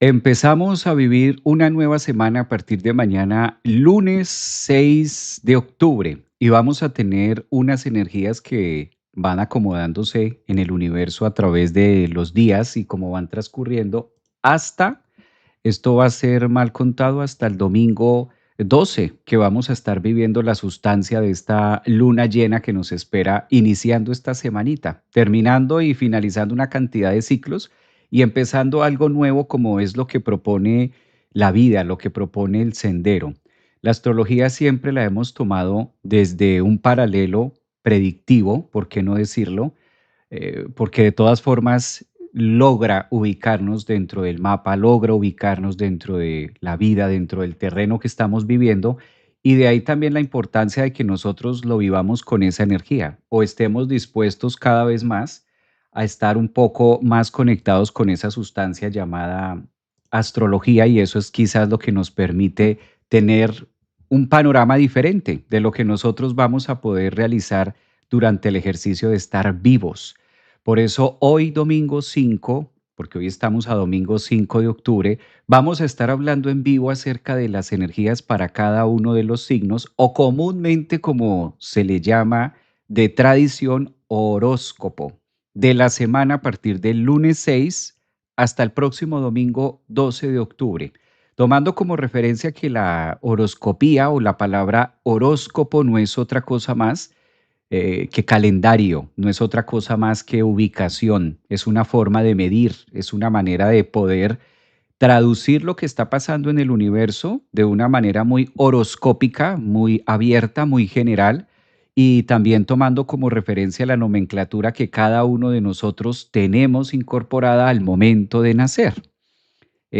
Empezamos a vivir una nueva semana a partir de mañana, lunes 6 de octubre, y vamos a tener unas energías que van acomodándose en el universo a través de los días y cómo van transcurriendo hasta, esto va a ser mal contado, hasta el domingo 12, que vamos a estar viviendo la sustancia de esta luna llena que nos espera iniciando esta semanita, terminando y finalizando una cantidad de ciclos y empezando algo nuevo como es lo que propone la vida, lo que propone el sendero. La astrología siempre la hemos tomado desde un paralelo predictivo, ¿por qué no decirlo? Porque de todas formas logra ubicarnos dentro del mapa, logra ubicarnos dentro de la vida, dentro del terreno que estamos viviendo, y de ahí también la importancia de que nosotros lo vivamos con esa energía o estemos dispuestos cada vez más a estar un poco más conectados con esa sustancia llamada astrología, y eso es quizás lo que nos permite tener un panorama diferente de lo que nosotros vamos a poder realizar durante el ejercicio de estar vivos. Por eso hoy domingo 5, porque hoy estamos a domingo 5 de octubre, vamos a estar hablando en vivo acerca de las energías para cada uno de los signos o comúnmente como se le llama de tradición horóscopo de la semana a partir del lunes 6 hasta el próximo domingo 12 de octubre, tomando como referencia que la horoscopía o la palabra horóscopo no es otra cosa más que calendario, no es otra cosa más que ubicación, es una forma de medir, es una manera de poder traducir lo que está pasando en el universo de una manera muy horoscópica, muy abierta, muy general, y también tomando como referencia la nomenclatura que cada uno de nosotros tenemos incorporada al momento de nacer.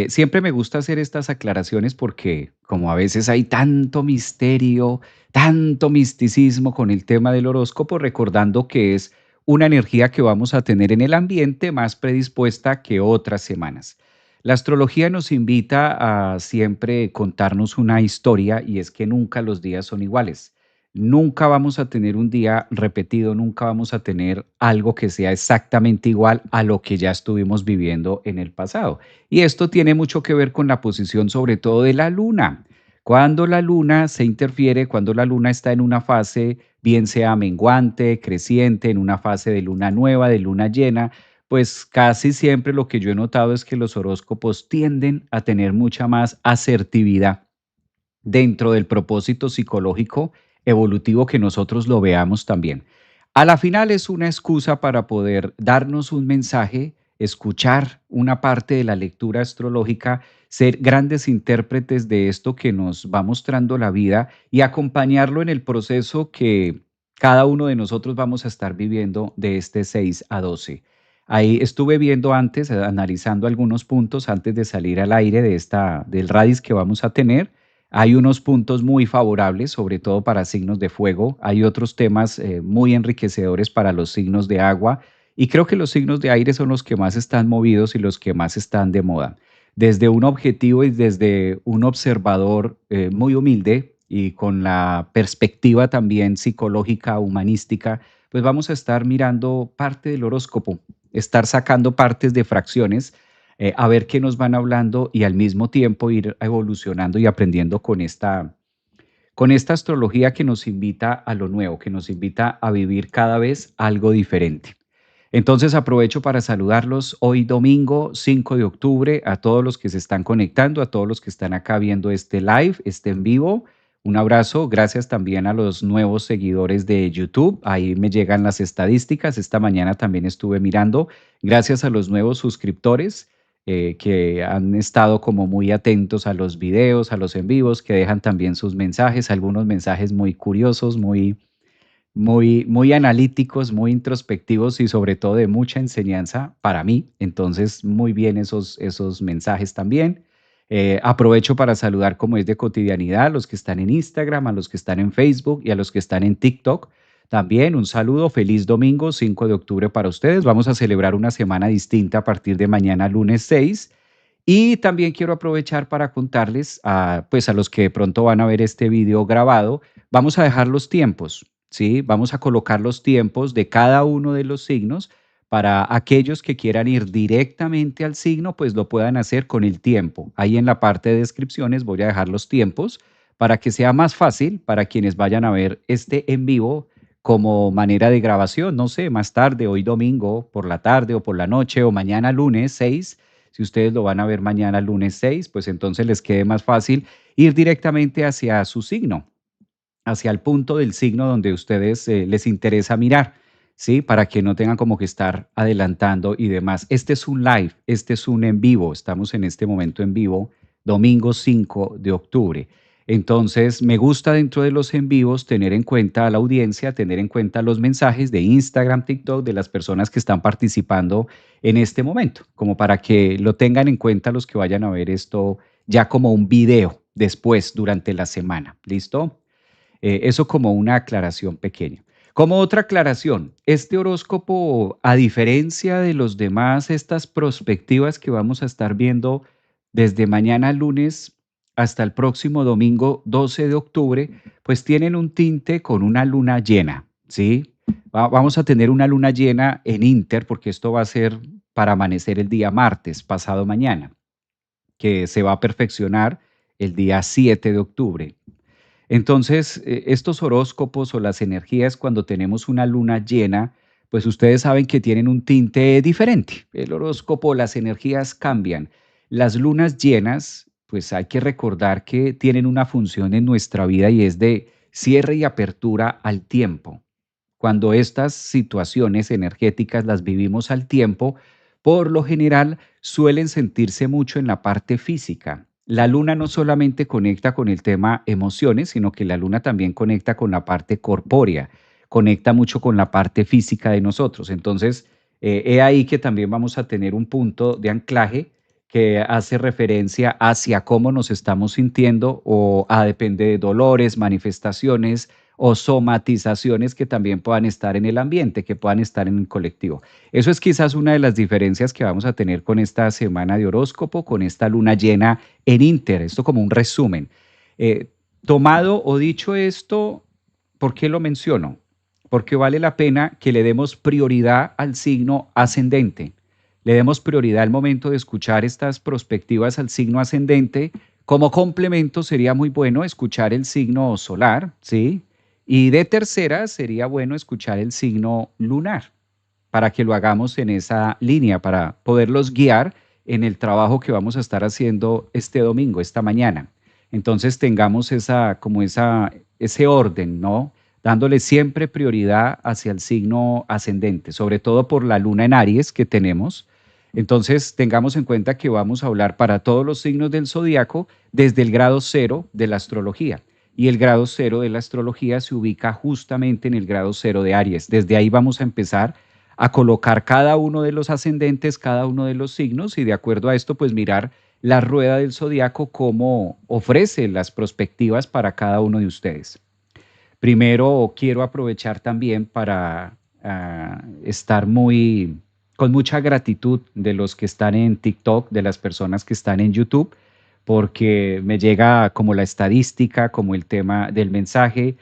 Siempre me gusta hacer estas aclaraciones porque como a veces hay tanto misterio, tanto misticismo con el tema del horóscopo, recordando que es una energía que vamos a tener en el ambiente más predispuesta que otras semanas. La astrología nos invita a siempre contarnos una historia y es que nunca los días son iguales. Nunca vamos a tener un día repetido, nunca vamos a tener algo que sea exactamente igual a lo que ya estuvimos viviendo en el pasado. Y esto tiene mucho que ver con la posición sobre todo de la luna. Cuando la luna se interfiere, cuando la luna está en una fase, bien sea menguante, creciente, en una fase de luna nueva, de luna llena, pues casi siempre lo que yo he notado es que los horóscopos tienden a tener mucha más asertividad dentro del propósito psicológico evolutivo que nosotros lo veamos también. A la final es una excusa para poder darnos un mensaje, escuchar una parte de la lectura astrológica, ser grandes intérpretes de esto que nos va mostrando la vida y acompañarlo en el proceso que cada uno de nosotros vamos a estar viviendo de este 6 a 12. Ahí estuve viendo antes, analizando algunos puntos antes de salir al aire de del RADIS que vamos a tener. Hay unos puntos muy favorables, sobre todo para signos de fuego. Hay otros temas muy enriquecedores para los signos de agua. Y creo que los signos de aire son los que más están movidos y los que más están de moda. Desde un objetivo y desde un observador muy humilde y con la perspectiva también psicológica, humanística, pues vamos a estar mirando parte del horóscopo, estar sacando partes de fracciones, a ver qué nos van hablando y al mismo tiempo ir evolucionando y aprendiendo con esta astrología que nos invita a lo nuevo, que nos invita a vivir cada vez algo diferente. Entonces aprovecho para saludarlos hoy domingo 5 de octubre a todos los que se están conectando, a todos los que están acá viendo este live, este en vivo. Un abrazo, gracias también a los nuevos seguidores de YouTube. Ahí me llegan las estadísticas. Esta mañana también estuve mirando. Gracias a los nuevos suscriptores que han estado como muy atentos a los videos, a los en vivos, que dejan también sus mensajes, algunos mensajes muy curiosos, muy analíticos, muy introspectivos y sobre todo de mucha enseñanza para mí. Entonces, muy bien esos mensajes también. Aprovecho para saludar como es de cotidianidad a los que están en Instagram, a los que están en Facebook y a los que están en TikTok. También un saludo, feliz domingo 5 de octubre para ustedes. Vamos a celebrar una semana distinta a partir de mañana lunes 6. Y también quiero aprovechar para contarles pues a los que de pronto van a ver este video grabado, vamos a dejar los tiempos, ¿sí? Vamos a colocar los tiempos de cada uno de los signos Para aquellos que quieran ir directamente al signo, pues lo puedan hacer con el tiempo. Ahí en la parte de descripciones voy a dejar los tiempos para que sea más fácil para quienes vayan a ver este en vivo como manera de grabación, no sé, más tarde, hoy domingo, por la tarde o por la noche o mañana lunes 6. Si ustedes lo van a ver mañana lunes 6, pues entonces les quede más fácil ir directamente hacia su signo, hacia el punto del signo donde ustedes les interesa mirar, ¿sí? Para que no tengan como que estar adelantando y demás. Este es un live, este es un en vivo, estamos en este momento en vivo, domingo 5 de octubre. Entonces, me gusta dentro de los en vivos tener en cuenta a la audiencia, tener en cuenta los mensajes de Instagram, TikTok, de las personas que están participando en este momento, como para que lo tengan en cuenta los que vayan a ver esto ya como un video después, durante la semana. ¿Listo? Eso como una aclaración pequeña. Como otra aclaración, este horóscopo, a diferencia de los demás, estas perspectivas que vamos a estar viendo desde mañana lunes hasta el próximo domingo 12 de octubre, pues tienen un tinte con una luna llena, ¿sí? Vamos a tener una luna llena en Inter, porque esto va a ser para amanecer el día martes, pasado mañana, que se va a perfeccionar el día 7 de octubre. Entonces, estos horóscopos o las energías cuando tenemos una luna llena, pues ustedes saben que tienen un tinte diferente. El horóscopo, las energías cambian. Las lunas llenas, pues hay que recordar que tienen una función en nuestra vida y es de cierre y apertura al tiempo. Cuando estas situaciones energéticas las vivimos al tiempo, por lo general suelen sentirse mucho en la parte física. La luna no solamente conecta con el tema emociones, sino que la luna también conecta con la parte corpórea, conecta mucho con la parte física de nosotros. Entonces, he ahí que también vamos a tener un punto de anclaje que hace referencia hacia cómo nos estamos sintiendo o a depende de dolores, manifestaciones o somatizaciones que también puedan estar en el ambiente, que puedan estar en el colectivo. Eso es quizás una de las diferencias que vamos a tener con esta semana de horóscopo, con esta luna llena en Inter. Esto como un resumen. Eh, Tomado o dicho esto, ¿por qué lo menciono? Porque vale la pena que le demos prioridad al signo ascendente. Le demos prioridad al momento de escuchar estas perspectivas al signo ascendente. Como complemento sería muy bueno escuchar el signo solar, ¿sí? Y de tercera sería bueno escuchar el signo lunar para que lo hagamos en esa línea, para poderlos guiar en el trabajo que vamos a estar haciendo este domingo, esta mañana. Entonces tengamos ese orden, ¿no? Dándole siempre prioridad hacia el signo ascendente, sobre todo por la luna en Aries que tenemos. Entonces tengamos en cuenta que vamos a hablar para todos los signos del zodiaco desde el grado cero de la astrología. Y el grado cero de la astrología se ubica justamente en el grado cero de Aries. Desde ahí vamos a empezar a colocar cada uno de los ascendentes, cada uno de los signos y de acuerdo a esto, pues mirar la rueda del zodiaco cómo ofrece las perspectivas para cada uno de ustedes. Primero, quiero aprovechar también para estar con mucha gratitud de los que están en TikTok, de las personas que están en YouTube, porque me llega como la estadística, como el tema del mensaje.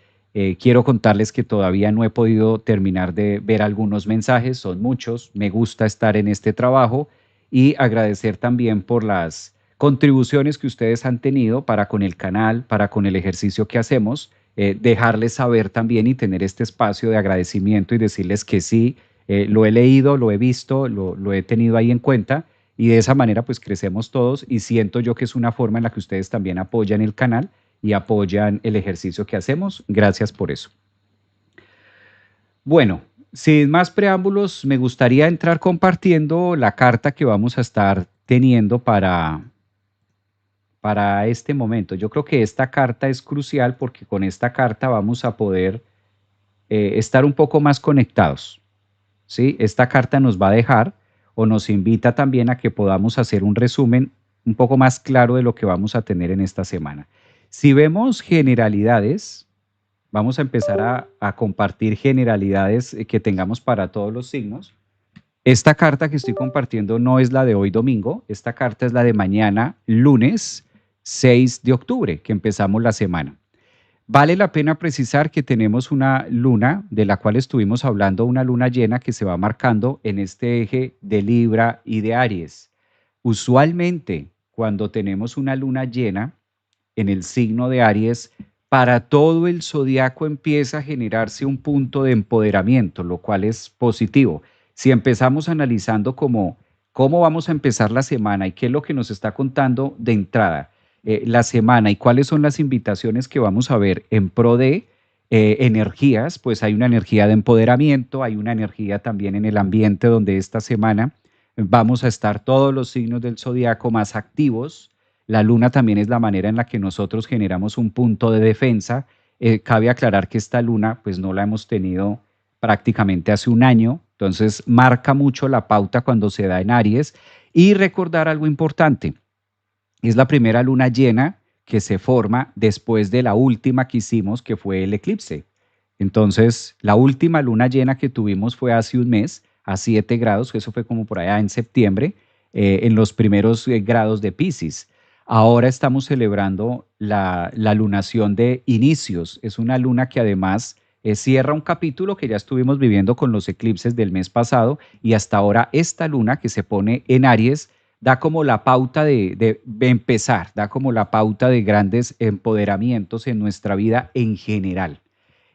Quiero contarles que todavía no he podido terminar de ver algunos mensajes, son muchos. Me gusta estar en este trabajo y agradecer también por las contribuciones que ustedes han tenido para con el canal, para con el ejercicio que hacemos, dejarles saber también y tener este espacio de agradecimiento y decirles que sí, lo he leído, lo he visto, lo he tenido ahí en cuenta y de esa manera pues crecemos todos y siento yo que es una forma en la que ustedes también apoyan el canal y apoyan el ejercicio que hacemos. Gracias por eso. Bueno, sin más preámbulos, me gustaría entrar compartiendo la carta que vamos a estar teniendo para este momento. Yo creo que esta carta es crucial porque con esta carta vamos a poder estar un poco más conectados, ¿sí? Esta carta nos va a dejar o nos invita también a que podamos hacer un resumen un poco más claro de lo que vamos a tener en esta semana. Si vemos generalidades, vamos a empezar a compartir generalidades que tengamos para todos los signos. Esta carta que estoy compartiendo no es la de hoy domingo, esta carta es la de mañana lunes 6 de octubre, que empezamos la semana. Vale la pena precisar que tenemos una luna de la cual estuvimos hablando, una luna llena que se va marcando en este eje de Libra y de Aries. Usualmente, cuando tenemos una luna llena en el signo de Aries, para todo el zodiaco empieza a generarse un punto de empoderamiento, lo cual es positivo. Si empezamos analizando cómo vamos a empezar la semana y qué es lo que nos está contando de entrada la semana y cuáles son las invitaciones que vamos a ver en pro de energías, pues hay una energía de empoderamiento, hay una energía también en el ambiente donde esta semana vamos a estar todos los signos del zodiaco más activos. La luna también es la manera en la que nosotros generamos un punto de defensa. Cabe aclarar que esta luna pues no la hemos tenido prácticamente hace un año, entonces marca mucho la pauta cuando se da en Aries y recordar algo importante. Es la primera luna llena que se forma después de la última que hicimos, que fue el eclipse. Entonces, la última luna llena que tuvimos fue hace un mes, a 7 grados, que eso fue como por allá en septiembre, en los primeros grados de Pisces. Ahora estamos celebrando la lunación de inicios. Es una luna que además cierra un capítulo que ya estuvimos viviendo con los eclipses del mes pasado y hasta ahora esta luna que se pone en Aries da como la pauta de empezar, da como la pauta de grandes empoderamientos en nuestra vida en general.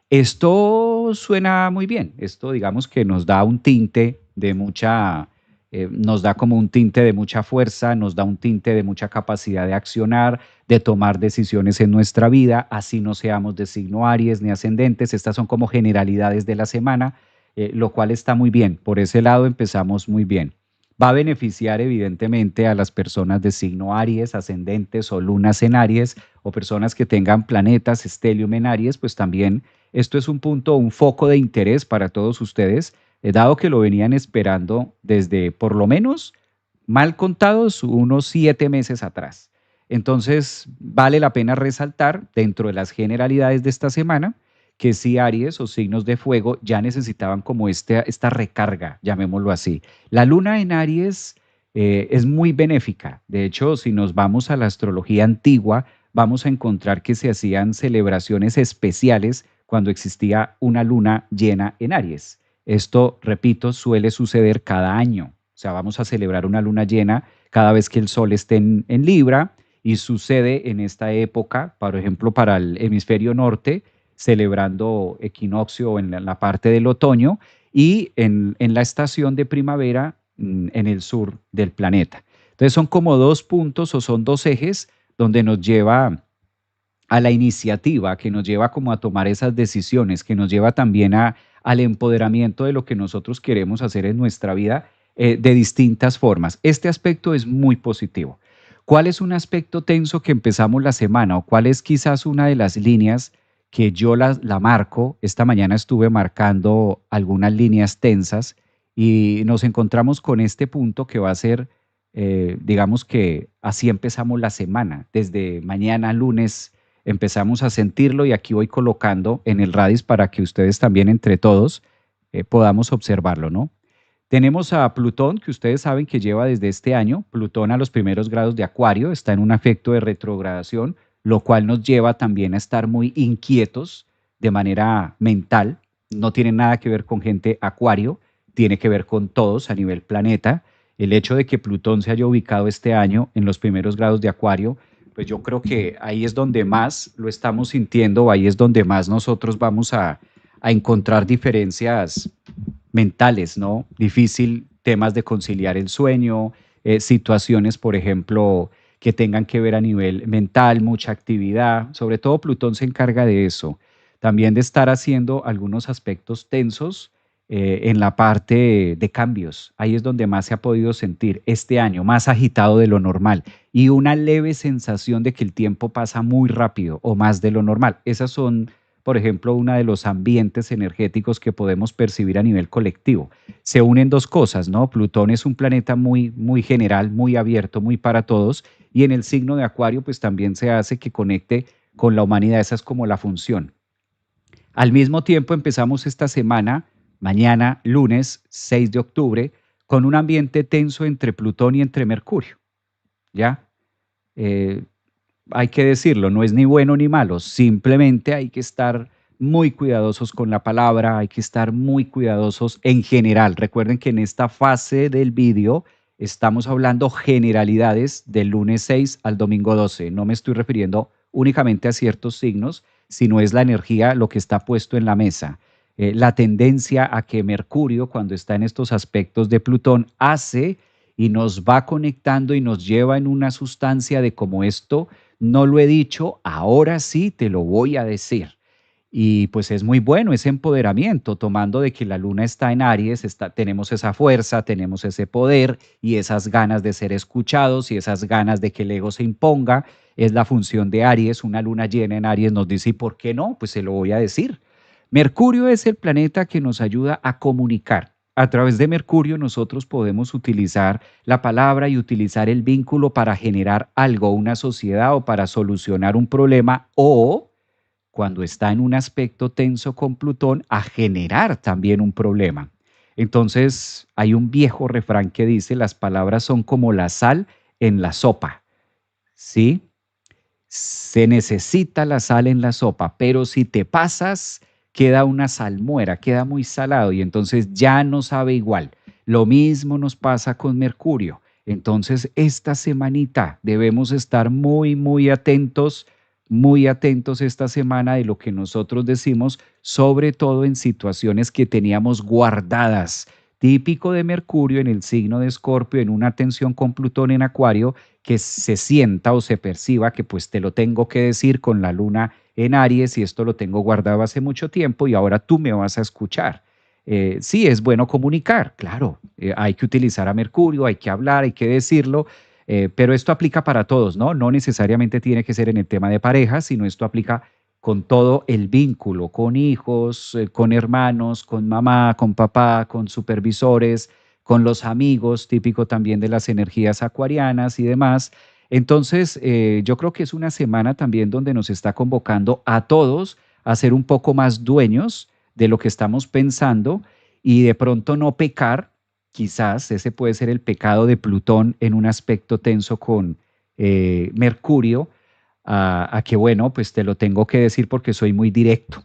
Esto suena muy bien, esto digamos que nos da un tinte de mucha, nos da como un tinte de mucha fuerza, nos da un tinte de mucha capacidad de accionar, de tomar decisiones en nuestra vida, así no seamos de signo Aries ni ascendentes, estas son como generalidades de la semana, lo cual está muy bien, por ese lado empezamos muy bien. Va a beneficiar evidentemente a las personas de signo Aries, ascendentes o lunas en Aries, o personas que tengan planetas, estelium en Aries, pues también esto es un punto, un foco de interés para todos ustedes, dado que lo venían esperando desde por lo menos, mal contados, unos 7 meses atrás. Entonces, vale la pena resaltar dentro de las generalidades de esta semana que si Aries o signos de fuego ya necesitaban como esta recarga, llamémoslo así. La luna en Aries es muy benéfica. De hecho, si nos vamos a la astrología antigua, vamos a encontrar que se hacían celebraciones especiales cuando existía una luna llena en Aries. Esto, repito, suele suceder cada año. O sea, vamos a celebrar una luna llena cada vez que el sol esté en Libra y sucede en esta época, por ejemplo, para el hemisferio norte, celebrando equinoccio en la parte del otoño y en la estación de primavera en el sur del planeta. Entonces son como dos puntos o son dos ejes donde nos lleva a la iniciativa, que nos lleva como a tomar esas decisiones, que nos lleva también al empoderamiento de lo que nosotros queremos hacer en nuestra vida de distintas formas. Este aspecto es muy positivo. ¿Cuál es un aspecto tenso que empezamos la semana o cuál es quizás una de las líneas que yo la marco? Esta mañana estuve marcando algunas líneas tensas y nos encontramos con este punto que va a ser, digamos que así empezamos la semana, desde mañana lunes empezamos a sentirlo y aquí voy colocando en el radis para que ustedes también entre todos podamos observarlo, ¿no? Tenemos a Plutón, que ustedes saben que lleva desde este año, Plutón a los primeros grados de Acuario, está en un efecto de retrogradación, lo cual nos lleva también a estar muy inquietos de manera mental, no tiene nada que ver con gente Acuario, tiene que ver con todos a nivel planeta. El hecho de que Plutón se haya ubicado este año en los primeros grados de Acuario, pues yo creo que ahí es donde más lo estamos sintiendo, ahí es donde más nosotros vamos a encontrar diferencias mentales, ¿no? Difícil temas de conciliar el sueño, situaciones, por ejemplo, que tengan que ver a nivel mental, mucha actividad, sobre todo Plutón se encarga de eso, también de estar haciendo algunos aspectos tensos en la parte de cambios. Ahí es donde más se ha podido sentir este año, más agitado de lo normal y una leve sensación de que el tiempo pasa muy rápido o más de lo normal. Esas son, por ejemplo, uno de los ambientes energéticos que podemos percibir a nivel colectivo. Se unen dos cosas, ¿no? Plutón es un planeta muy, muy general, muy abierto, muy para todos, y en el signo de Acuario, pues también se hace que conecte con la humanidad. Esa es como la función. Al mismo tiempo, empezamos esta semana, mañana, lunes 6 de octubre, con un ambiente tenso entre Plutón y entre Mercurio, ¿ya? Eh, hay que decirlo, no es ni bueno ni malo, simplemente hay que estar muy cuidadosos con la palabra, hay que estar muy cuidadosos en general. Recuerden que en esta fase del vídeo estamos hablando generalidades del lunes 6 al domingo 12. No me estoy refiriendo únicamente a ciertos signos, sino es la energía lo que está puesto en la mesa. La tendencia a que Mercurio, cuando está en estos aspectos de Plutón, hace y nos va conectando y nos lleva en una sustancia de como esto no lo he dicho, ahora sí te lo voy a decir. Y pues es muy bueno ese empoderamiento, tomando de que la luna está en Aries, tenemos esa fuerza, tenemos ese poder y esas ganas de ser escuchados y esas ganas de que el ego se imponga. Es la función de Aries, una luna llena en Aries nos dice, ¿y por qué no? Pues se lo voy a decir. Mercurio es el planeta que nos ayuda a comunicar. A través de Mercurio nosotros podemos utilizar la palabra y utilizar el vínculo para generar algo, una sociedad o para solucionar un problema o cuando está en un aspecto tenso con Plutón a generar también un problema. Entonces hay un viejo refrán que dice las palabras son como la sal en la sopa, ¿sí? Se necesita la sal en la sopa, pero si te pasas, queda una salmuera, queda muy salado y entonces ya no sabe igual. Lo mismo nos pasa con Mercurio. Entonces, esta semanita debemos estar muy atentos esta semana de lo que nosotros decimos, sobre todo en situaciones que teníamos guardadas. Típico de Mercurio en el signo de Escorpio, en una tensión con Plutón en Acuario, que se sienta o se perciba que pues te lo tengo que decir con la luna en Aries y esto lo tengo guardado hace mucho tiempo y ahora tú me vas a escuchar. Sí, es bueno comunicar, claro, hay que utilizar a Mercurio, hay que hablar, hay que decirlo, pero esto aplica para todos, ¿no? No necesariamente tiene que ser en el tema de pareja, sino esto aplica con todo el vínculo, con hijos, con hermanos, con mamá, con papá, con supervisores, con los amigos, típico también de las energías acuarianas y demás. Entonces, yo creo que es una semana también donde nos está convocando a todos a ser un poco más dueños de lo que estamos pensando y de pronto no pecar. Quizás ese puede ser el pecado de Plutón en un aspecto tenso con Mercurio, a que bueno, pues te lo tengo que decir porque soy muy directo.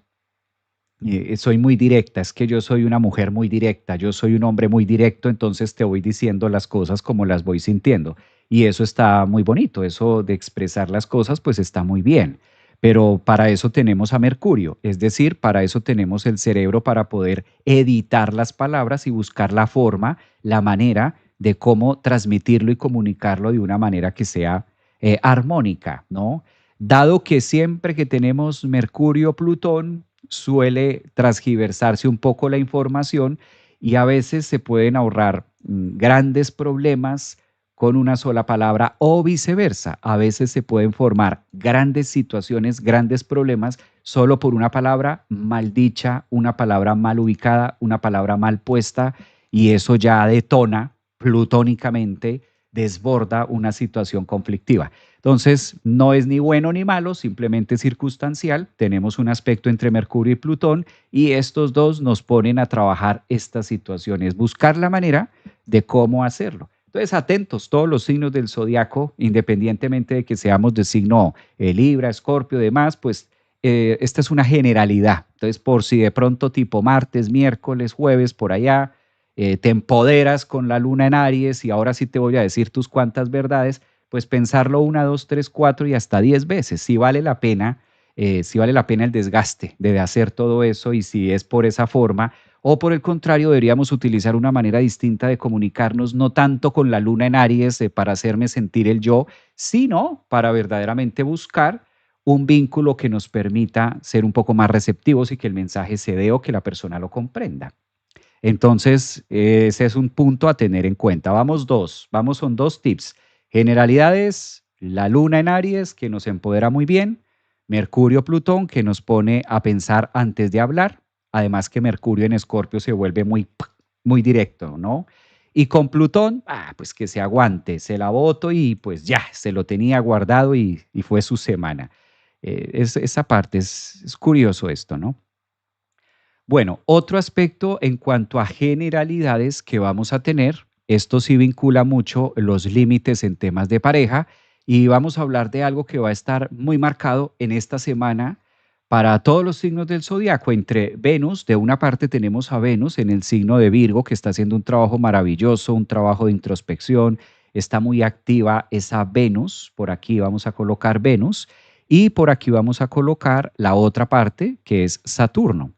Soy muy directa, es que yo soy una mujer muy directa, yo soy un hombre muy directo, entonces te voy diciendo las cosas como las voy sintiendo. Y eso está muy bonito, eso de expresar las cosas, pues está muy bien. Pero para eso tenemos a Mercurio, es decir, para eso tenemos el cerebro para poder editar las palabras y buscar la forma, la manera de cómo transmitirlo y comunicarlo de una manera que sea armónica, ¿no? Dado que siempre que tenemos Mercurio-Plutón, suele transgiversarse un poco la información y a veces se pueden ahorrar grandes problemas con una sola palabra o viceversa. A veces se pueden formar grandes situaciones, grandes problemas solo por una palabra mal dicha, una palabra mal ubicada, una palabra mal puesta y eso ya detona plutónicamente, desborda una situación conflictiva. Entonces, no es ni bueno ni malo, simplemente circunstancial. Tenemos un aspecto entre Mercurio y Plutón y estos dos nos ponen a trabajar estas situaciones, buscar la manera de cómo hacerlo. Entonces, atentos, todos los signos del zodiaco, independientemente de que seamos de signo Libra, Escorpio, demás, pues esta es una generalidad. Entonces, por si de pronto tipo martes, miércoles, jueves, por allá, te empoderas con la luna en Aries y ahora sí te voy a decir tus cuantas verdades, pues pensarlo una, dos, tres, cuatro y hasta 10 veces. Si vale la pena el desgaste de hacer todo eso y si es por esa forma o por el contrario deberíamos utilizar una manera distinta de comunicarnos, no tanto con la luna en Aries para hacerme sentir el yo, sino para verdaderamente buscar un vínculo que nos permita ser un poco más receptivos y que el mensaje se dé o que la persona lo comprenda. Entonces, ese es un punto a tener en cuenta. Son dos tips. Generalidades, la luna en Aries, que nos empodera muy bien, Mercurio, Plutón, que nos pone a pensar antes de hablar, además que Mercurio en Escorpio se vuelve muy directo, ¿no? Y con Plutón, pues que se aguante, se la voto y pues ya, se lo tenía guardado y fue su semana. Esa parte es curioso esto, ¿no? Bueno, otro aspecto en cuanto a generalidades que vamos a tener, esto sí vincula mucho los límites en temas de pareja y vamos a hablar de algo que va a estar muy marcado en esta semana para todos los signos del zodiaco. Entre Venus, de una parte tenemos a Venus en el signo de Virgo, que está haciendo un trabajo maravilloso, un trabajo de introspección, está muy activa esa Venus, por aquí vamos a colocar Venus, y por aquí vamos a colocar la otra parte, que es Saturno.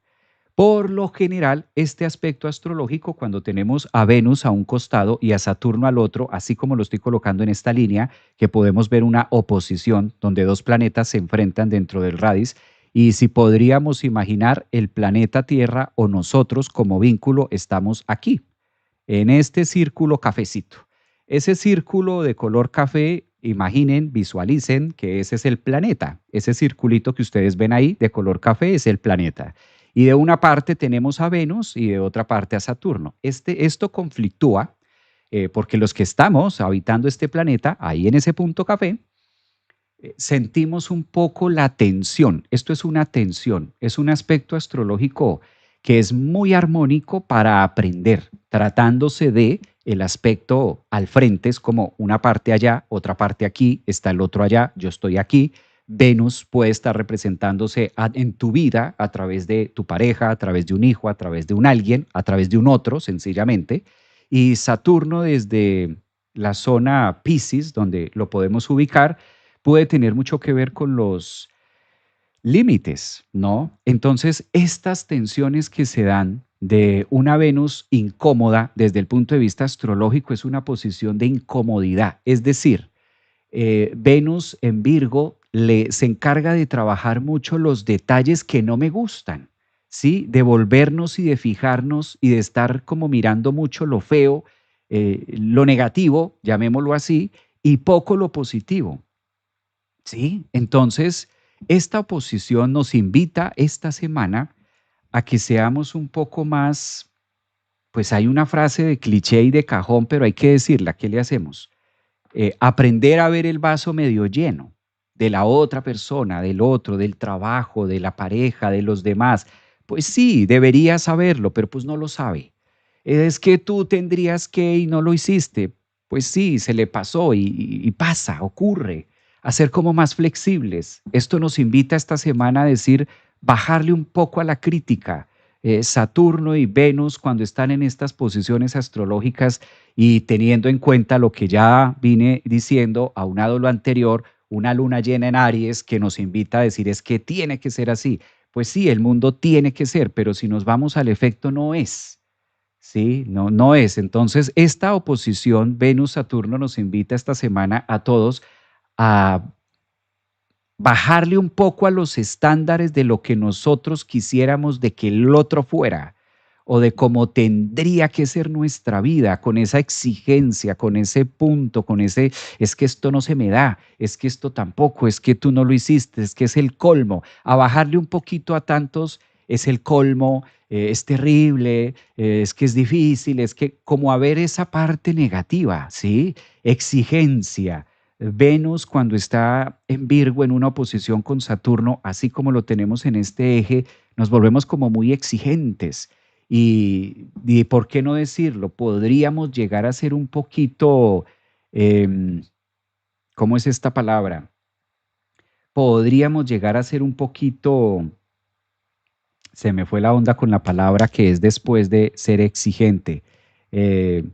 Por lo general, este aspecto astrológico, cuando tenemos a Venus a un costado y a Saturno al otro, así como lo estoy colocando en esta línea, que podemos ver una oposición donde dos planetas se enfrentan dentro del radix, y si podríamos imaginar el planeta Tierra o nosotros como vínculo, estamos aquí, en este círculo cafecito. Ese círculo de color café, imaginen, visualicen que ese es el planeta. Ese circulito que ustedes ven ahí de color café es el planeta. Y de una parte tenemos a Venus y de otra parte a Saturno. Esto conflictúa porque los que estamos habitando este planeta, ahí en ese punto café, sentimos un poco la tensión. Esto es una tensión, es un aspecto astrológico que es muy armónico para aprender, tratándose de el aspecto al frente, es como una parte allá, otra parte aquí, está el otro allá, yo estoy aquí. Venus puede estar representándose en tu vida a través de tu pareja, a través de un hijo, a través de un alguien, a través de un otro, sencillamente. Y Saturno desde la zona Pisces, donde lo podemos ubicar, puede tener mucho que ver con los límites, ¿no? Entonces, estas tensiones que se dan de una Venus incómoda desde el punto de vista astrológico es una posición de incomodidad. Es decir, Venus en Virgo se encarga de trabajar mucho los detalles que no me gustan, ¿sí? De volvernos y de fijarnos y de estar como mirando mucho lo feo, lo negativo, llamémoslo así, y poco lo positivo. Sí, entonces esta oposición nos invita esta semana a que seamos un poco más, pues hay una frase de cliché y de cajón, pero hay que decirla, ¿qué le hacemos? Aprender a ver el vaso medio lleno de la otra persona, del otro, del trabajo, de la pareja, de los demás. Pues sí, debería saberlo, pero pues no lo sabe. Es que tú tendrías que y no lo hiciste. Pues sí, se le pasó y pasa, ocurre. A ser como más flexibles. Esto nos invita esta semana a decir, bajarle un poco a la crítica. Saturno y Venus, cuando están en estas posiciones astrológicas y teniendo en cuenta lo que ya vine diciendo, aunado lo anterior, una luna llena en Aries que nos invita a decir es que tiene que ser así. Pues sí, el mundo tiene que ser, pero si nos vamos al efecto no es. Sí, no, no es. Entonces, esta oposición Venus-Saturno nos invita esta semana a todos a bajarle un poco a los estándares de lo que nosotros quisiéramos de que el otro fuera o de cómo tendría que ser nuestra vida, con esa exigencia, con ese punto, con ese, es que esto no se me da, es que esto tampoco, es que tú no lo hiciste, es que es el colmo. A bajarle un poquito a tantos es el colmo, es terrible, es que es difícil, es que como a ver esa parte negativa, ¿sí? Exigencia. Venus cuando está en Virgo en una oposición con Saturno, así como lo tenemos en este eje, nos volvemos como muy exigentes. Y ¿por qué no decirlo? Podríamos llegar a ser un poquito, em, ¿cómo es esta palabra? Podríamos llegar a ser un poquito, se me fue la onda con la palabra que es después de ser exigente. Eh,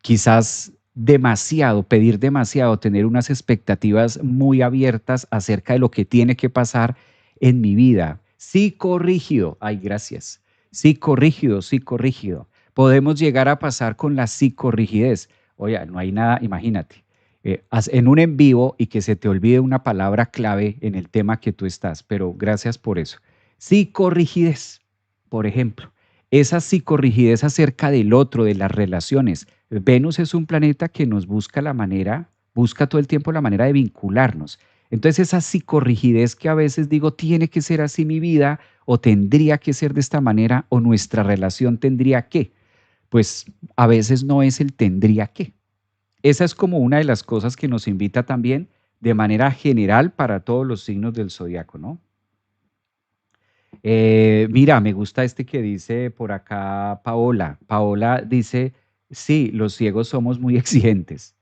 Quizás demasiado, pedir demasiado, tener unas expectativas muy abiertas acerca de lo que tiene que pasar en mi vida. Psicorrígido, ay, gracias. Psicorrígido, psicorrígido. Podemos llegar a pasar con la psicorrigidez. Oye, no hay nada, imagínate, en un en vivo y que se te olvide una palabra clave en el tema que tú estás, pero gracias por eso. Psicorrigidez, por ejemplo. Esa psicorrigidez acerca del otro, de las relaciones. Venus es un planeta que nos busca la manera, busca todo el tiempo la manera de vincularnos. Entonces esa psicorrigidez que a veces digo, tiene que ser así mi vida, o tendría que ser de esta manera, o nuestra relación tendría que, pues a veces no es el tendría que. Esa es como una de las cosas que nos invita también de manera general para todos los signos del zodiaco, ¿no? Mira, me gusta este que dice por acá Paola. Paola dice, sí, los ciegos somos muy exigentes.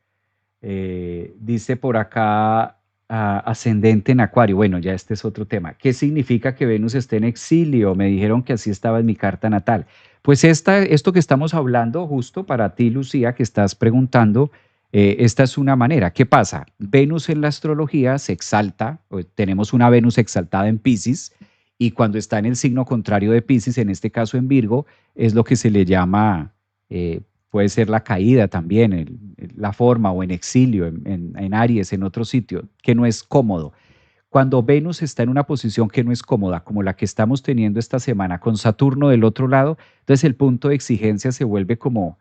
Dice por acá, ascendente en Acuario. Bueno, ya este es otro tema. ¿Qué significa que Venus esté en exilio? Me dijeron que así estaba en mi carta natal. Pues esto que estamos hablando, justo para ti, Lucía, que estás preguntando, esta es una manera. ¿Qué pasa? Venus en la astrología se exalta, o tenemos una Venus exaltada en Pisces, y cuando está en el signo contrario de Pisces, en este caso en Virgo, es lo que se le llama, eh, puede ser la caída también, la forma o en exilio, en Aries, en otro sitio, que no es cómodo. Cuando Venus está en una posición que no es cómoda, como la que estamos teniendo esta semana, con Saturno del otro lado, entonces el punto de exigencia se vuelve como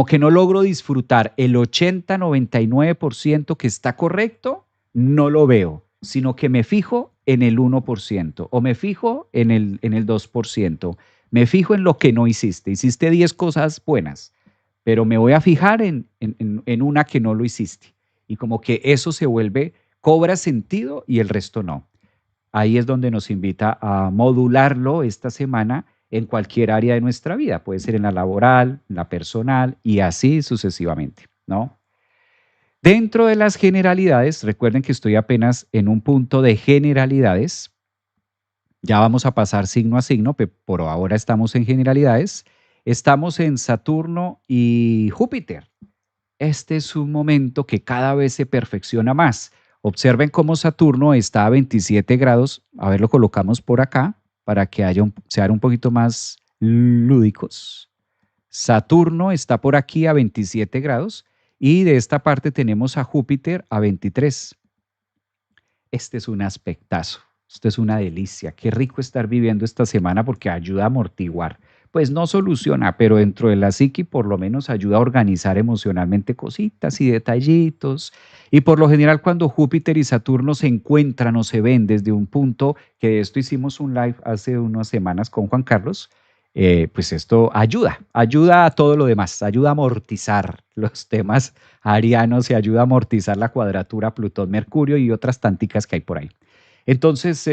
que no logro disfrutar el 80-99% que está correcto, no lo veo, sino que me fijo en el 1% o me fijo en el 2%. Me fijo en lo que no hiciste. Hiciste 10 cosas buenas, pero me voy a fijar en una que no lo hiciste. Y como que eso se vuelve, cobra sentido y el resto no. Ahí es donde nos invita a modularlo esta semana en cualquier área de nuestra vida. Puede ser en la laboral, en la personal y así sucesivamente, ¿no? Dentro de las generalidades, recuerden que estoy apenas en un punto de generalidades. Ya vamos a pasar signo a signo, pero por ahora estamos en generalidades. Estamos en Saturno y Júpiter. Este es un momento que cada vez se perfecciona más. Observen cómo Saturno está a 27 grados. A ver, lo colocamos por acá para que sean un poquito más lúdicos. Saturno está por aquí a 27 grados y de esta parte tenemos a Júpiter a 23. Este es un aspectazo. Esto es una delicia. Qué rico estar viviendo esta semana porque ayuda a amortiguar. Pues no soluciona, pero dentro de la psiqui por lo menos ayuda a organizar emocionalmente cositas y detallitos. Y por lo general cuando Júpiter y Saturno se encuentran o se ven desde un punto, que de esto hicimos un live hace unas semanas con Juan Carlos, pues esto ayuda a todo lo demás, ayuda a amortizar los temas arianos y ayuda a amortizar la cuadratura Plutón-Mercurio y otras tanticas que hay por ahí. Entonces,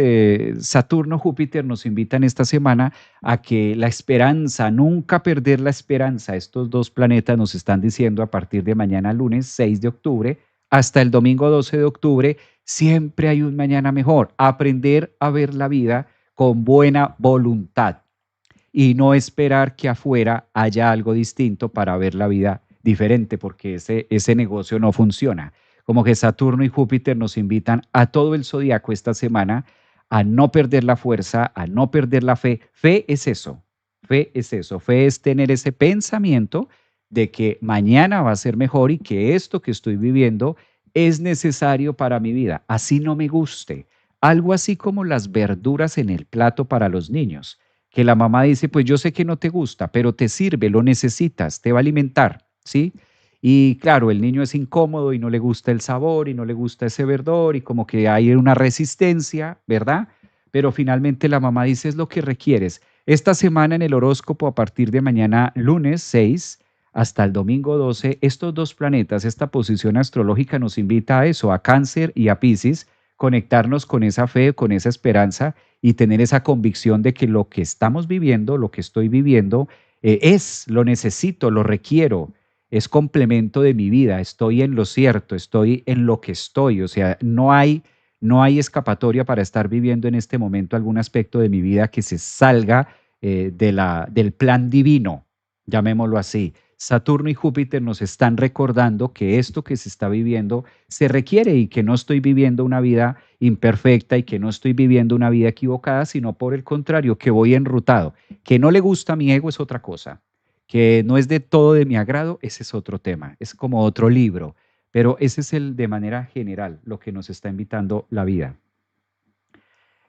Saturno-Júpiter nos invitan esta semana a que la esperanza, nunca perder la esperanza, estos dos planetas nos están diciendo a partir de mañana lunes 6 de octubre hasta el domingo 12 de octubre, siempre hay un mañana mejor, aprender a ver la vida con buena voluntad y no esperar que afuera haya algo distinto para ver la vida diferente, porque ese negocio no funciona. Como que Saturno y Júpiter nos invitan a todo el zodiaco esta semana a no perder la fuerza, a no perder la fe. Fe es eso, fe es eso, fe es tener ese pensamiento de que mañana va a ser mejor y que esto que estoy viviendo es necesario para mi vida, así no me guste. Algo así como las verduras en el plato para los niños que la mamá dice, pues yo sé que no te gusta, pero te sirve, lo necesitas, te va a alimentar, ¿sí? Y claro, el niño es incómodo y no le gusta el sabor y no le gusta ese verdor y como que hay una resistencia, ¿verdad? Pero finalmente la mamá dice, es lo que requieres. Esta semana en el horóscopo, a partir de mañana, lunes 6 hasta el domingo 12, estos dos planetas, esta posición astrológica nos invita a eso, a Cáncer y a Piscis, conectarnos con esa fe, con esa esperanza y tener esa convicción de que lo que estamos viviendo, lo que estoy viviendo, lo necesito, lo requiero, es complemento de mi vida, estoy en lo cierto, estoy en lo que estoy, o sea, no hay escapatoria para estar viviendo en este momento algún aspecto de mi vida que se salga del plan divino, llamémoslo así. Saturno y Júpiter nos están recordando que esto que se está viviendo se requiere y que no estoy viviendo una vida imperfecta y que no estoy viviendo una vida equivocada, sino por el contrario, que voy enrutado. Que no le gusta a mi ego es otra cosa. Que no es de todo de mi agrado, ese es otro tema. Es como otro libro. Pero ese es el de manera general lo que nos está invitando la vida.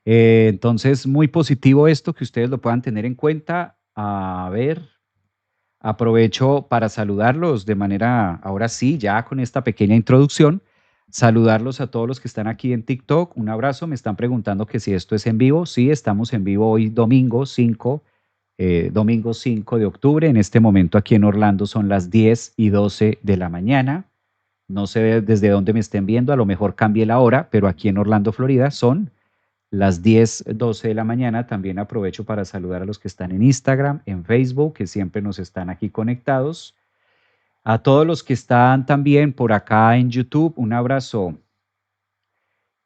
Entonces, muy positivo esto, que ustedes lo puedan tener en cuenta. A ver, aprovecho para saludarlos de manera, ahora sí, ya con esta pequeña introducción, saludarlos a todos los que están aquí en TikTok. Un abrazo. Me están preguntando que si esto es en vivo. Sí, estamos en vivo hoy domingo 5 de octubre. En este momento aquí en Orlando son las 10:12 de la mañana. No sé desde dónde me estén viendo, a lo mejor cambie la hora, pero aquí en Orlando, Florida, son las 10:12 de la mañana. También aprovecho para saludar a los que están en Instagram, en Facebook, que siempre nos están aquí conectados. A todos los que están también por acá en YouTube, un abrazo.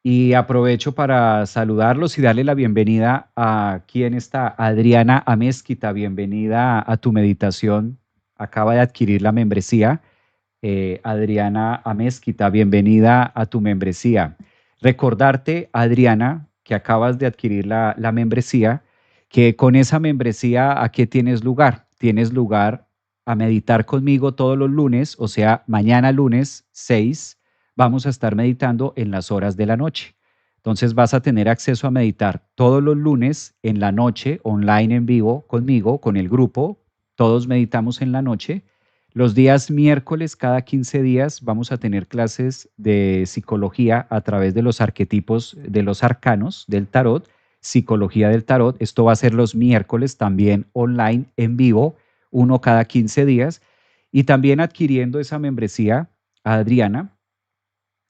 Y aprovecho para saludarlos y darle la bienvenida a quién está, Adriana Amezquita, bienvenida a tu meditación. Acaba de adquirir la membresía. Adriana Amezquita, bienvenida a tu membresía. Recordarte, Adriana, que acabas de adquirir la membresía, que con esa membresía, ¿a qué tienes lugar? Tienes lugar a meditar conmigo todos los lunes, o sea, mañana lunes 6 vamos a estar meditando en las horas de la noche. Entonces vas a tener acceso a meditar todos los lunes en la noche, online en vivo conmigo, con el grupo. Todos meditamos en la noche. Los días miércoles, cada 15 días, vamos a tener clases de psicología a través de los arquetipos de los arcanos del tarot, psicología del tarot. Esto va a ser los miércoles también online en vivo, uno cada 15 días. Y también adquiriendo esa membresía, Adriana,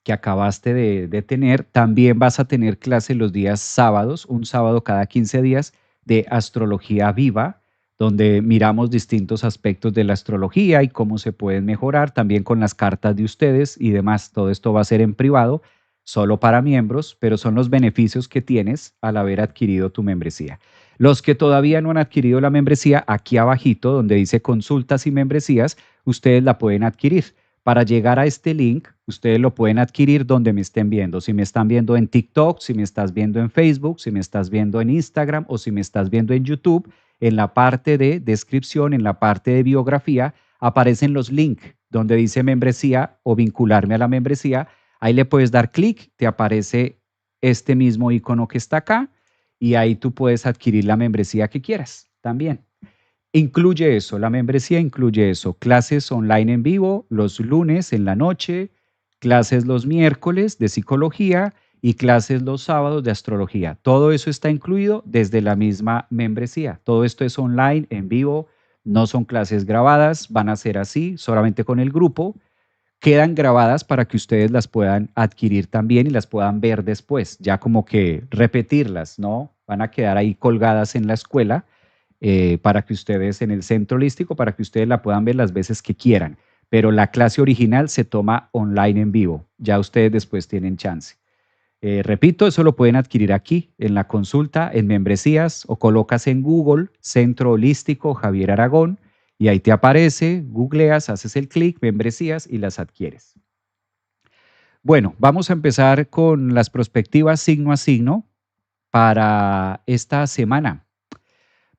que acabaste de tener, también vas a tener clase los días sábados, un sábado cada 15 días de astrología viva, donde miramos distintos aspectos de la astrología y cómo se pueden mejorar, también con las cartas de ustedes y demás. Todo esto va a ser en privado, solo para miembros, pero son los beneficios que tienes al haber adquirido tu membresía. Los que todavía no han adquirido la membresía, aquí abajito, donde dice consultas y membresías, ustedes la pueden adquirir. Para llegar a este link, ustedes lo pueden adquirir donde me estén viendo. Si me están viendo en TikTok, si me estás viendo en Facebook, si me estás viendo en Instagram o si me estás viendo en YouTube, en la parte de descripción, en la parte de biografía, aparecen los links donde dice membresía o vincularme a la membresía. Ahí le puedes dar clic, te aparece este mismo icono que está acá y ahí tú puedes adquirir la membresía que quieras también. Incluye eso, la membresía incluye eso, clases online en vivo los lunes en la noche, clases los miércoles de psicología y clases los sábados de astrología. Todo eso está incluido desde la misma membresía. Todo esto es online, en vivo, no son clases grabadas, van a ser así, solamente con el grupo. Quedan grabadas para que ustedes las puedan adquirir también y las puedan ver después, ya como que repetirlas, ¿no? Van a quedar ahí colgadas en la escuela para que ustedes en el centro holístico, para que ustedes la puedan ver las veces que quieran. Pero la clase original se toma online en vivo. Ya ustedes después tienen chance. Repito, eso lo pueden adquirir aquí en la consulta, en membresías o colocas en Google Centro Holístico Javier Aragón y ahí te aparece, googleas, haces el clic, membresías y las adquieres. Bueno, vamos a empezar con las perspectivas signo a signo para esta semana.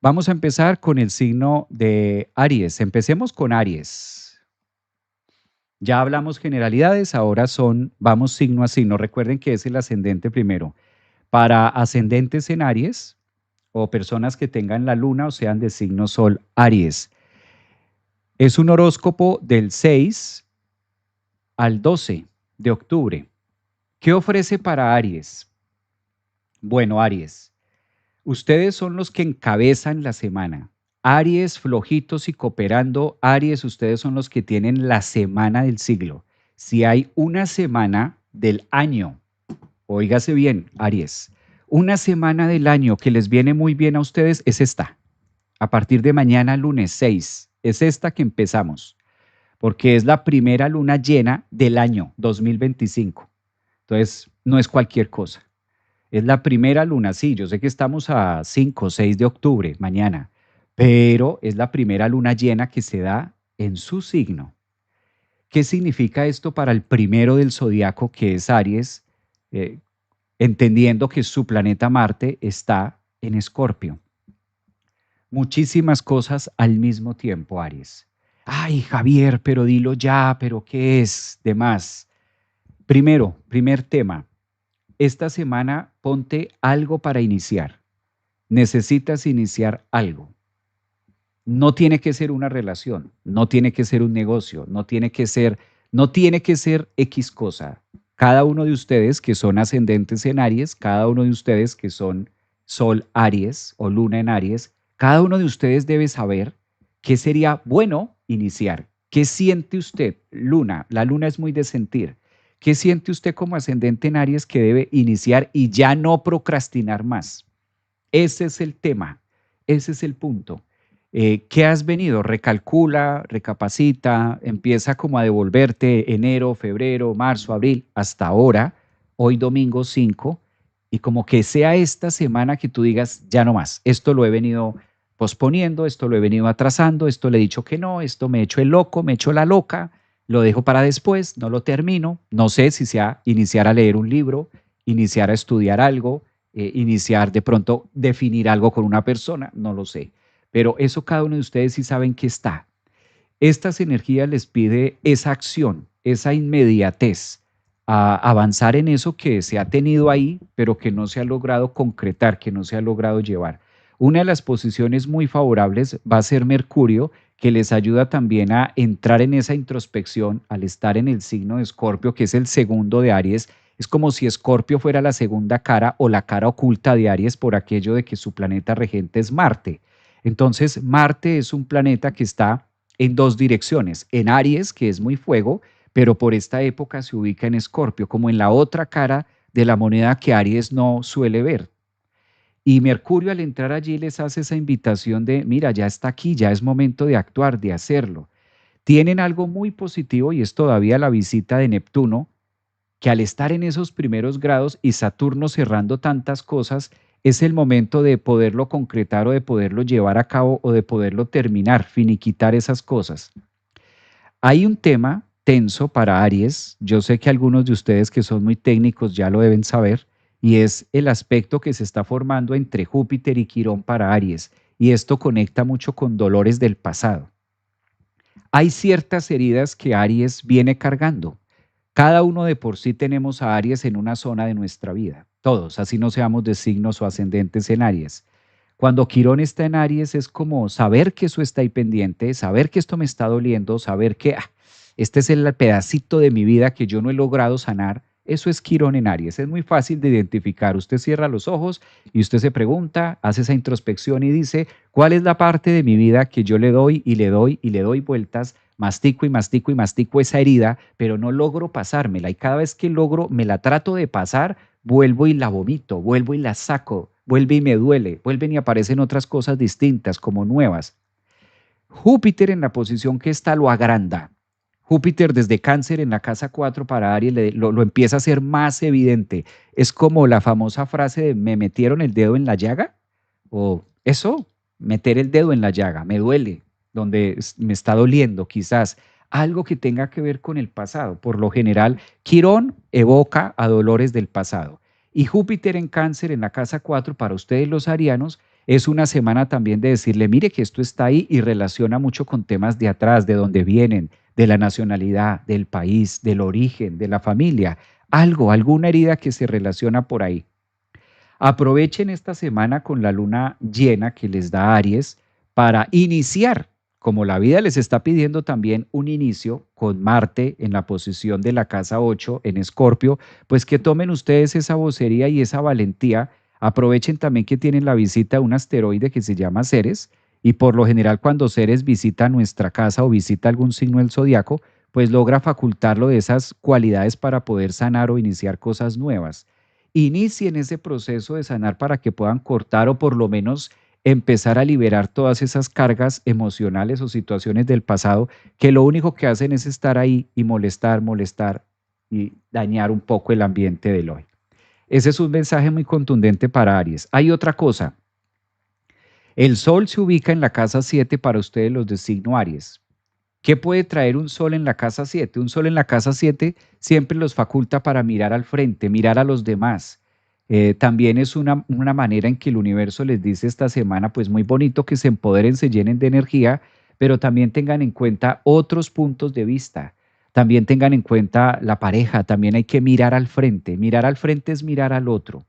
Vamos a empezar con el signo de Aries. Empecemos con Aries. Ya hablamos generalidades, ahora vamos signo a signo. Recuerden que es el ascendente primero. Para ascendentes en Aries o personas que tengan la luna o sean de signo Sol Aries, es un horóscopo del 6 al 12 de octubre. ¿Qué ofrece para Aries? Bueno, Aries, ustedes son los que encabezan la semana. Aries, flojitos y cooperando. Aries, ustedes son los que tienen la semana del siglo. Si hay una semana del año, óigase bien, Aries, una semana del año que les viene muy bien a ustedes es esta. A partir de mañana, lunes 6, es esta que empezamos, porque es la primera luna llena del año 2025. Entonces, no es cualquier cosa. Es la primera luna, sí, yo sé que estamos a 5 o 6 de octubre, mañana, pero es la primera luna llena que se da en su signo. ¿Qué significa esto para el primero del zodiaco, que es Aries, eh, entendiendo que su planeta Marte está en Escorpio? Muchísimas cosas al mismo tiempo, Aries. Ay, Javier, pero dilo ya, pero ¿qué es? De más. Primero, primer tema, esta semana ponte algo para iniciar. Necesitas iniciar algo. No tiene que ser una relación, no tiene que ser un negocio, no tiene que ser X cosa. Cada uno de ustedes que son ascendentes en Aries, cada uno de ustedes que son Sol Aries o Luna en Aries, cada uno de ustedes debe saber qué sería bueno iniciar. ¿Qué siente usted, Luna? La Luna es muy de sentir. ¿Qué siente usted como ascendente en Aries que debe iniciar y ya no procrastinar más? Ese es el tema, ese es el punto. ¿Qué has venido? Recalcula, recapacita, empieza como a devolverte enero, febrero, marzo, abril, hasta ahora, hoy domingo 5, y como que sea esta semana que tú digas, ya no más, esto lo he venido posponiendo, esto lo he venido atrasando, esto le he dicho que no, esto me he hecho el loco, me he hecho la loca, lo dejo para después, no lo termino, no sé si sea iniciar a leer un libro, iniciar a estudiar algo, iniciar de pronto definir algo con una persona, no lo sé, pero eso cada uno de ustedes sí saben que está. Estas energías les pide esa acción, esa inmediatez, a avanzar en eso que se ha tenido ahí, pero que no se ha logrado concretar, que no se ha logrado llevar. Una de las posiciones muy favorables va a ser Mercurio, que les ayuda también a entrar en esa introspección al estar en el signo de Escorpio, que es el segundo de Aries. Es como si Escorpio fuera la segunda cara o la cara oculta de Aries por aquello de que su planeta regente es Marte. Entonces, Marte es un planeta que está en dos direcciones, en Aries, que es muy fuego, pero por esta época se ubica en Escorpio, como en la otra cara de la moneda que Aries no suele ver. Y Mercurio al entrar allí les hace esa invitación de, mira, ya está aquí, ya es momento de actuar, de hacerlo. Tienen algo muy positivo y es todavía la visita de Neptuno, que al estar en esos primeros grados y Saturno cerrando tantas cosas, es el momento de poderlo concretar o de poderlo llevar a cabo o de poderlo terminar, finiquitar esas cosas. Hay un tema tenso para Aries, yo sé que algunos de ustedes que son muy técnicos ya lo deben saber, y es el aspecto que se está formando entre Júpiter y Quirón para Aries, y esto conecta mucho con dolores del pasado. Hay ciertas heridas que Aries viene cargando. Cada uno de por sí tenemos a Aries en una zona de nuestra vida, todos, así no seamos de signos o ascendentes en Aries. Cuando Quirón está en Aries es como saber que eso está ahí pendiente, saber que esto me está doliendo, saber que este es el pedacito de mi vida que yo no he logrado sanar. Eso es Quirón en Aries. Es muy fácil de identificar. Usted cierra los ojos y usted se pregunta, hace esa introspección y dice, ¿cuál es la parte de mi vida que yo le doy y le doy y le doy vueltas? Mastico y mastico y mastico esa herida, pero no logro pasármela. Y cada vez que logro, me la trato de pasar, vuelvo y la vomito, vuelvo y la saco, vuelve y me duele, vuelven y aparecen otras cosas distintas, como nuevas. Júpiter en la posición que está lo agranda. Júpiter desde Cáncer en la casa 4 para Aries lo empieza a hacer más evidente. Es como la famosa frase de me metieron el dedo en la llaga, o eso, meter el dedo en la llaga, me duele, donde me está doliendo quizás. Algo que tenga que ver con el pasado. Por lo general, Quirón evoca a dolores del pasado. Y Júpiter en Cáncer en la casa 4 para ustedes los arianos es una semana también de decirle, mire que esto está ahí y relaciona mucho con temas de atrás, de dónde vienen, de la nacionalidad, del país, del origen, de la familia, algo, alguna herida que se relaciona por ahí. Aprovechen esta semana con la luna llena que les da Aries para iniciar, como la vida les está pidiendo también un inicio con Marte en la posición de la casa 8 en Escorpio, pues que tomen ustedes esa vocería y esa valentía. Aprovechen también que tienen la visita de un asteroide que se llama Ceres, y por lo general cuando Ceres visita nuestra casa o visita algún signo del zodiaco, pues logra facultarlo de esas cualidades para poder sanar o iniciar cosas nuevas. Inicien ese proceso de sanar para que puedan cortar o por lo menos empezar a liberar todas esas cargas emocionales o situaciones del pasado que lo único que hacen es estar ahí y molestar, molestar y dañar un poco el ambiente del hoy. Ese es un mensaje muy contundente para Aries. Hay otra cosa. El Sol se ubica en la casa 7 para ustedes los de signo Aries. ¿Qué puede traer un sol en la casa 7? Un sol en la casa 7 siempre los faculta para mirar al frente, mirar a los demás. También es una manera en que el universo les dice esta semana, pues muy bonito que se empoderen, se llenen de energía, pero también tengan en cuenta otros puntos de vista. También tengan en cuenta la pareja, también hay que mirar al frente. Mirar al frente es mirar al otro.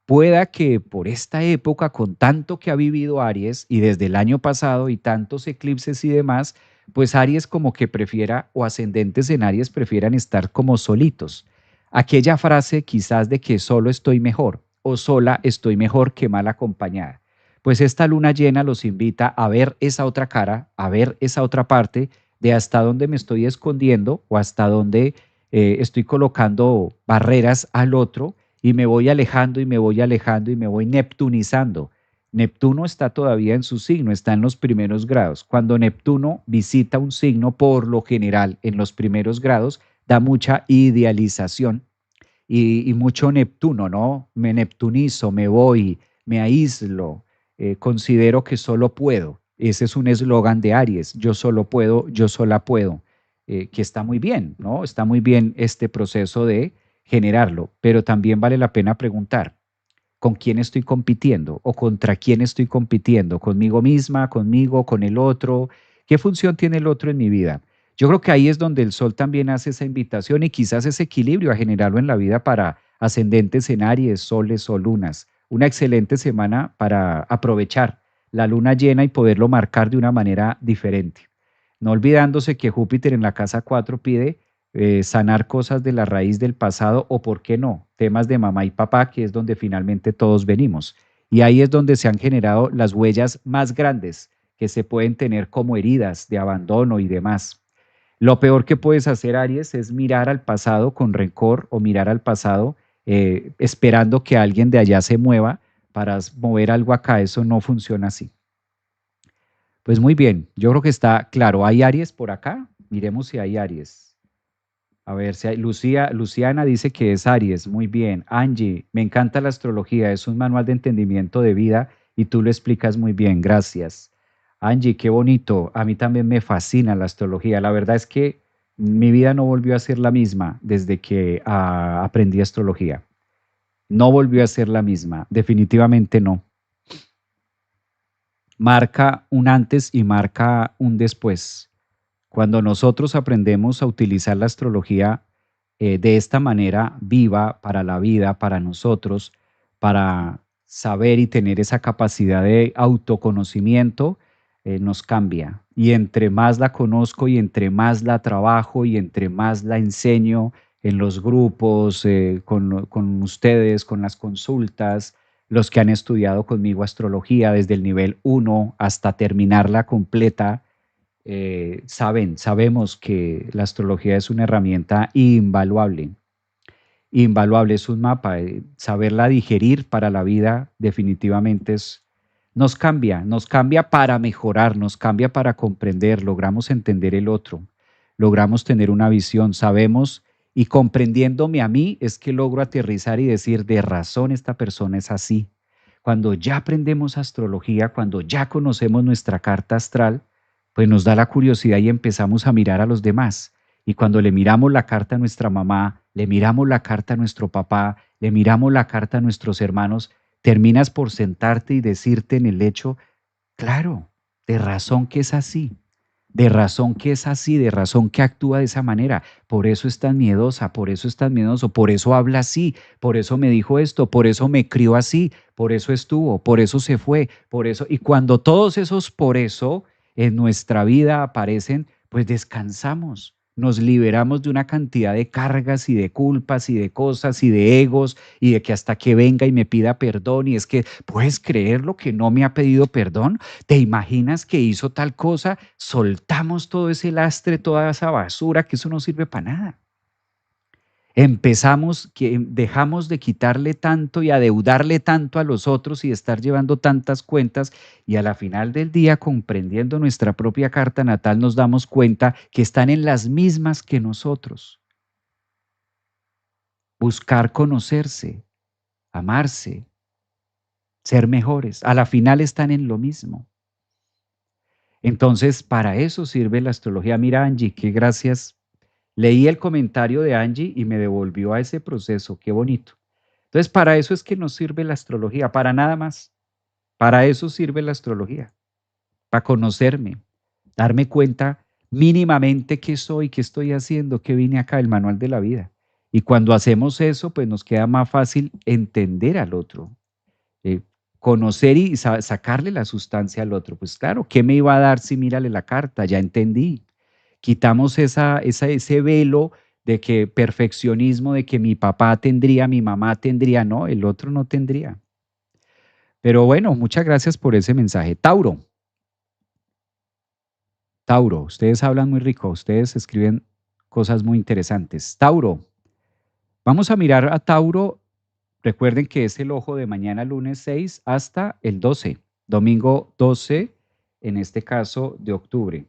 Pueda que por esta época, con tanto que ha vivido Aries y desde el año pasado y tantos eclipses y demás, pues Aries como que prefiera o ascendentes en Aries prefieran estar como solitos. Aquella frase quizás de que solo estoy mejor o sola estoy mejor que mal acompañada. Pues esta luna llena los invita a ver esa otra cara, a ver esa otra parte de hasta dónde me estoy escondiendo o hasta dónde estoy colocando barreras al otro y me voy alejando y me voy alejando y me voy neptunizando. Neptuno está todavía en su signo, está en los primeros grados. Cuando Neptuno visita un signo, por lo general, en los primeros grados, da mucha idealización y mucho Neptuno, ¿no? Me neptunizo, me voy, me aíslo, considero que solo puedo. Ese es un eslogan de Aries, yo solo puedo, yo sola puedo, que está muy bien, ¿no? Está muy bien este proceso de generarlo, pero también vale la pena preguntar, ¿con quién estoy compitiendo o contra quién estoy compitiendo? ¿Conmigo misma, conmigo, con el otro? ¿Qué función tiene el otro en mi vida? Yo creo que ahí es donde el sol también hace esa invitación y quizás ese equilibrio a generarlo en la vida para ascendentes en Aries, soles o lunas. Una excelente semana para aprovechar la luna llena y poderlo marcar de una manera diferente. No olvidándose que Júpiter en la casa 4 pide sanar cosas de la raíz del pasado o, ¿por qué no?, temas de mamá y papá, que es donde finalmente todos venimos. Y ahí es donde se han generado las huellas más grandes que se pueden tener como heridas de abandono y demás. Lo peor que puedes hacer, Aries, es mirar al pasado con rencor o mirar al pasado esperando que alguien de allá se mueva para mover algo acá. Eso no funciona así. Pues muy bien, yo creo que está claro. ¿Hay Aries por acá? Miremos si hay Aries. A ver, si hay, Luciana dice que es Aries, muy bien. Angie, me encanta la astrología, es un manual de entendimiento de vida y tú lo explicas muy bien, gracias. Angie, qué bonito, a mí también me fascina la astrología. La verdad es que mi vida no volvió a ser la misma desde que aprendí astrología. No volvió a ser la misma, definitivamente no. Marca un antes y marca un después. Cuando nosotros aprendemos a utilizar la astrología de esta manera viva para la vida, para nosotros, para saber y tener esa capacidad de autoconocimiento, nos cambia. Y entre más la conozco y entre más la trabajo y entre más la enseño en los grupos, con ustedes, con las consultas, los que han estudiado conmigo astrología desde el nivel uno hasta terminarla completa, sabemos que la astrología es una herramienta invaluable. Invaluable es un mapa. Saberla digerir para la vida definitivamente nos cambia para mejorar, nos cambia para comprender, logramos entender el otro, logramos tener una visión, sabemos y comprendiéndome a mí es que logro aterrizar y decir, de razón esta persona es así. Cuando ya aprendemos astrología, cuando ya conocemos nuestra carta astral, pues nos da la curiosidad y empezamos a mirar a los demás. Y cuando le miramos la carta a nuestra mamá, le miramos la carta a nuestro papá, le miramos la carta a nuestros hermanos, terminas por sentarte y decirte en el lecho, claro, de razón que es así, de razón que es así, de razón que actúa de esa manera. Por eso es tan miedosa, por eso es tan miedoso, por eso habla así, por eso me dijo esto, por eso me crió así, por eso estuvo, por eso se fue, por eso. Y cuando todos esos por eso en nuestra vida aparecen, pues descansamos. Nos liberamos de una cantidad de cargas y de culpas y de cosas y de egos y de que hasta que venga y me pida perdón y es que, ¿puedes creer lo que no me ha pedido perdón? ¿Te imaginas que hizo tal cosa? Soltamos todo ese lastre, toda esa basura, que eso no sirve para nada. Empezamos, que dejamos de quitarle tanto y adeudarle tanto a los otros y estar llevando tantas cuentas y a la final del día, comprendiendo nuestra propia carta natal, nos damos cuenta que están en las mismas que nosotros. Buscar conocerse, amarse, ser mejores. A la final están en lo mismo. Entonces, para eso sirve la astrología. Mira, Angie, qué gracias. Leí el comentario de Angie y me devolvió a ese proceso. Qué bonito. Entonces, para eso es que nos sirve la astrología, para nada más. Para eso sirve la astrología, para conocerme, darme cuenta mínimamente qué soy, qué estoy haciendo, qué vine acá, el manual de la vida. Y cuando hacemos eso, pues nos queda más fácil entender al otro, eh, conocer y sacarle la sustancia al otro. Pues claro, ¿qué me iba a dar si mírale la carta? Ya entendí. Quitamos ese velo de que perfeccionismo, de que mi papá tendría, mi mamá tendría, no, el otro no tendría. Pero bueno, muchas gracias por ese mensaje. Tauro, Tauro, ustedes hablan muy rico, ustedes escriben cosas muy interesantes. Tauro, vamos a mirar a Tauro. Recuerden que es el ojo de mañana lunes 6 hasta el 12. domingo 12, en este caso de octubre.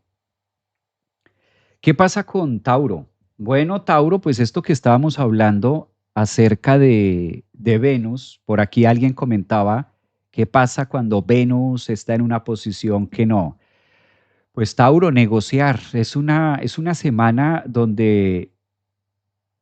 ¿Qué pasa con Tauro? Bueno, Tauro, pues esto que estábamos hablando acerca de Venus, por aquí alguien comentaba, ¿qué pasa cuando Venus está en una posición que no? Pues Tauro, negociar. Es una semana donde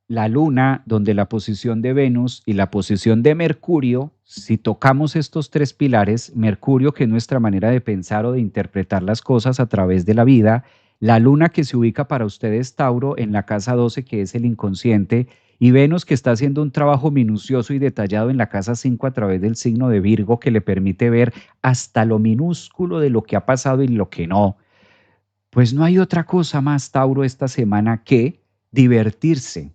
la Luna, donde la posición de Venus y la posición de Mercurio, si tocamos estos tres pilares, Mercurio, que es nuestra manera de pensar o de interpretar las cosas a través de la vida, la Luna que se ubica para ustedes, Tauro, en la casa 12, que es el inconsciente, y Venus, que está haciendo un trabajo minucioso y detallado en la casa 5 a través del signo de Virgo, que le permite ver hasta lo minúsculo de lo que ha pasado y lo que no. Pues no hay otra cosa más, Tauro, esta semana que divertirse.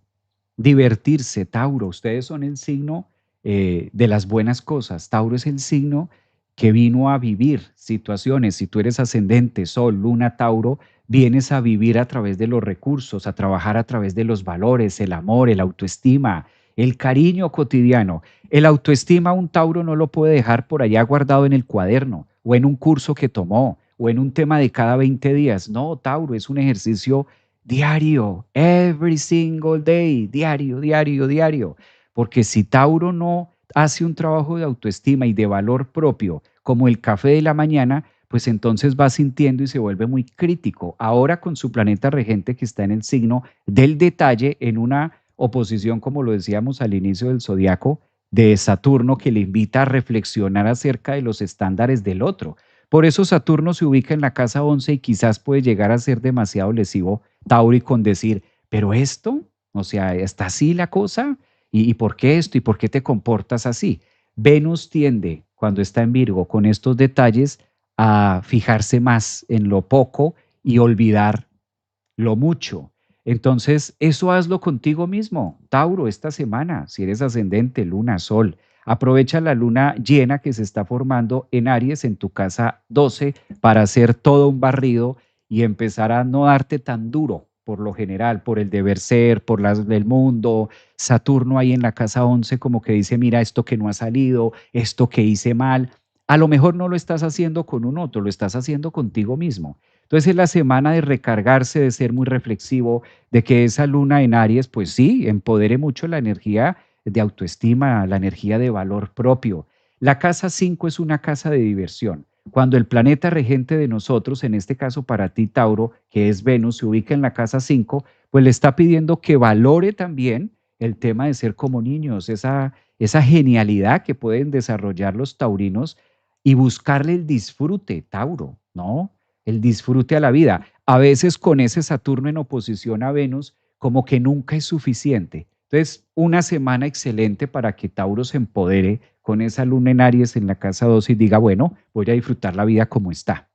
Divertirse, Tauro. Ustedes son el signo de las buenas cosas. Tauro es el signo que vino a vivir situaciones. Si tú eres ascendente, Sol, Luna, Tauro, vienes a vivir a través de los recursos, a trabajar a través de los valores, el amor, el autoestima, el cariño cotidiano. El autoestima un Tauro no lo puede dejar por allá guardado en el cuaderno o en un curso que tomó o en un tema de cada 20 días. No, Tauro, es un ejercicio diario, every single day, diario, diario, diario. Porque si Tauro no hace un trabajo de autoestima y de valor propio, como el café de la mañana, pues entonces va sintiendo y se vuelve muy crítico. Ahora con su planeta regente que está en el signo del detalle, en una oposición, como lo decíamos al inicio del zodiaco, de Saturno, que le invita a reflexionar acerca de los estándares del otro. Por eso Saturno se ubica en la casa 11 y quizás puede llegar a ser demasiado lesivo, Tauri, con decir, pero esto, o sea, está así la cosa, ¿y por qué esto? ¿Y por qué te comportas así? Venus tiende, cuando está en Virgo, con estos detalles, a fijarse más en lo poco y olvidar lo mucho. Entonces, eso hazlo contigo mismo, Tauro, esta semana, si eres ascendente, luna, sol. Aprovecha la luna llena que se está formando en Aries en tu casa 12 para hacer todo un barrido y empezar a no darte tan duro por lo general, por el deber ser, por las del mundo. Saturno ahí en la casa 11 como que dice, mira, esto que no ha salido, esto que hice mal. A lo mejor no lo estás haciendo con un otro, lo estás haciendo contigo mismo. Entonces es la semana de recargarse, de ser muy reflexivo, de que esa luna en Aries, pues sí, empodere mucho la energía de autoestima, la energía de valor propio. La casa 5 es una casa de diversión. Cuando el planeta regente de nosotros, en este caso para ti, Tauro, que es Venus, se ubica en la casa 5, pues le está pidiendo que valore también el tema de ser como niños, esa genialidad que pueden desarrollar los taurinos y buscarle el disfrute, Tauro, ¿no? El disfrute a la vida. A veces con ese Saturno en oposición a Venus, como que nunca es suficiente. Entonces, una semana excelente para que Tauro se empodere con esa luna en Aries en la casa 12 y diga, bueno, voy a disfrutar la vida como está.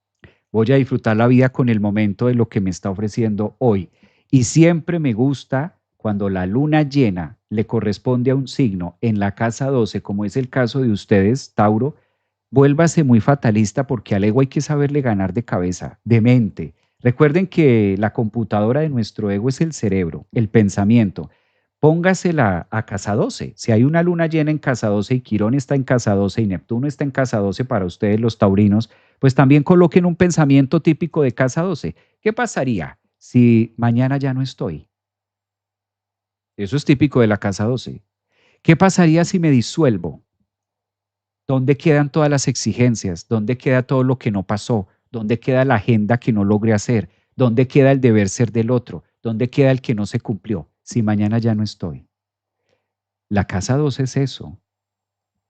Voy a disfrutar la vida con el momento de lo que me está ofreciendo hoy. Y siempre me gusta cuando la luna llena le corresponde a un signo en la casa 12, como es el caso de ustedes, Tauro, vuélvase muy fatalista porque al ego hay que saberle ganar de cabeza, de mente. Recuerden que la computadora de nuestro ego es el cerebro, el pensamiento. Póngasela a casa 12. Si hay una luna llena en casa 12 y Quirón está en casa 12 y Neptuno está en casa 12 para ustedes los taurinos, pues también coloquen un pensamiento típico de casa 12. ¿Qué pasaría si mañana ya no estoy? Eso es típico de la casa 12. ¿Qué pasaría si me disuelvo? ¿Dónde quedan todas las exigencias? ¿Dónde queda todo lo que no pasó? ¿Dónde queda la agenda que no logré hacer? ¿Dónde queda el deber ser del otro? ¿Dónde queda el que no se cumplió? Si mañana ya no estoy. La casa 12 es eso.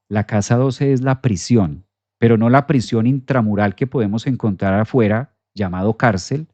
La casa 12 es la prisión, pero no la prisión intramural que podemos encontrar afuera, llamado cárcel,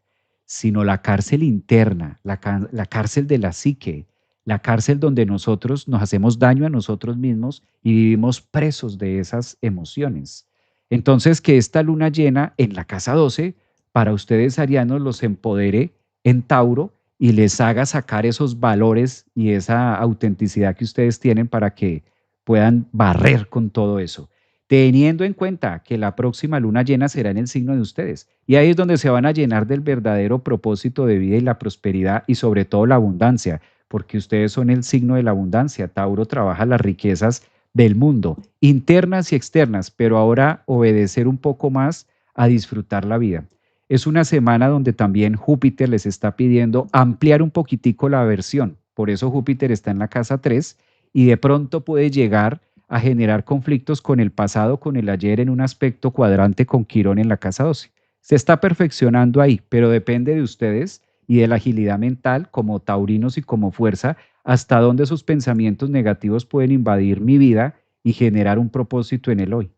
sino la cárcel interna, la cárcel de la psique, la cárcel donde nosotros nos hacemos daño a nosotros mismos y vivimos presos de esas emociones. Entonces, que esta luna llena en la casa 12, para ustedes arianos, los empodere en Tauro y les haga sacar esos valores y esa autenticidad que ustedes tienen para que puedan barrer con todo eso, teniendo en cuenta que la próxima luna llena será en el signo de ustedes. Y ahí es donde se van a llenar del verdadero propósito de vida y la prosperidad y sobre todo la abundancia, porque ustedes son el signo de la abundancia. Tauro trabaja las riquezas del mundo, internas y externas, pero ahora obedecer un poco más a disfrutar la vida. Es una semana donde también Júpiter les está pidiendo ampliar un poquitico la versión. Por eso Júpiter está en la casa 3 y de pronto puede llegar a generar conflictos con el pasado, con el ayer en un aspecto cuadrante con Quirón en la casa 12. Se está perfeccionando ahí, pero depende de ustedes y de la agilidad mental como taurinos y como fuerza, hasta dónde sus pensamientos negativos pueden invadir mi vida y generar un propósito en el hoy.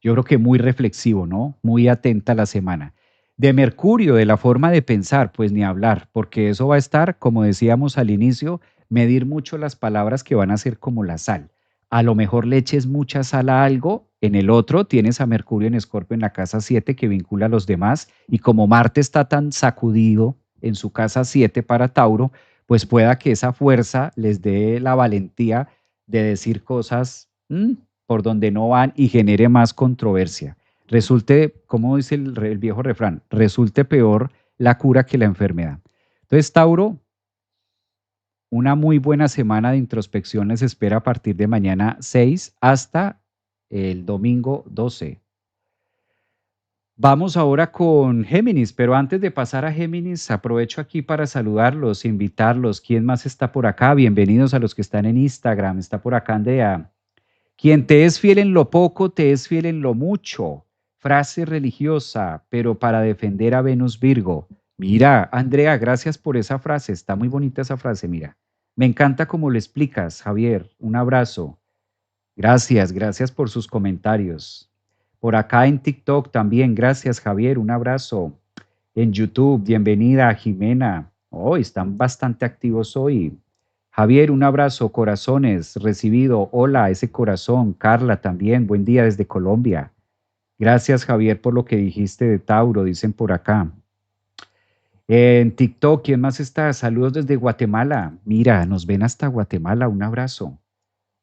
Yo creo que muy reflexivo, ¿no? Muy atenta a la semana. De Mercurio, de la forma de pensar, pues ni hablar, porque eso va a estar, como decíamos al inicio, medir mucho las palabras que van a ser como la sal. A lo mejor le eches mucha sal a algo, en el otro tienes a Mercurio en Escorpio en la casa 7 que vincula a los demás, y como Marte está tan sacudido en su casa 7 para Tauro, pues pueda que esa fuerza les dé la valentía de decir cosas por donde no van y genere más controversia. Resulte, como dice el viejo refrán, resulte peor la cura que la enfermedad. Entonces, Tauro, una muy buena semana de introspección les espera a partir de mañana 6 hasta el domingo 12. Vamos ahora con Géminis, pero antes de pasar a Géminis, aprovecho aquí para saludarlos, invitarlos. ¿Quién más está por acá? Bienvenidos a los que están en Instagram. Está por acá Andrea. Quien te es fiel en lo poco, te es fiel en lo mucho. Frase religiosa, pero para defender a Venus Virgo. Mira, Andrea, gracias por esa frase. Está muy bonita esa frase, mira. Me encanta cómo lo explicas, Javier. Un abrazo. Gracias, gracias por sus comentarios. Por acá en TikTok también, gracias, Javier. Un abrazo. En YouTube, bienvenida, Jimena. Hoy están bastante activos hoy. Javier, un abrazo, corazones, recibido. Hola, ese corazón. Carla también, buen día desde Colombia. Gracias, Javier, por lo que dijiste de Tauro, dicen por acá. En TikTok, ¿quién más está? Saludos desde Guatemala. Mira, nos ven hasta Guatemala, un abrazo.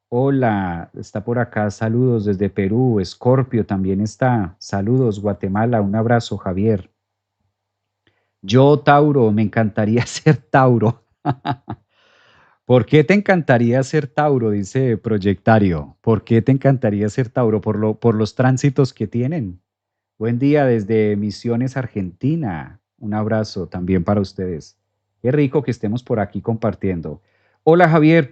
Hola, está por acá, saludos desde Perú. Escorpio también está. Saludos, Guatemala, un abrazo, Javier. Yo, Tauro, me encantaría ser Tauro. ¿Por qué te encantaría ser Tauro? Dice Proyectario. ¿Por qué te encantaría ser Tauro? Por los tránsitos que tienen. Buen día desde Misiones, Argentina. Un abrazo también para ustedes. Qué rico que estemos por aquí compartiendo. Hola Javier,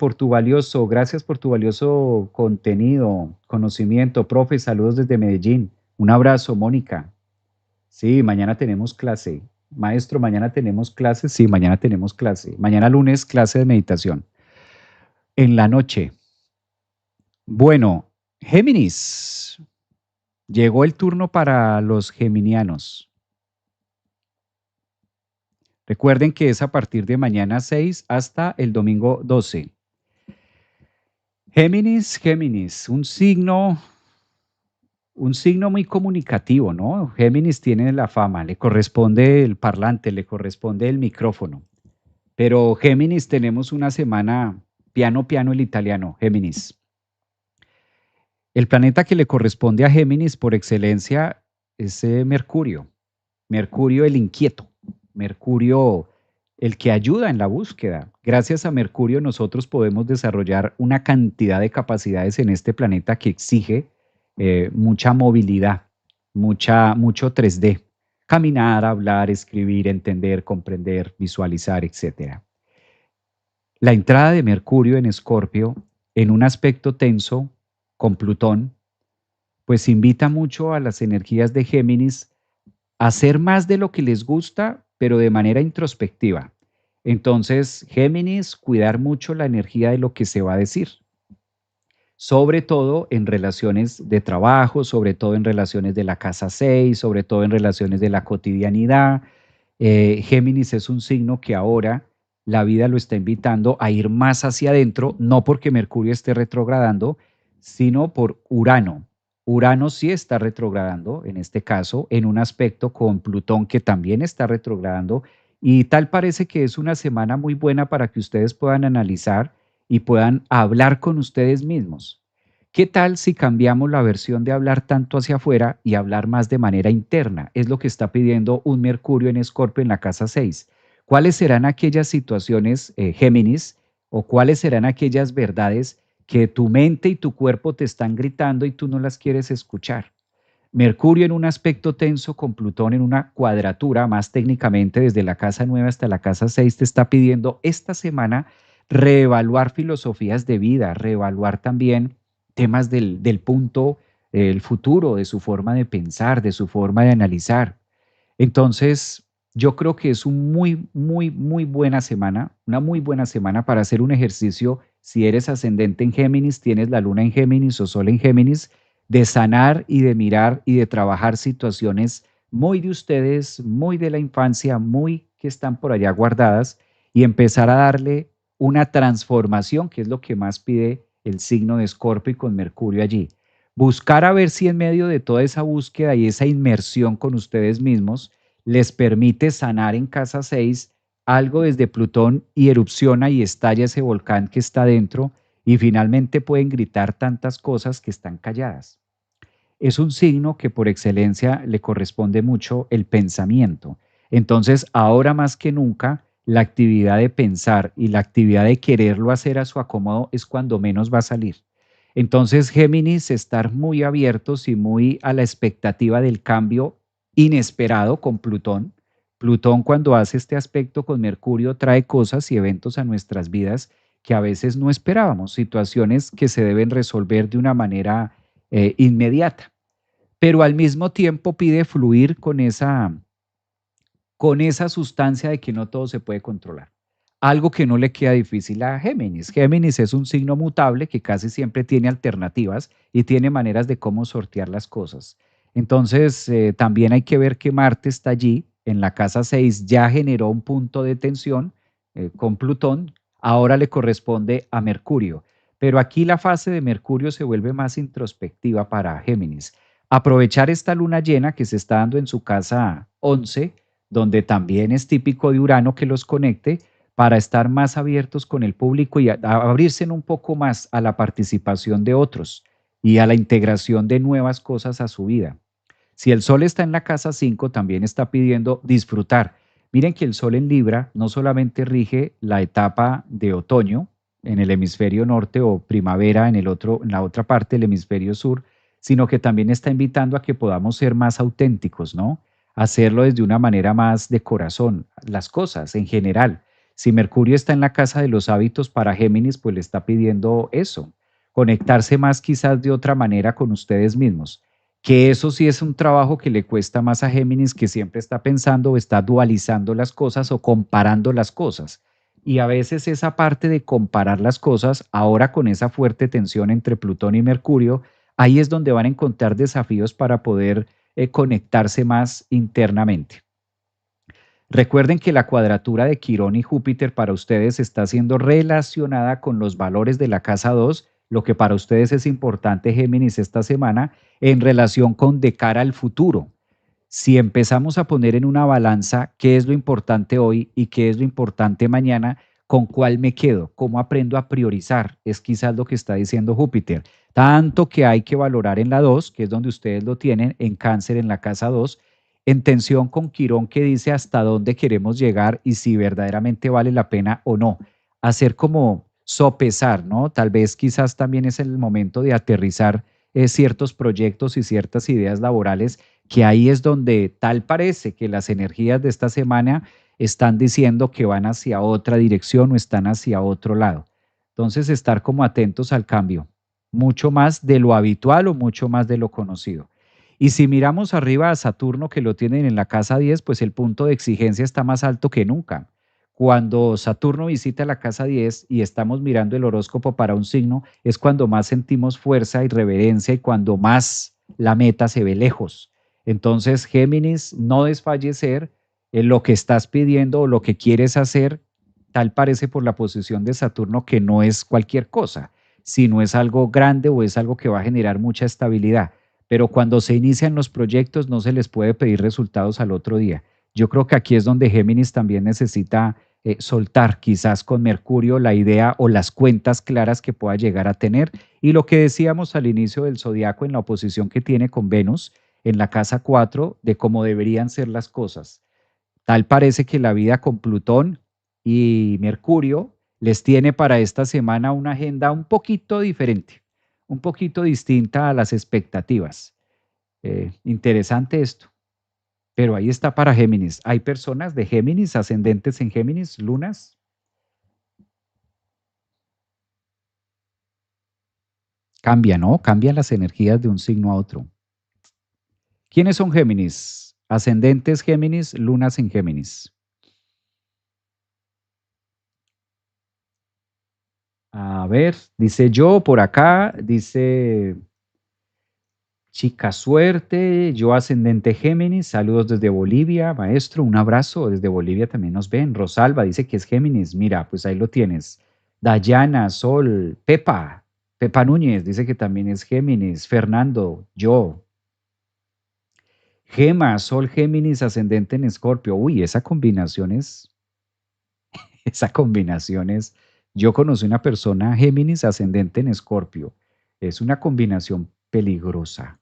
gracias por tu valioso contenido, conocimiento. Profe, saludos desde Medellín. Un abrazo, Mónica. Sí, mañana tenemos clase. Maestro, mañana tenemos clase. Sí, mañana tenemos clase. Mañana lunes, clase de meditación. En la noche. Bueno, Géminis. Llegó el turno para los geminianos. Recuerden que es a partir de mañana 6 hasta el domingo 12. Géminis, Géminis, un signo muy comunicativo, ¿no? Géminis tiene la fama, le corresponde el parlante, le corresponde el micrófono. Pero Géminis tenemos una semana piano, piano el italiano, Géminis. El planeta que le corresponde a Géminis por excelencia es Mercurio. Mercurio el inquieto, Mercurio el que ayuda en la búsqueda. Gracias a Mercurio nosotros podemos desarrollar una cantidad de capacidades en este planeta que exige mucha movilidad, mucho 3D. Caminar, hablar, escribir, entender, comprender, visualizar, etcétera. La entrada de Mercurio en Escorpio en un aspecto tenso con Plutón, pues invita mucho a las energías de Géminis a hacer más de lo que les gusta, pero de manera introspectiva. Entonces, Géminis, cuidar mucho la energía de lo que se va a decir, sobre todo en relaciones de trabajo, sobre todo en relaciones de la casa 6, sobre todo en relaciones de la cotidianidad. Géminis es un signo que ahora la vida lo está invitando a ir más hacia adentro, no porque Mercurio esté retrogradando, sino por Urano. Urano sí está retrogradando, en este caso, en un aspecto con Plutón que también está retrogradando, y tal parece que es una semana muy buena para que ustedes puedan analizar y puedan hablar con ustedes mismos. ¿Qué tal si cambiamos la versión de hablar tanto hacia afuera y hablar más de manera interna? Es lo que está pidiendo un Mercurio en Escorpio en la casa 6. ¿Cuáles serán aquellas situaciones, Géminis, o cuáles serán aquellas verdades que tu mente y tu cuerpo te están gritando y tú no las quieres escuchar. Mercurio en un aspecto tenso con Plutón en una cuadratura, más técnicamente desde la casa 9 hasta la casa 6 te está pidiendo esta semana reevaluar filosofías de vida, reevaluar también temas del punto, el futuro, de su forma de pensar, de su forma de analizar. Entonces, yo creo que es un muy buena semana, una muy buena semana para hacer un ejercicio. Si eres ascendente en Géminis, tienes la luna en Géminis o sol en Géminis, de sanar y de mirar y de trabajar situaciones muy de ustedes, muy de la infancia, muy que están por allá guardadas y empezar a darle una transformación, que es lo que más pide el signo de Escorpio y con Mercurio allí. Buscar a ver si en medio de toda esa búsqueda y esa inmersión con ustedes mismos les permite sanar en casa 6 algo desde Plutón y erupciona y estalla ese volcán que está dentro y finalmente pueden gritar tantas cosas que están calladas. Es un signo que por excelencia le corresponde mucho el pensamiento. Entonces, ahora más que nunca, la actividad de pensar y la actividad de quererlo hacer a su acomodo es cuando menos va a salir. Entonces, Géminis, estar muy abiertos y muy a la expectativa del cambio inesperado con Plutón. Plutón cuando hace este aspecto con Mercurio trae cosas y eventos a nuestras vidas que a veces no esperábamos, situaciones que se deben resolver de una manera inmediata, pero al mismo tiempo pide fluir con esa sustancia de que no todo se puede controlar. Algo que no le queda difícil a Géminis. Géminis es un signo mutable que casi siempre tiene alternativas y tiene maneras de cómo sortear las cosas. Entonces, también hay que ver que Marte está allí, en la casa 6 ya generó un punto de tensión con Plutón, ahora le corresponde a Mercurio. Pero aquí la fase de Mercurio se vuelve más introspectiva para Géminis. Aprovechar esta luna llena que se está dando en su casa 11, donde también es típico de Urano que los conecte, para estar más abiertos con el público y a abrirse un poco más a la participación de otros y a la integración de nuevas cosas a su vida. Si el Sol está en la casa 5, también está pidiendo disfrutar. Miren que el Sol en Libra no solamente rige la etapa de otoño en el hemisferio norte o primavera en en la otra parte del hemisferio sur, sino que también está invitando a que podamos ser más auténticos, ¿no? Hacerlo desde una manera más de corazón, las cosas en general. Si Mercurio está en la casa de los hábitos para Géminis, pues le está pidiendo eso, conectarse más quizás de otra manera con ustedes mismos, que eso sí es un trabajo que le cuesta más a Géminis, que siempre está pensando o está dualizando las cosas o comparando las cosas. Y a veces esa parte de comparar las cosas, ahora con esa fuerte tensión entre Plutón y Mercurio, ahí es donde van a encontrar desafíos para poder conectarse más internamente. Recuerden que la cuadratura de Quirón y Júpiter para ustedes está siendo relacionada con los valores de la casa 2, lo que para ustedes es importante, Géminis, esta semana, en relación con de cara al futuro. Si empezamos a poner en una balanza qué es lo importante hoy y qué es lo importante mañana, ¿con cuál me quedo? ¿Cómo aprendo a priorizar? Es quizás lo que está diciendo Júpiter. Tanto que hay que valorar en la 2, que es donde ustedes lo tienen, en Cáncer en la casa 2, en tensión con Quirón que dice hasta dónde queremos llegar y si verdaderamente vale la pena o no. Hacer como sopesar, ¿no? Tal vez quizás también es el momento de aterrizar ciertos proyectos y ciertas ideas laborales, que ahí es donde tal parece que las energías de esta semana están diciendo que van hacia otra dirección o están hacia otro lado. Entonces, estar como atentos al cambio, mucho más de lo habitual o mucho más de lo conocido. Y si miramos arriba a Saturno, que lo tienen en la casa 10, pues el punto de exigencia está más alto que nunca. Cuando Saturno visita la casa 10 y estamos mirando el horóscopo para un signo, es cuando más sentimos fuerza y reverencia y cuando más la meta se ve lejos. Entonces, Géminis, no desfallecer en lo que estás pidiendo o lo que quieres hacer, tal parece por la posición de Saturno que no es cualquier cosa, sino es algo grande o es algo que va a generar mucha estabilidad. Pero cuando se inician los proyectos no se les puede pedir resultados al otro día. Yo creo que aquí es donde Géminis también necesita soltar quizás con Mercurio la idea o las cuentas claras que pueda llegar a tener. Y lo que decíamos al inicio del zodiaco en la oposición que tiene con Venus en la casa 4 de cómo deberían ser las cosas. Tal parece que la vida con Plutón y Mercurio les tiene para esta semana una agenda un poquito diferente, un poquito distinta a las expectativas. Interesante esto, pero ahí está para Géminis. Hay personas de Géminis, ascendentes en Géminis, lunas. Cambia, ¿no? Cambian las energías de un signo a otro. ¿Quiénes son Géminis? Ascendentes Géminis, lunas en Géminis. A ver, dice yo por acá, dice Chica Suerte, yo ascendente Géminis, saludos desde Bolivia, maestro, un abrazo, desde Bolivia también nos ven. Rosalba dice que es Géminis, mira, pues ahí lo tienes. Dayana, Sol, Pepa Núñez dice que también es Géminis. Fernando, yo. Gema, Sol Géminis, ascendente en Escorpio. Uy, esa combinación es, yo conocí una persona Géminis, ascendente en Escorpio. Es una combinación peligrosa,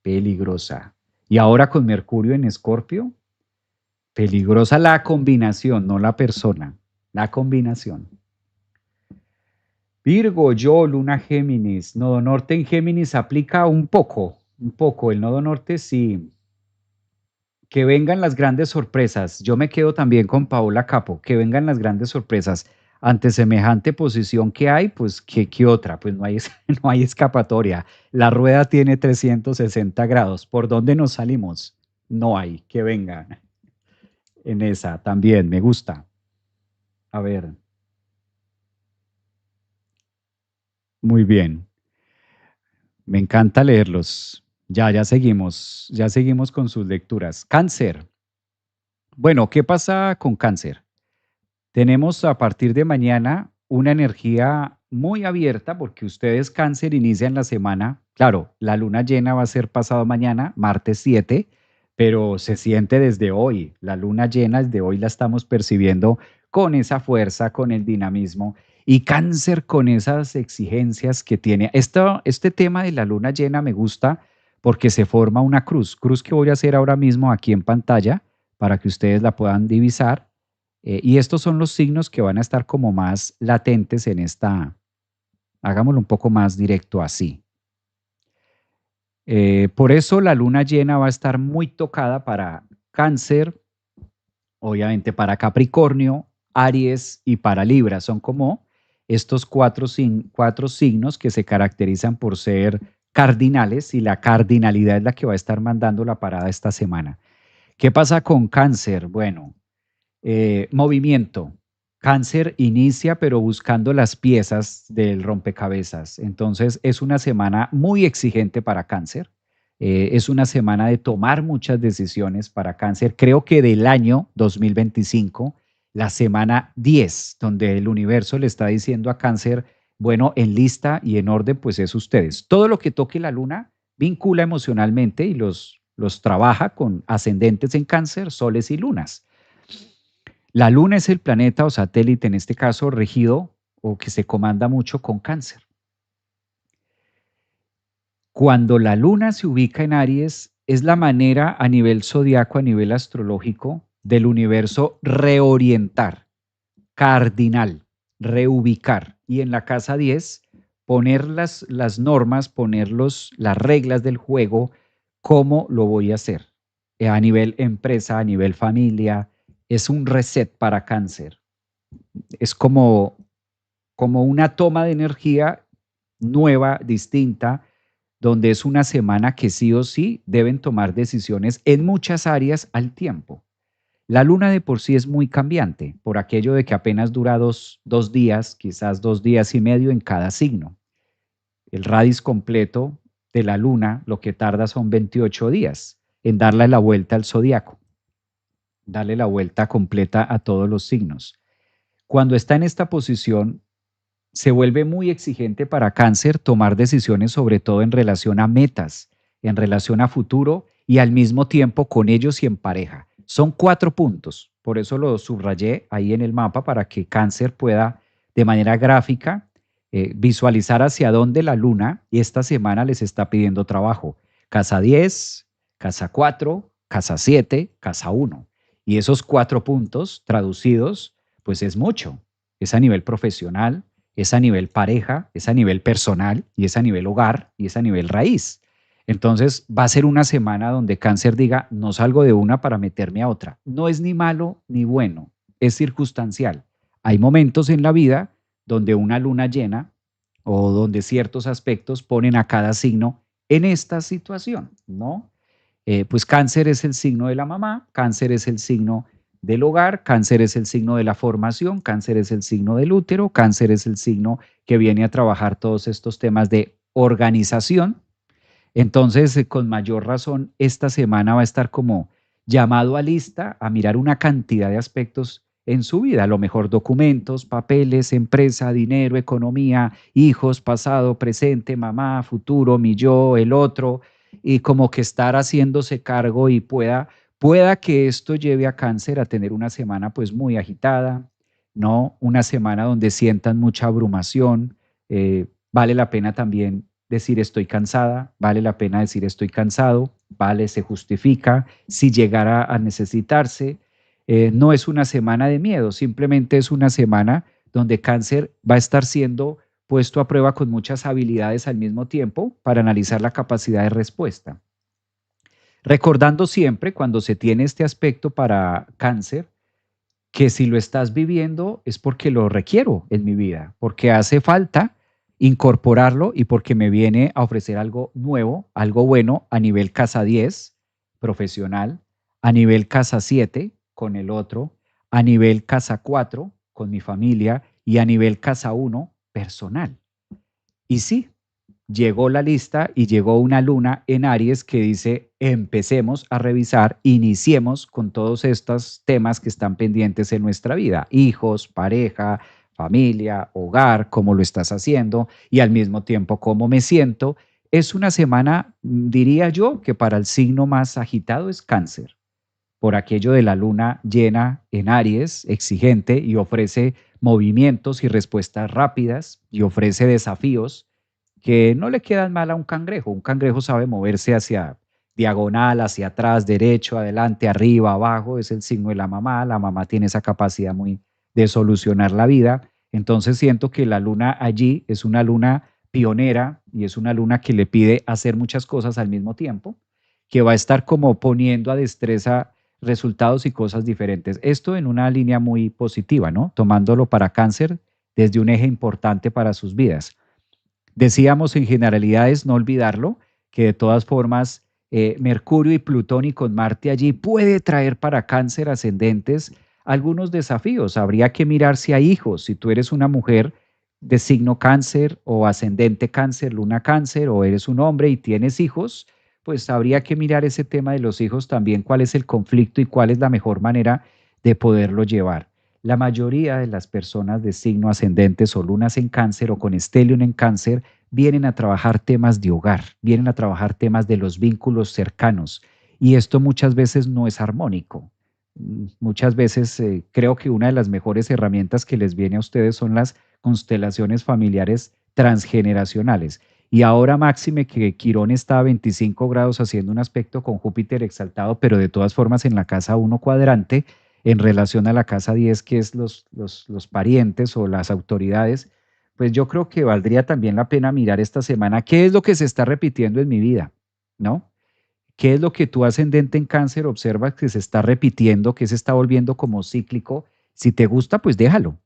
peligrosa. Y ahora con Mercurio en Escorpio, peligrosa la combinación, no la persona, la combinación. Virgo, yo, Luna Géminis, Nodo Norte en Géminis aplica un poco. El Nodo Norte sí. Que vengan las grandes sorpresas. Yo me quedo también con Paola Capo, que vengan las grandes sorpresas. Ante semejante posición que hay, pues, ¿qué otra? Pues no hay, no hay escapatoria. La rueda tiene 360 grados. ¿Por dónde nos salimos? No hay. Que vengan en esa también. Me gusta. A ver, muy bien. Me encanta leerlos. Ya seguimos con sus lecturas. Cáncer. Bueno, ¿qué pasa con cáncer? Tenemos a partir de mañana una energía muy abierta porque ustedes cáncer inician la semana. Claro, la luna llena va a ser pasado mañana, martes 7, pero se siente desde hoy. La luna llena desde hoy la estamos percibiendo con esa fuerza, con el dinamismo y cáncer con esas exigencias que tiene. Este tema de la luna llena me gusta porque se forma una cruz que voy a hacer ahora mismo aquí en pantalla para que ustedes la puedan divisar y estos son los signos que van a estar como más latentes en esta, hagámoslo un poco más directo así. Por eso la luna llena va a estar muy tocada para Cáncer, obviamente para Capricornio, Aries y para Libra. Son como estos cuatro signos que se caracterizan por ser cardinales y la cardinalidad es la que va a estar mandando la parada esta semana. ¿Qué pasa con Cáncer? Bueno, movimiento. Cáncer inicia, pero buscando las piezas del rompecabezas. Entonces, es una semana muy exigente para Cáncer. Es una semana de tomar muchas decisiones para Cáncer. Creo que del año 2025, la semana 10, donde el universo le está diciendo a Cáncer, bueno, en lista y en orden, pues es ustedes. Todo lo que toque la luna vincula emocionalmente y los trabaja con ascendentes en Cáncer, soles y lunas. La Luna es el planeta o satélite, en este caso, regido o que se comanda mucho con Cáncer. Cuando la Luna se ubica en Aries, es la manera a nivel zodiaco, a nivel astrológico, del universo reorientar, cardinal, reubicar. Y en la casa 10, poner las normas, poner las reglas del juego, cómo lo voy a hacer. A nivel empresa, a nivel familia, es un reset para Cáncer. Es como una toma de energía nueva, distinta, donde es una semana que sí o sí deben tomar decisiones en muchas áreas al tiempo. La luna de por sí es muy cambiante, por aquello de que apenas dura dos días, quizás 2 días y medio en cada signo. El radix completo de la luna lo que tarda son 28 días en darle la vuelta al zodiaco, darle la vuelta completa a todos los signos. Cuando está en esta posición, se vuelve muy exigente para Cáncer tomar decisiones, sobre todo en relación a metas, en relación a futuro y al mismo tiempo con ellos y en pareja. Son 4 puntos, por eso lo subrayé ahí en el mapa para que Cáncer pueda de manera gráfica visualizar hacia dónde la luna y esta semana les está pidiendo trabajo. Casa 10, casa 4, casa 7, casa 1. Y esos 4 puntos traducidos, pues es mucho. Es a nivel profesional, es a nivel pareja, es a nivel personal y es a nivel hogar y es a nivel raíz. Entonces va a ser una semana donde cáncer diga, no salgo de una para meterme a otra. No es ni malo ni bueno, es circunstancial. Hay momentos en la vida donde una luna llena o donde ciertos aspectos ponen a cada signo en esta situación, ¿no? Pues cáncer es el signo de la mamá, cáncer es el signo del hogar, cáncer es el signo de la formación, cáncer es el signo del útero, cáncer es el signo que viene a trabajar todos estos temas de organización. Entonces, con mayor razón, esta semana va a estar como llamado a lista a mirar una cantidad de aspectos en su vida, a lo mejor documentos, papeles, empresa, dinero, economía, hijos, pasado, presente, mamá, futuro, mi yo, el otro, y como que estar haciéndose cargo y pueda que esto lleve a cáncer a tener una semana pues muy agitada, ¿no? Una semana donde sientan mucha abrumación, vale la pena también decir estoy cansada, vale la pena decir estoy cansado, vale, se justifica, si llegara a necesitarse. No es una semana de miedo, simplemente es una semana donde cáncer va a estar siendo puesto a prueba con muchas habilidades al mismo tiempo para analizar la capacidad de respuesta. Recordando siempre cuando se tiene este aspecto para cáncer, que si lo estás viviendo es porque lo requiero en mi vida, porque hace falta incorporarlo y porque me viene a ofrecer algo nuevo, algo bueno a nivel casa 10 profesional, a nivel casa 7 con el otro, a nivel casa 4 con mi familia y a nivel casa 1 personal. Y sí, llegó la lista y llegó una luna en Aries que dice, empecemos a revisar, iniciemos con todos estos temas que están pendientes en nuestra vida, hijos, pareja, familia, hogar, cómo lo estás haciendo y al mismo tiempo cómo me siento. Es una semana, diría yo, que para el signo más agitado es cáncer, por aquello de la luna llena en Aries, exigente y ofrece movimientos y respuestas rápidas y ofrece desafíos que no le quedan mal a un cangrejo. Un cangrejo sabe moverse hacia diagonal, hacia atrás, derecho, adelante, arriba, abajo, es el signo de la mamá tiene esa capacidad muy de solucionar la vida. Entonces siento que la luna allí es una luna pionera y es una luna que le pide hacer muchas cosas al mismo tiempo, que va a estar como poniendo a destreza resultados y cosas diferentes. Esto en una línea muy positiva, ¿no? Tomándolo para cáncer desde un eje importante para sus vidas. Decíamos en generalidades, no olvidarlo, que de todas formas Mercurio y Plutón y con Marte allí puede traer para cáncer ascendentes algunos desafíos. Habría que mirar si hay hijos. Si tú eres una mujer de signo cáncer o ascendente cáncer, luna cáncer, o eres un hombre y tienes hijos, pues habría que mirar ese tema de los hijos también, cuál es el conflicto y cuál es la mejor manera de poderlo llevar. La mayoría de las personas de signo ascendentes o lunas en cáncer o con estelion en cáncer vienen a trabajar temas de hogar, vienen a trabajar temas de los vínculos cercanos y esto muchas veces no es armónico. Muchas veces creo que una de las mejores herramientas que les viene a ustedes son las constelaciones familiares transgeneracionales. Y ahora máxime que Quirón está a 25 grados haciendo un aspecto con Júpiter exaltado, pero de todas formas en la casa 1 cuadrante, en relación a la casa 10 que es los parientes o las autoridades, pues yo creo que valdría también la pena mirar esta semana qué es lo que se está repitiendo en mi vida, ¿no? ¿Qué es lo que tu ascendente en cáncer observas que se está repitiendo, que se está volviendo como cíclico? Si te gusta, pues déjalo,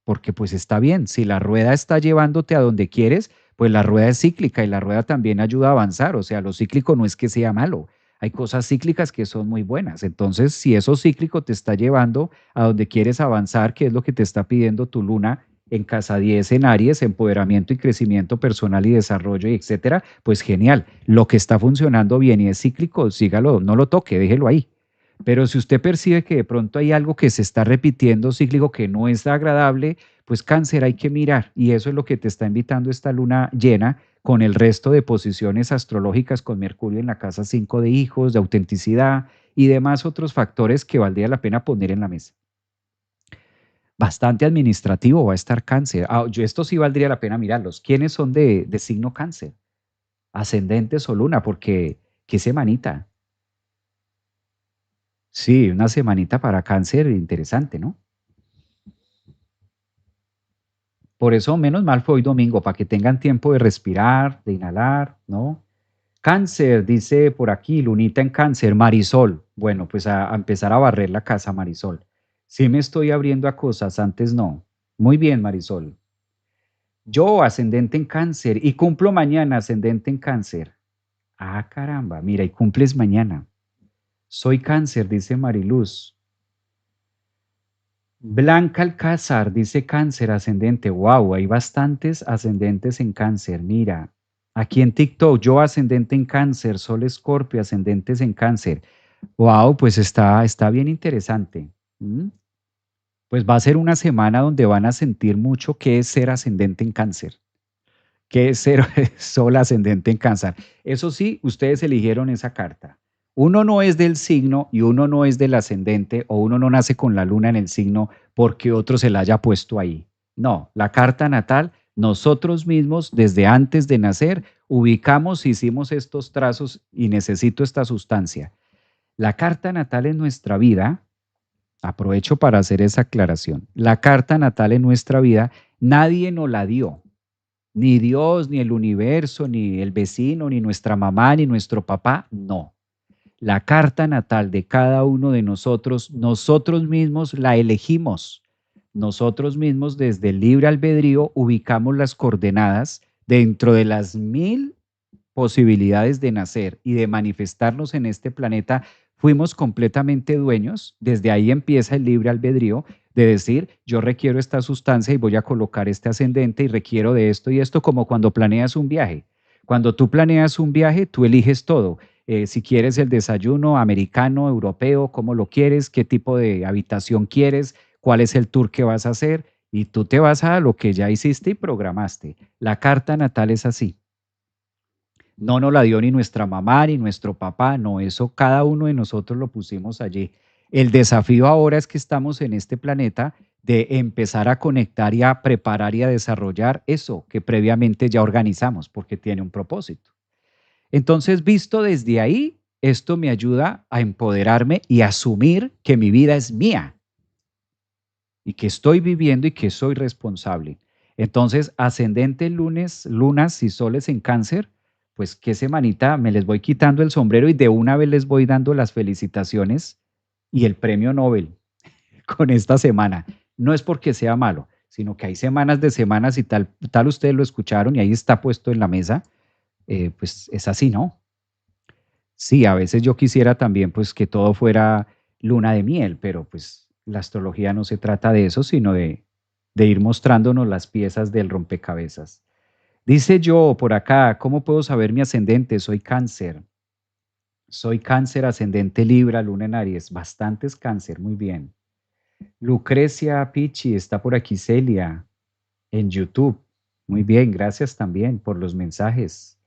porque pues está bien. Si la rueda está llevándote a donde quieres, pues la rueda es cíclica y la rueda también ayuda a avanzar. O sea, lo cíclico no es que sea malo. Hay cosas cíclicas que son muy buenas. Entonces, si eso cíclico te está llevando a donde quieres avanzar, que es lo que te está pidiendo tu luna en casa 10 en Aries, empoderamiento y crecimiento personal y desarrollo y etcétera, pues genial. Lo que está funcionando bien y es cíclico, sígalo, no lo toque, déjelo ahí. Pero si usted percibe que de pronto hay algo que se está repitiendo cíclico que no es agradable, pues cáncer hay que mirar. Y eso es lo que te está invitando esta luna llena con el resto de posiciones astrológicas con Mercurio en la casa 5 de hijos, de autenticidad y demás otros factores que valdría la pena poner en la mesa. Bastante administrativo va a estar cáncer. Esto sí valdría la pena mirarlos. ¿Quiénes son de signo cáncer? Ascendentes o luna, porque qué semanita. Sí, una semanita para cáncer interesante, ¿no? Por eso, menos mal fue hoy domingo, para que tengan tiempo de respirar, de inhalar, ¿no? Cáncer, dice por aquí, Lunita en cáncer, Marisol. Bueno, pues a empezar a barrer la casa, Marisol. Sí me estoy abriendo a cosas, antes no. Muy bien, Marisol. Yo, ascendente en cáncer, y cumplo mañana, ascendente en cáncer. Ah, caramba, mira, y cumples mañana. Soy cáncer, dice Mariluz. Blanca Alcázar dice cáncer ascendente. Wow, hay bastantes ascendentes en cáncer. Mira, aquí en TikTok, yo ascendente en cáncer, Sol Escorpio, ascendentes en cáncer. Wow, pues está bien interesante. ¿Mm? Pues va a ser una semana donde van a sentir mucho qué es ser ascendente en cáncer, qué es ser Sol ascendente en cáncer. Eso sí, ustedes eligieron esa carta. Uno no es del signo y uno no es del ascendente o uno no nace con la luna en el signo porque otro se la haya puesto ahí. No, la carta natal, nosotros mismos desde antes de nacer ubicamos, hicimos estos trazos y necesito esta sustancia. La carta natal en nuestra vida, aprovecho para hacer esa aclaración, la carta natal en nuestra vida nadie nos la dio, ni Dios, ni el universo, ni el vecino, ni nuestra mamá, ni nuestro papá, no. La carta natal de cada uno de nosotros, nosotros mismos la elegimos. Nosotros mismos desde el libre albedrío ubicamos las coordenadas dentro de las 1000 posibilidades de nacer y de manifestarnos en este planeta, fuimos completamente dueños. Desde ahí empieza el libre albedrío de decir, yo requiero esta sustancia y voy a colocar este ascendente y requiero de esto y esto, como cuando planeas un viaje. Cuando tú planeas un viaje, tú eliges todo. Si quieres el desayuno americano, europeo, cómo lo quieres, qué tipo de habitación quieres, cuál es el tour que vas a hacer, y tú te vas a lo que ya hiciste y programaste. La carta natal es así. No nos la dio ni nuestra mamá ni nuestro papá, no, eso cada uno de nosotros lo pusimos allí. El desafío ahora es que estamos en este planeta de empezar a conectar y a preparar y a desarrollar eso que previamente ya organizamos, porque tiene un propósito. Entonces, visto desde ahí, esto me ayuda a empoderarme y asumir que mi vida es mía y que estoy viviendo y que soy responsable. Entonces, ascendente lunes, lunas y soles en cáncer, pues qué semanita me les voy quitando el sombrero y de una vez les voy dando las felicitaciones y el premio Nobel con esta semana. No es porque sea malo, sino que hay semanas de semanas y tal ustedes lo escucharon y ahí está puesto en la mesa, pues es así, ¿no? Sí, a veces yo quisiera también pues que todo fuera luna de miel, pero pues la astrología no se trata de eso, sino de ir mostrándonos las piezas del rompecabezas. Dice yo por acá, ¿cómo puedo saber mi ascendente? Soy cáncer. Soy cáncer ascendente Libra, luna en Aries. Bastantes cáncer, muy bien. Lucrecia Pichi, está por aquí Celia en YouTube. Muy bien, gracias también por los mensajes.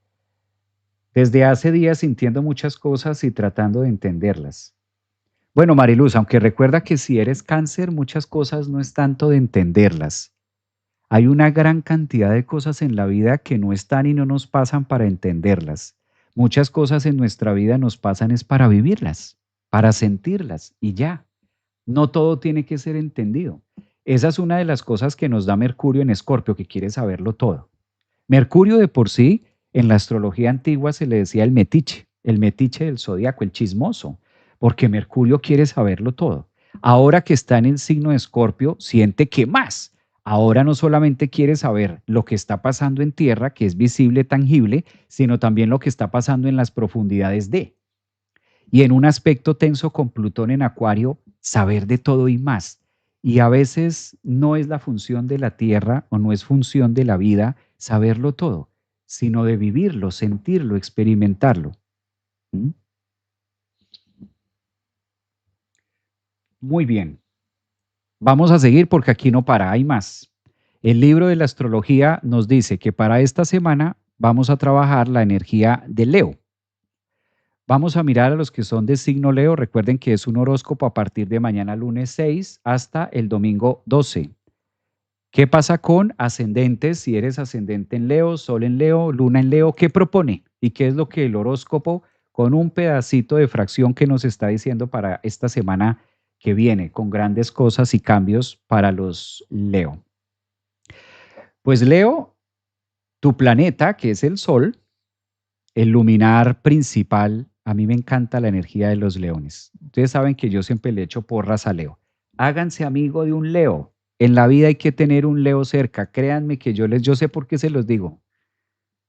Desde hace días sintiendo muchas cosas y tratando de entenderlas. Bueno, Mariluz, aunque recuerda que si eres cáncer, muchas cosas no es tanto de entenderlas. Hay una gran cantidad de cosas en la vida que no están y no nos pasan para entenderlas. Muchas cosas en nuestra vida nos pasan es para vivirlas, para sentirlas y ya. No todo tiene que ser entendido. Esa es una de las cosas que nos da Mercurio en Escorpio, que quiere saberlo todo. Mercurio de por sí, en la astrología antigua se le decía el metiche del zodiaco, el chismoso, porque Mercurio quiere saberlo todo. Ahora que está en el signo de Escorpio, siente que más. Ahora no solamente quiere saber lo que está pasando en tierra, que es visible, tangible, sino también lo que está pasando en las profundidades de. Y en un aspecto tenso con Plutón en Acuario, saber de todo y más. Y a veces no es la función de la Tierra o no es función de la vida saberlo todo, sino de vivirlo, sentirlo, experimentarlo. ¿Mm? Muy bien, vamos a seguir porque aquí no para, hay más. El libro de la astrología nos dice que para esta semana vamos a trabajar la energía de Leo. Vamos a mirar a los que son de signo Leo. Recuerden que es un horóscopo a partir de mañana lunes 6 hasta el domingo 12. ¿Qué pasa con ascendentes? Si eres ascendente en Leo, Sol en Leo, Luna en Leo, ¿qué propone? ¿Y qué es lo que el horóscopo con un pedacito de fracción que nos está diciendo para esta semana que viene, con grandes cosas y cambios para los Leo? Pues Leo, tu planeta, que es el Sol, el luminar principal, a mí me encanta la energía de los leones. Ustedes saben que yo siempre le echo porras a Leo. Háganse amigo de un Leo. En la vida hay que tener un Leo cerca. Créanme que yo sé por qué se los digo.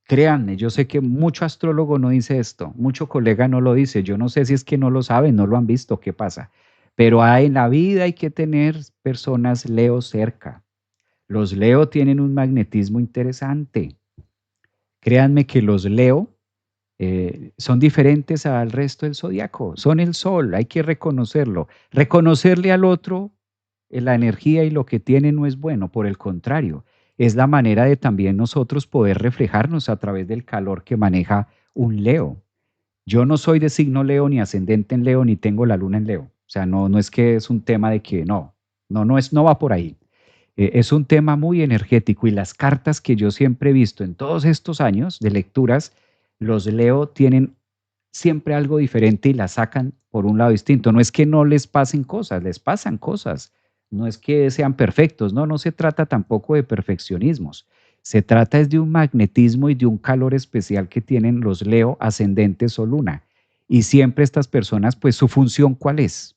Créanme, yo sé que mucho astrólogo no dice esto, mucho colega no lo dice. Yo no sé si es que no lo saben, no lo han visto, qué pasa. Pero en la vida hay que tener personas Leo cerca. Los Leo tienen un magnetismo interesante. Créanme que los Leo son diferentes al resto del zodiaco, son el sol, hay que reconocerlo. Reconocerle al otro la energía y lo que tiene no es bueno, por el contrario, es la manera de también nosotros poder reflejarnos a través del calor que maneja un Leo. Yo no soy de signo Leo, ni ascendente en Leo, ni tengo la luna en Leo. O sea, no es que es un tema de que no va por ahí. Es un tema muy energético y las cartas que yo siempre he visto en todos estos años de lecturas, los leo, tienen siempre algo diferente y las sacan por un lado distinto. No es que no les pasen cosas, les pasan cosas. No es que sean perfectos, no se trata tampoco de perfeccionismos. Se trata es de un magnetismo y de un calor especial que tienen los Leo ascendentes o luna. Y siempre estas personas, pues su función, ¿cuál es?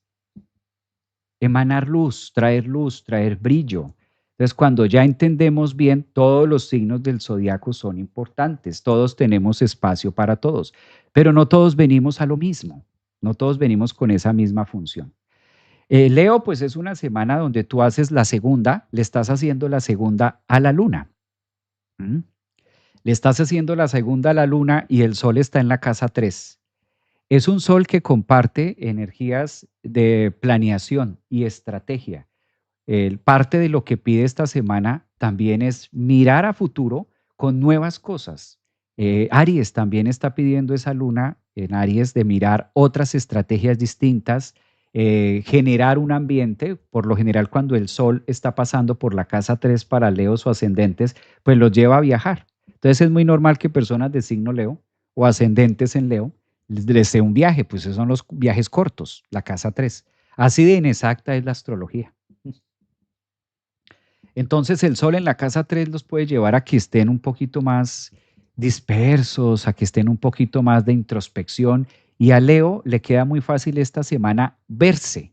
Emanar luz, traer brillo. Entonces, cuando ya entendemos bien, todos los signos del zodiaco son importantes, todos tenemos espacio para todos, pero no todos venimos a lo mismo, no todos venimos con esa misma función. Leo, pues es una semana donde tú haces la segunda, le estás haciendo la segunda a la luna. ¿Mm? Le estás haciendo la segunda a la luna y el sol está en la casa 3. Es un sol que comparte energías de planeación y estrategia. Parte de lo que pide esta semana también es mirar a futuro con nuevas cosas. Aries también está pidiendo esa luna en Aries de mirar otras estrategias distintas, generar un ambiente. Por lo general, cuando el sol está pasando por la casa 3 para Leos o ascendentes, pues los lleva a viajar. Entonces es muy normal que personas de signo Leo o ascendentes en Leo les dé un viaje, pues esos son los viajes cortos, la casa 3. Así de inexacta es la astrología. Entonces el sol en la casa 3 los puede llevar a que estén un poquito más dispersos, a que estén un poquito más de introspección. Y a Leo le queda muy fácil esta semana verse,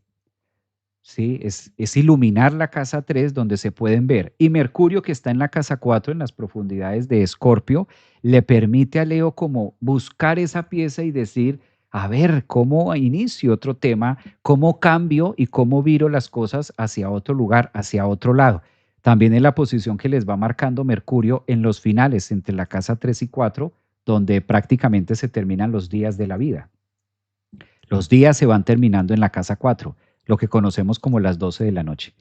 ¿sí? Es iluminar la casa 3 donde se pueden ver. Y Mercurio, que está en la casa 4 en las profundidades de Escorpio, le permite a Leo como buscar esa pieza y decir, a ver, ¿cómo inicio otro tema? ¿Cómo cambio y cómo viro las cosas hacia otro lugar, hacia otro lado? También en la posición que les va marcando Mercurio en los finales entre la casa 3 y 4, donde prácticamente se terminan los días de la vida. Los días se van terminando en la casa 4, lo que conocemos como las 12 de la noche.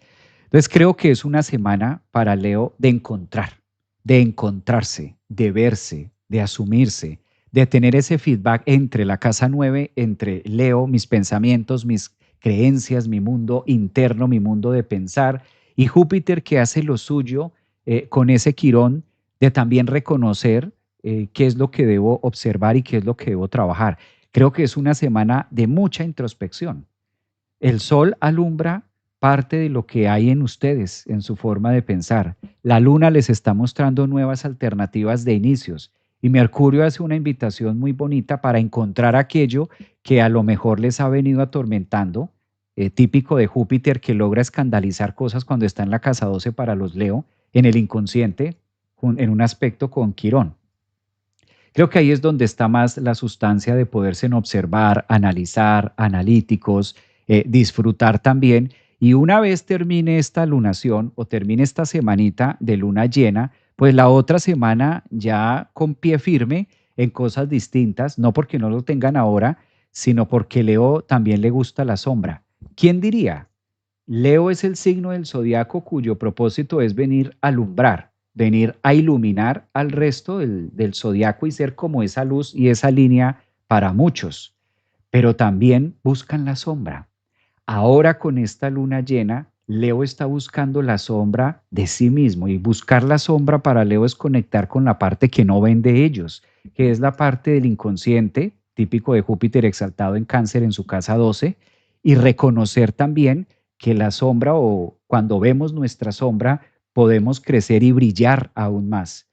Entonces creo que es una semana para Leo de encontrar, de encontrarse, de verse, de asumirse, de tener ese feedback entre la casa 9, entre Leo, mis pensamientos, mis creencias, mi mundo interno, mi mundo de pensar, y Júpiter que hace lo suyo con ese quirón de también reconocer qué es lo que debo observar y qué es lo que debo trabajar. Creo que es una semana de mucha introspección. El sol alumbra parte de lo que hay en ustedes, en su forma de pensar. La luna les está mostrando nuevas alternativas de inicios y Mercurio hace una invitación muy bonita para encontrar aquello que a lo mejor les ha venido atormentando, típico de Júpiter que logra escandalizar cosas cuando está en la casa 12 para los Leo, en el inconsciente, en un aspecto con Quirón. Creo que ahí es donde está más la sustancia de poderse observar, analizar, analíticos, disfrutar también. Y una vez termine esta lunación o termine esta semanita de luna llena, pues la otra semana ya con pie firme en cosas distintas, no porque no lo tengan ahora, sino porque Leo también le gusta la sombra. ¿Quién diría? Leo es el signo del zodiaco cuyo propósito es venir a alumbrar, venir a iluminar al resto del zodiaco y ser como esa luz y esa línea para muchos, pero también buscan la sombra. Ahora con esta luna llena, Leo está buscando la sombra de sí mismo y buscar la sombra para Leo es conectar con la parte que no ven de ellos, que es la parte del inconsciente, típico de Júpiter exaltado en Cáncer en su casa 12, y reconocer también que la sombra o cuando vemos nuestra sombra podemos crecer y brillar aún más.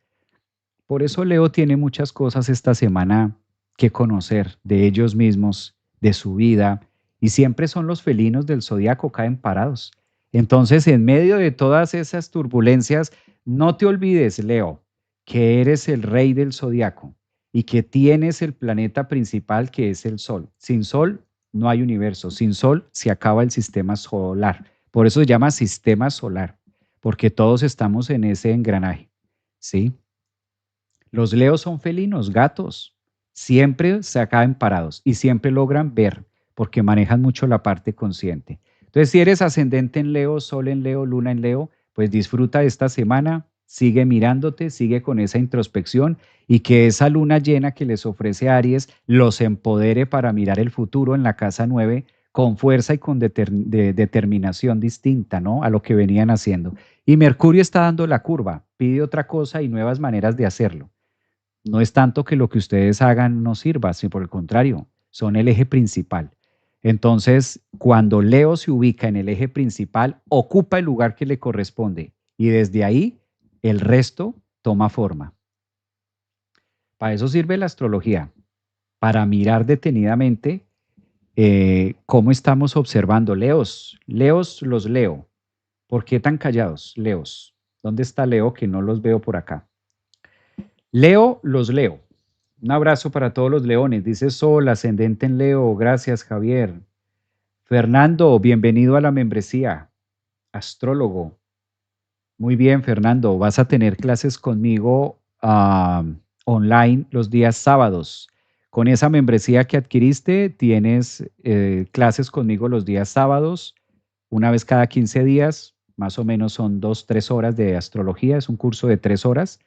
Por eso Leo tiene muchas cosas esta semana que conocer de ellos mismos, de su vida, y siempre son los felinos del zodiaco caen parados. Entonces, en medio de todas esas turbulencias, no te olvides, Leo, que eres el rey del zodiaco y que tienes el planeta principal que es el Sol. Sin Sol no hay universo, sin Sol se acaba el sistema solar. Por eso se llama sistema solar, porque todos estamos en ese engranaje, ¿sí? Los leos son felinos, gatos. Siempre se acaban parados y siempre logran ver porque manejan mucho la parte consciente. Entonces, si eres ascendente en Leo, Sol en Leo, Luna en Leo, pues disfruta de esta semana, sigue mirándote, sigue con esa introspección y que esa luna llena que les ofrece Aries los empodere para mirar el futuro en la casa 9 con fuerza y con determinación distinta, ¿no? A lo que venían haciendo. Y Mercurio está dando la curva, pide otra cosa y nuevas maneras de hacerlo. No es tanto que lo que ustedes hagan no sirva, sino por el contrario, son el eje principal. Entonces, cuando Leo se ubica en el eje principal, ocupa el lugar que le corresponde y desde ahí el resto toma forma. Para eso sirve la astrología, para mirar detenidamente cómo estamos observando. Leos, Leos los leo. ¿Por qué tan callados? Leos. ¿Dónde está Leo que no los veo por acá? Leo los leo. Un abrazo para todos los leones. Dice Sol, ascendente en Leo. Gracias, Javier. Fernando, bienvenido a la membresía. Astrólogo. Muy bien, Fernando. Vas a tener clases conmigo online los días sábados. Con esa membresía que adquiriste, tienes clases conmigo los días sábados, una vez cada 15 días. Más o menos son 2, 3 horas de astrología. Es un curso de 3 horas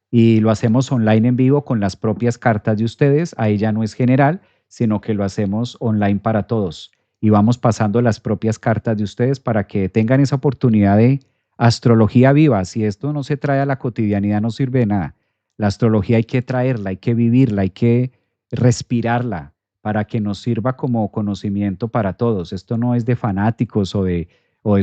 y lo hacemos online en vivo con las propias cartas de ustedes. Ahí ya no es general, sino que lo hacemos online para todos y vamos pasando las propias cartas de ustedes para que tengan esa oportunidad de astrología viva. Si esto no se trae a la cotidianidad, no sirve de nada. La astrología hay que traerla, hay que vivirla, hay que respirarla para que nos sirva como conocimiento para todos. Esto no es de fanáticos o de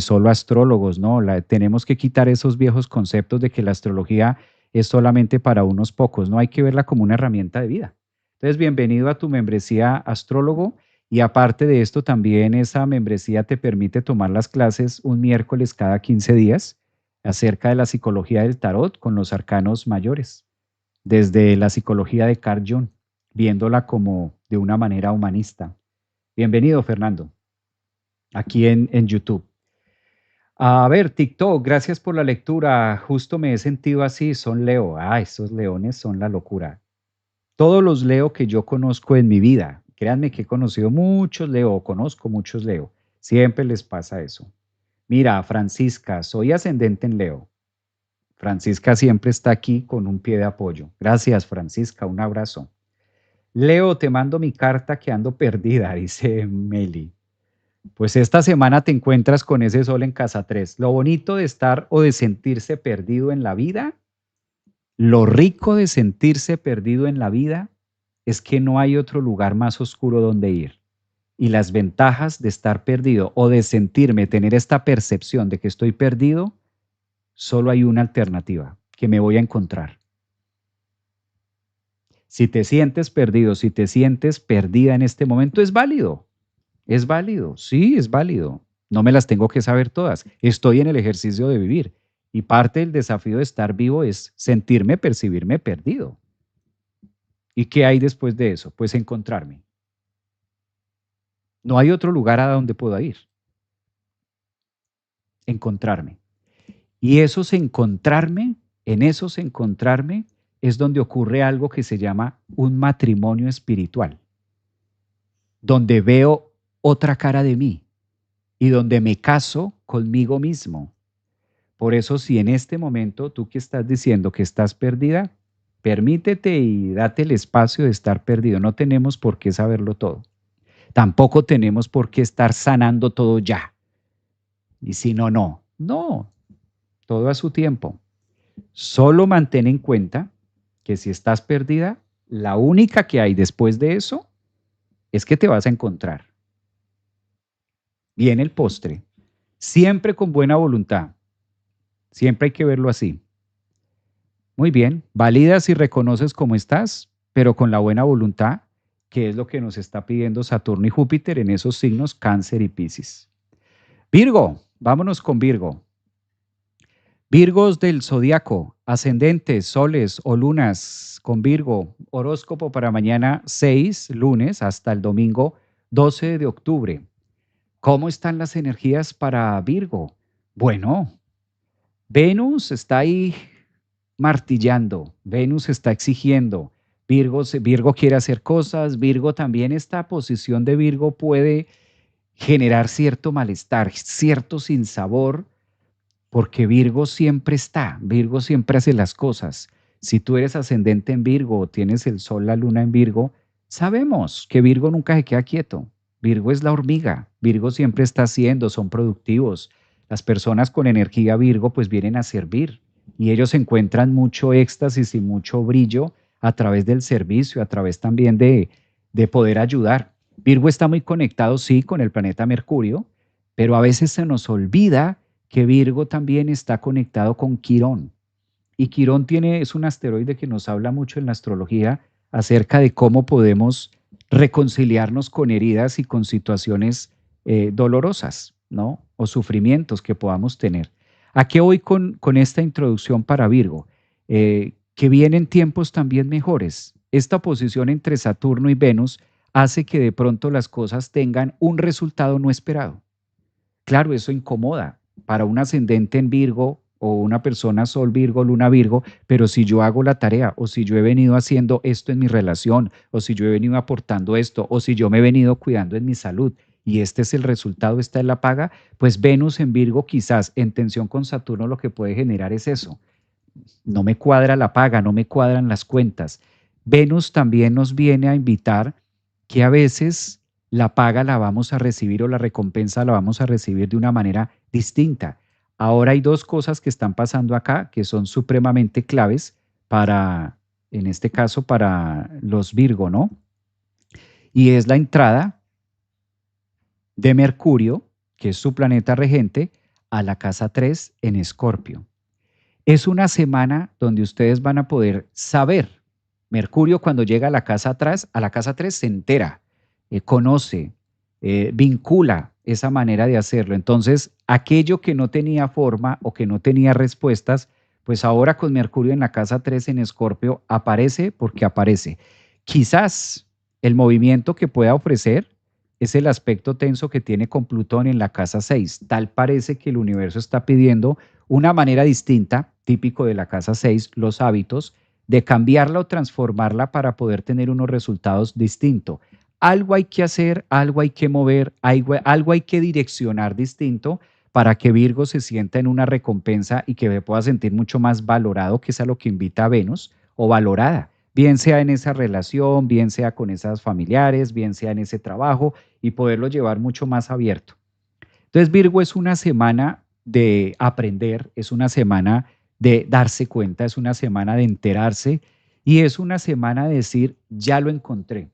solo astrólogos, no. Tenemos que quitar esos viejos conceptos de que la astrología es solamente para unos pocos, no hay que verla como una herramienta de vida. Entonces, bienvenido a tu membresía astrólogo y aparte de esto, también esa membresía te permite tomar las clases un miércoles cada 15 días acerca de la psicología del tarot con los arcanos mayores, desde la psicología de Carl Jung, viéndola como de una manera humanista. Bienvenido, Fernando, aquí en YouTube. A ver, TikTok, gracias por la lectura. Justo me he sentido así, son Leo. Ah, esos leones son la locura. Todos los Leo que yo conozco en mi vida, créanme que he conocido muchos Leo, o conozco muchos Leo, siempre les pasa eso. Mira, Francisca, soy ascendente en Leo. Francisca siempre está aquí con un pie de apoyo. Gracias, Francisca, un abrazo. Leo, te mando mi carta que ando perdida, dice Meli. Pues esta semana te encuentras con ese sol en casa 3. Lo bonito de estar o de sentirse perdido en la vida, lo rico de sentirse perdido en la vida es que no hay otro lugar más oscuro donde ir. Y las ventajas de estar perdido o de sentirme, tener esta percepción de que estoy perdido, solo hay una alternativa, que me voy a encontrar. Si te sientes perdido, si te sientes perdida en este momento, es válido, sí, es válido. No me las tengo que saber todas. Estoy en el ejercicio de vivir y parte del desafío de estar vivo es sentirme, percibirme perdido. ¿Y qué hay después de eso? Pues encontrarme. No hay otro lugar a donde pueda ir. Encontrarme. Y esos encontrarme, en esos encontrarme, es donde ocurre algo que se llama un matrimonio espiritual, donde veo otra cara de mí y donde me caso conmigo mismo. Por eso, si en este momento tú que estás diciendo que estás perdida, permítete y date el espacio de estar perdido. No tenemos por qué saberlo todo. Tampoco tenemos por qué estar sanando todo ya. Y si no, no. No, todo a su tiempo. Solo mantén en cuenta que si estás perdida, la única que hay después de eso es que te vas a encontrar. Viene el postre, siempre con buena voluntad. Siempre hay que verlo así. Muy bien, validas y reconoces cómo estás, pero con la buena voluntad, que es lo que nos está pidiendo Saturno y Júpiter en esos signos Cáncer y Piscis. Virgo, vámonos con Virgo. Virgos del zodiaco, ascendentes, soles o lunas con Virgo, horóscopo para mañana 6, lunes, hasta el domingo 12 de octubre. ¿Cómo están las energías para Virgo? Bueno, Venus está ahí martillando, Venus está exigiendo, Virgo quiere hacer cosas, Virgo también, esta posición de Virgo puede generar cierto malestar, cierto sinsabor, porque Virgo siempre está, Virgo siempre hace las cosas. Si tú eres ascendente en Virgo o tienes el sol, la luna en Virgo, sabemos que Virgo nunca se queda quieto. Virgo es la hormiga, Virgo siempre está haciendo, son productivos. Las personas con energía Virgo pues vienen a servir y ellos encuentran mucho éxtasis y mucho brillo a través del servicio, a través también de poder ayudar. Virgo está muy conectado, sí, con el planeta Mercurio, pero a veces se nos olvida que Virgo también está conectado con Quirón. Y Quirón es un asteroide que nos habla mucho en la astrología acerca de cómo podemos reconciliarnos con heridas y con situaciones dolorosas, ¿no? O sufrimientos que podamos tener. ¿A qué voy con esta introducción para Virgo? Que vienen tiempos también mejores. Esta oposición entre Saturno y Venus hace que de pronto las cosas tengan un resultado no esperado. Claro, eso incomoda para un ascendente en Virgo o una persona Sol Virgo, Luna Virgo, pero si yo hago la tarea o si yo he venido haciendo esto en mi relación o si yo he venido aportando esto o si yo me he venido cuidando en mi salud y este es el resultado, esta es la paga, pues Venus en Virgo quizás en tensión con Saturno lo que puede generar es eso. No me cuadra la paga, no me cuadran las cuentas. Venus también nos viene a invitar que a veces la paga la vamos a recibir o la recompensa la vamos a recibir de una manera distinta. Ahora hay dos cosas que están pasando acá que son supremamente claves para, en este caso, para los Virgo, ¿no? Y es la entrada de Mercurio, que es su planeta regente, a la casa 3 en Escorpio. Es una semana donde ustedes van a poder saber. Mercurio cuando llega a la casa atrás, a la casa 3 se entera, conoce, vincula esa manera de hacerlo. Entonces, aquello que no tenía forma o que no tenía respuestas, pues ahora con Mercurio en la casa 3 en Escorpio aparece porque aparece. Quizás el movimiento que pueda ofrecer es el aspecto tenso que tiene con Plutón en la casa 6. Tal parece que el universo está pidiendo una manera distinta, típico de la casa 6, los hábitos, de cambiarla o transformarla para poder tener unos resultados distintos. Algo hay que hacer, algo hay que mover, algo hay que direccionar distinto para que Virgo se sienta en una recompensa y que me pueda sentir mucho más valorado, que es a lo que invita a Venus, o valorada, bien sea en esa relación, bien sea con esas familiares, bien sea en ese trabajo, y poderlo llevar mucho más abierto. Entonces, Virgo es una semana de aprender, es una semana de darse cuenta, es una semana de enterarse y es una semana de decir, ya lo encontré.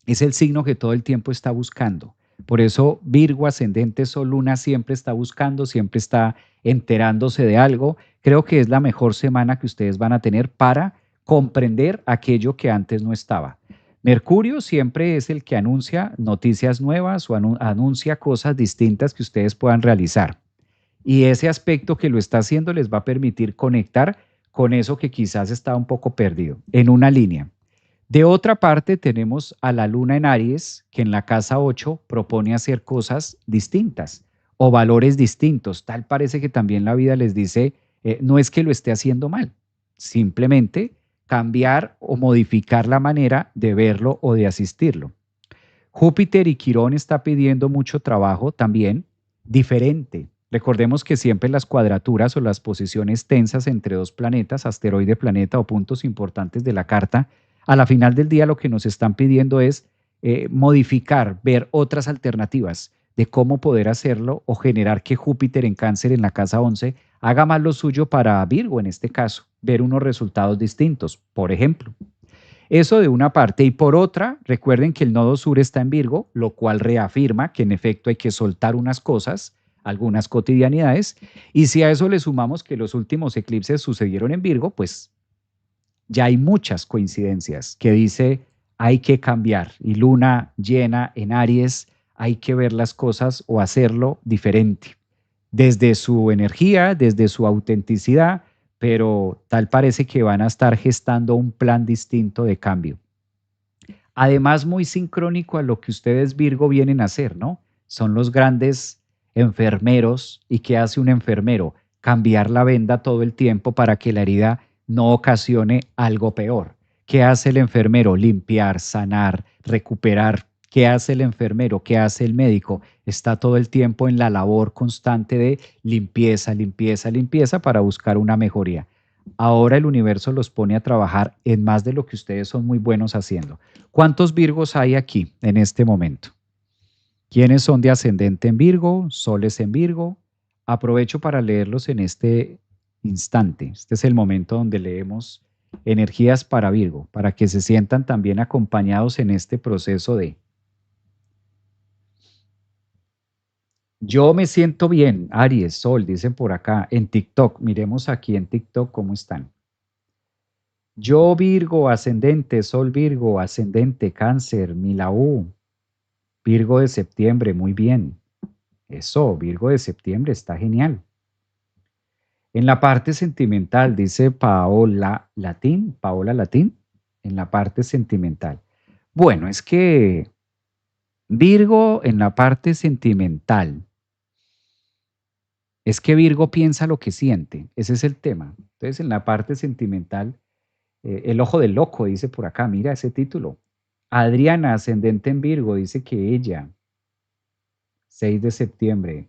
Es el signo que todo el tiempo está buscando. Por eso Virgo, ascendente, Sol, Luna siempre está buscando, siempre está enterándose de algo. Creo que es la mejor semana que ustedes van a tener para comprender aquello que antes no estaba. Mercurio siempre es el que anuncia noticias nuevas o anuncia cosas distintas que ustedes puedan realizar. Y ese aspecto que lo está haciendo les va a permitir conectar con eso que quizás está un poco perdido, en una línea. De otra parte, tenemos a la luna en Aries, que en la casa 8 propone hacer cosas distintas o valores distintos. Tal parece que también la vida les dice, no es que lo esté haciendo mal, simplemente cambiar o modificar la manera de verlo o de asistirlo. Júpiter y Quirón está pidiendo mucho trabajo también, diferente. Recordemos que siempre las cuadraturas o las posiciones tensas entre dos planetas, asteroide, planeta o puntos importantes de la carta, a la final del día lo que nos están pidiendo es modificar, ver otras alternativas de cómo poder hacerlo o generar que Júpiter en Cáncer en la casa 11 haga más lo suyo para Virgo en este caso, ver unos resultados distintos, por ejemplo. Eso de una parte. Y por otra, recuerden que el nodo sur está en Virgo, lo cual reafirma que en efecto hay que soltar unas cosas, algunas cotidianidades. Y si a eso le sumamos que los últimos eclipses sucedieron en Virgo, pues ya hay muchas coincidencias que dice hay que cambiar y luna llena en Aries, hay que ver las cosas o hacerlo diferente, desde su energía, desde su autenticidad, pero tal parece que van a estar gestando un plan distinto de cambio. Además, muy sincrónico a lo que ustedes Virgo vienen a hacer, ¿no? Son los grandes enfermeros. ¿Y qué hace un enfermero? Cambiar la venda todo el tiempo para que la herida no ocasione algo peor. ¿Qué hace el enfermero? Limpiar, sanar, recuperar. ¿Qué hace el enfermero? ¿Qué hace el médico? Está todo el tiempo en la labor constante de limpieza, limpieza, limpieza para buscar una mejoría. Ahora el universo los pone a trabajar en más de lo que ustedes son muy buenos haciendo. ¿Cuántos Virgos hay aquí en este momento? ¿Quiénes son de ascendente en Virgo, soles en Virgo? Aprovecho para leerlos en este instante. Este es el momento donde leemos energías para Virgo, para que se sientan también acompañados en este proceso de yo me siento bien, Aries, Sol, dicen por acá, en TikTok. Miremos aquí en TikTok cómo están. Yo Virgo, ascendente, Sol Virgo, ascendente, Cáncer, Milaú, Virgo de septiembre, muy bien. Eso, Virgo de septiembre, está genial. En la parte sentimental, dice Paola Latín, en la parte sentimental. Bueno, es que Virgo en la parte sentimental, es que Virgo piensa lo que siente, ese es el tema. Entonces, en la parte sentimental, el ojo del loco, dice por acá, mira ese título. Adriana, ascendente en Virgo, dice que ella, 6 de septiembre,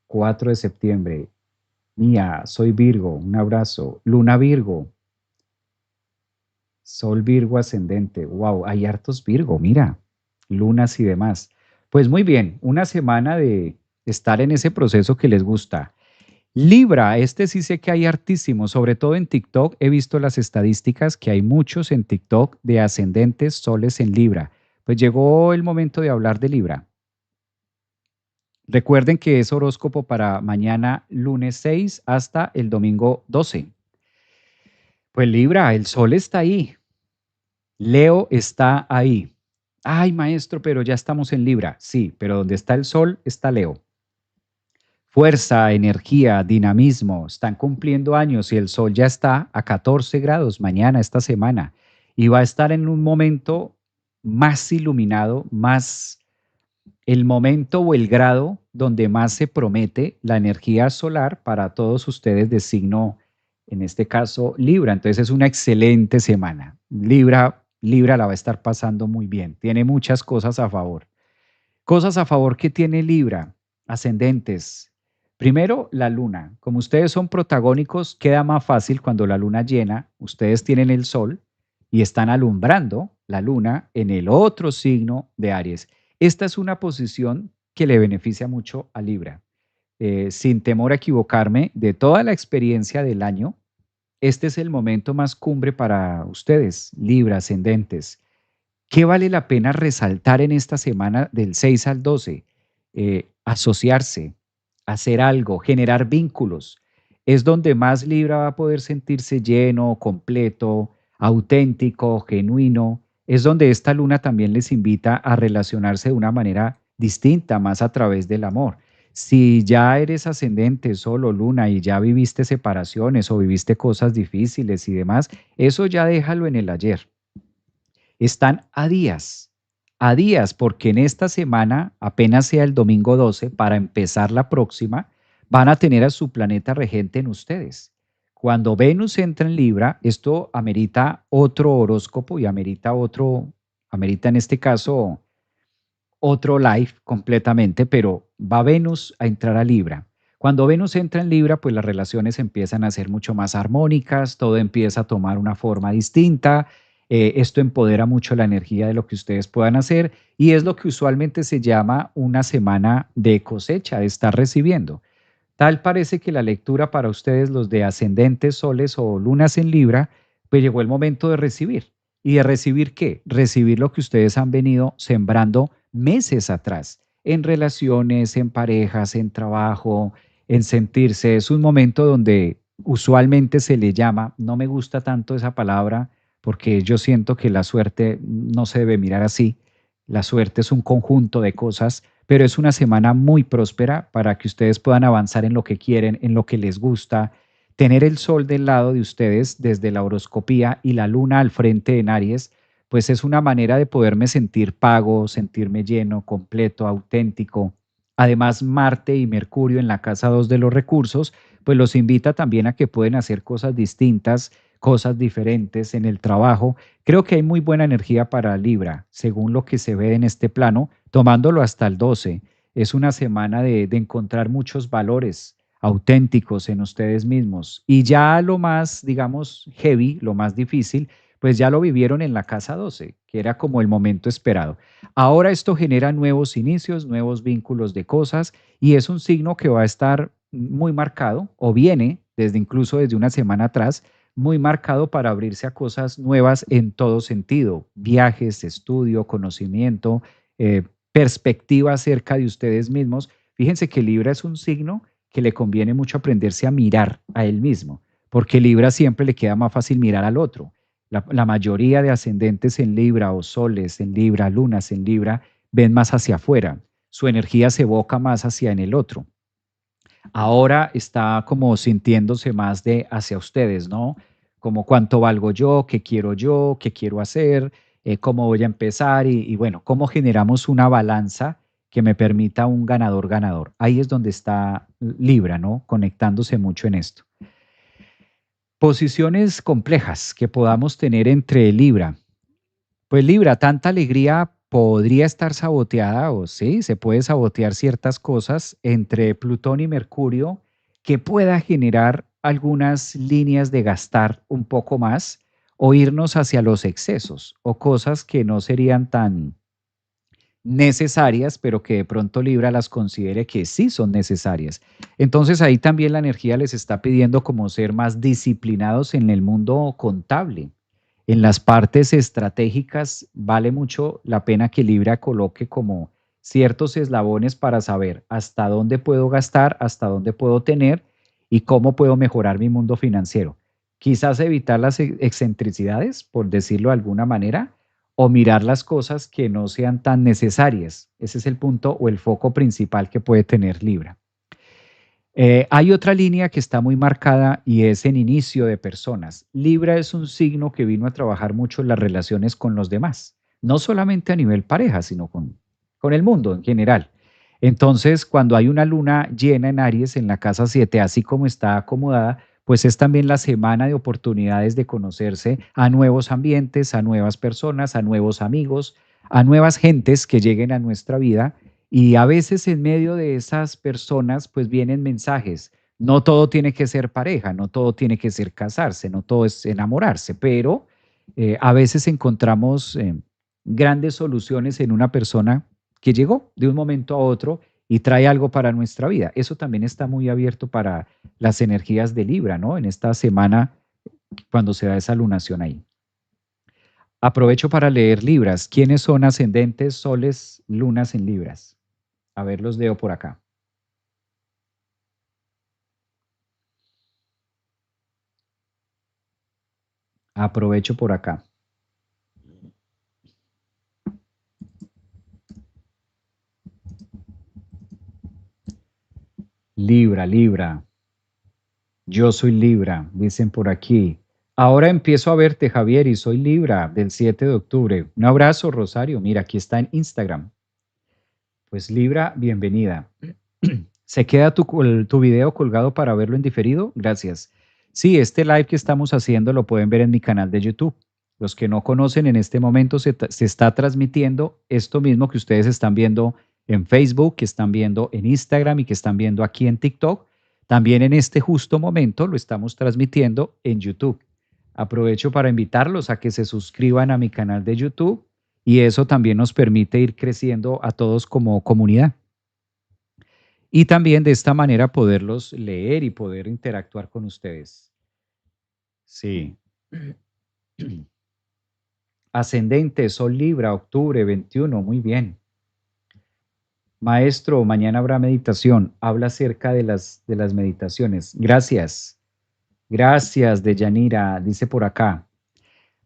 4 de septiembre, Mía, soy Virgo, un abrazo. Luna Virgo, Sol Virgo ascendente. Wow, hay hartos Virgo, mira, lunas y demás. Pues muy bien, una semana de estar en ese proceso que les gusta. Libra, este sí sé que hay hartísimos, sobre todo en TikTok. He visto las estadísticas que hay muchos en TikTok de ascendentes soles en Libra. Pues llegó el momento de hablar de Libra. Recuerden que es horóscopo para mañana lunes 6 hasta el domingo 12. Pues Libra, el sol está ahí. Leo está ahí. Ay, maestro, pero ya estamos en Libra. Sí, pero donde está el sol está Leo. Fuerza, energía, dinamismo, están cumpliendo años y el sol ya está a 14 grados mañana, esta semana, y va a estar en un momento más iluminado, más el momento o el grado donde más se promete la energía solar para todos ustedes de signo, en este caso Libra. Entonces es una excelente semana. Libra la va a estar pasando muy bien. Tiene muchas cosas a favor. Cosas a favor que tiene Libra, ascendentes. Primero, la luna. Como ustedes son protagónicos, queda más fácil cuando la luna llena, ustedes tienen el sol y están alumbrando la luna en el otro signo de Aries. Esta es una posición que le beneficia mucho a Libra. Sin temor a equivocarme, de toda la experiencia del año, este es el momento más cumbre para ustedes, Libra, ascendentes. ¿Qué vale la pena resaltar en esta semana del 6 al 12? Asociarse, hacer algo, generar vínculos. Es donde más Libra va a poder sentirse lleno, completo, auténtico, genuino. Es donde esta luna también les invita a relacionarse de una manera distinta, más a través del amor. Si ya eres ascendente, solo luna, y ya viviste separaciones o viviste cosas difíciles y demás, eso ya déjalo en el ayer. Están a días, porque en esta semana, apenas sea el domingo 12, para empezar la próxima, van a tener a su planeta regente en ustedes. Cuando Venus entra en Libra, esto amerita otro horóscopo y amerita en este caso otro live completamente, pero va Venus a entrar a Libra. Cuando Venus entra en Libra, pues las relaciones empiezan a ser mucho más armónicas, todo empieza a tomar una forma distinta. Esto empodera mucho la energía de lo que ustedes puedan hacer y es lo que usualmente se llama una semana de cosecha, de estar recibiendo. Tal parece que la lectura para ustedes, los de ascendentes, soles o lunas en Libra, pues llegó el momento de recibir. ¿Y de recibir qué? Recibir lo que ustedes han venido sembrando meses atrás. en relaciones, en parejas, en trabajo, en sentirse. Es un momento donde usualmente se le llama, no me gusta tanto esa palabra porque yo siento que la suerte no se debe mirar así. La suerte es un conjunto de cosas, pero es una semana muy próspera para que ustedes puedan avanzar en lo que quieren, en lo que les gusta. Tener el sol del lado de ustedes desde la horoscopía y la luna al frente en Aries, pues es una manera de poderme sentir pago, sentirme lleno, completo, auténtico. Además, Marte y Mercurio en la casa 2 de los recursos, pues los invita también a que pueden hacer cosas distintas, cosas diferentes en el trabajo. Creo que hay muy buena energía para Libra, según lo que se ve en este plano, tomándolo hasta el 12. Es una semana de encontrar muchos valores auténticos en ustedes mismos. Y ya lo más, digamos, heavy, lo más difícil, pues ya lo vivieron en la casa 12, que era como el momento esperado. Ahora esto genera nuevos inicios, nuevos vínculos de cosas y es un signo que va a estar muy marcado o viene desde incluso desde una semana atrás, muy marcado para abrirse a cosas nuevas en todo sentido, viajes, estudio, conocimiento, eh, perspectiva acerca de ustedes mismos. Fíjense que Libra es un signo que le conviene mucho aprenderse a mirar a él mismo, porque Libra siempre le queda más fácil mirar al otro. La mayoría de ascendentes en Libra o soles en Libra, lunas en Libra, ven más hacia afuera. Su energía se evoca más hacia en el otro. Ahora está como sintiéndose más de hacia ustedes, ¿no? Como cuánto valgo yo, qué quiero hacer, cómo voy a empezar y bueno, cómo generamos una balanza que me permita un ganador-ganador. Ahí es donde está Libra, ¿no? Conectándose mucho en esto. Posiciones complejas que podamos tener entre Libra. Pues Libra, tanta alegría podría estar saboteada o sí, se puede sabotear ciertas cosas entre Plutón y Mercurio que pueda generar algunas líneas de gastar un poco más o irnos hacia los excesos o cosas que no serían tan necesarias, pero que de pronto Libra las considere que sí son necesarias. Entonces ahí también la energía les está pidiendo como ser más disciplinados en el mundo contable. En las partes estratégicas vale mucho la pena que Libra coloque como ciertos eslabones para saber hasta dónde puedo gastar, hasta dónde puedo tener y cómo puedo mejorar mi mundo financiero. Quizás evitar las excentricidades, por decirlo de alguna manera, o mirar las cosas que no sean tan necesarias. Ese es el punto o el foco principal que puede tener Libra. Hay otra línea que está muy marcada y es en inicio de personas. Libra es un signo que vino a trabajar mucho en las relaciones con los demás, no solamente a nivel pareja, sino con el mundo en general. Entonces, cuando hay una luna llena en Aries en la casa 7, así como está acomodada, pues es también la semana de oportunidades de conocerse a nuevos ambientes, a nuevas personas, a nuevos amigos, a nuevas gentes que lleguen a nuestra vida y a veces en medio de esas personas, pues vienen mensajes. No todo tiene que ser pareja, no todo tiene que ser casarse, no todo es enamorarse, pero a veces encontramos grandes soluciones en una persona que llegó de un momento a otro y trae algo para nuestra vida. Eso también está muy abierto para las energías de Libra, ¿no? En esta semana, cuando se da esa lunación ahí. Aprovecho para leer Libras. ¿Quiénes son ascendentes, soles, lunas en Libras? A ver, los leo por acá. Aprovecho por acá. Libra, Libra. Yo soy Libra, dicen por aquí. Ahora empiezo a verte, Javier, y soy Libra del 7 de octubre. Un abrazo, Rosario. Mira, aquí está en Instagram. Pues Libra, bienvenida. ¿Se queda tu video colgado para verlo en diferido? Gracias. Sí, este live que estamos haciendo lo pueden ver en mi canal de YouTube. Los que no conocen, en este momento se está transmitiendo esto mismo que ustedes están viendo en Facebook, que están viendo en Instagram y que están viendo aquí en TikTok. También en este justo momento lo estamos transmitiendo en YouTube. Aprovecho para invitarlos a que se suscriban a mi canal de YouTube y eso también nos permite ir creciendo a todos como comunidad. Y también de esta manera poderlos leer y poder interactuar con ustedes. Sí. Ascendente, Sol Libra, octubre 21, muy bien. Maestro, mañana habrá meditación. Habla acerca de las meditaciones. Gracias. Gracias, Deyanira, dice por acá.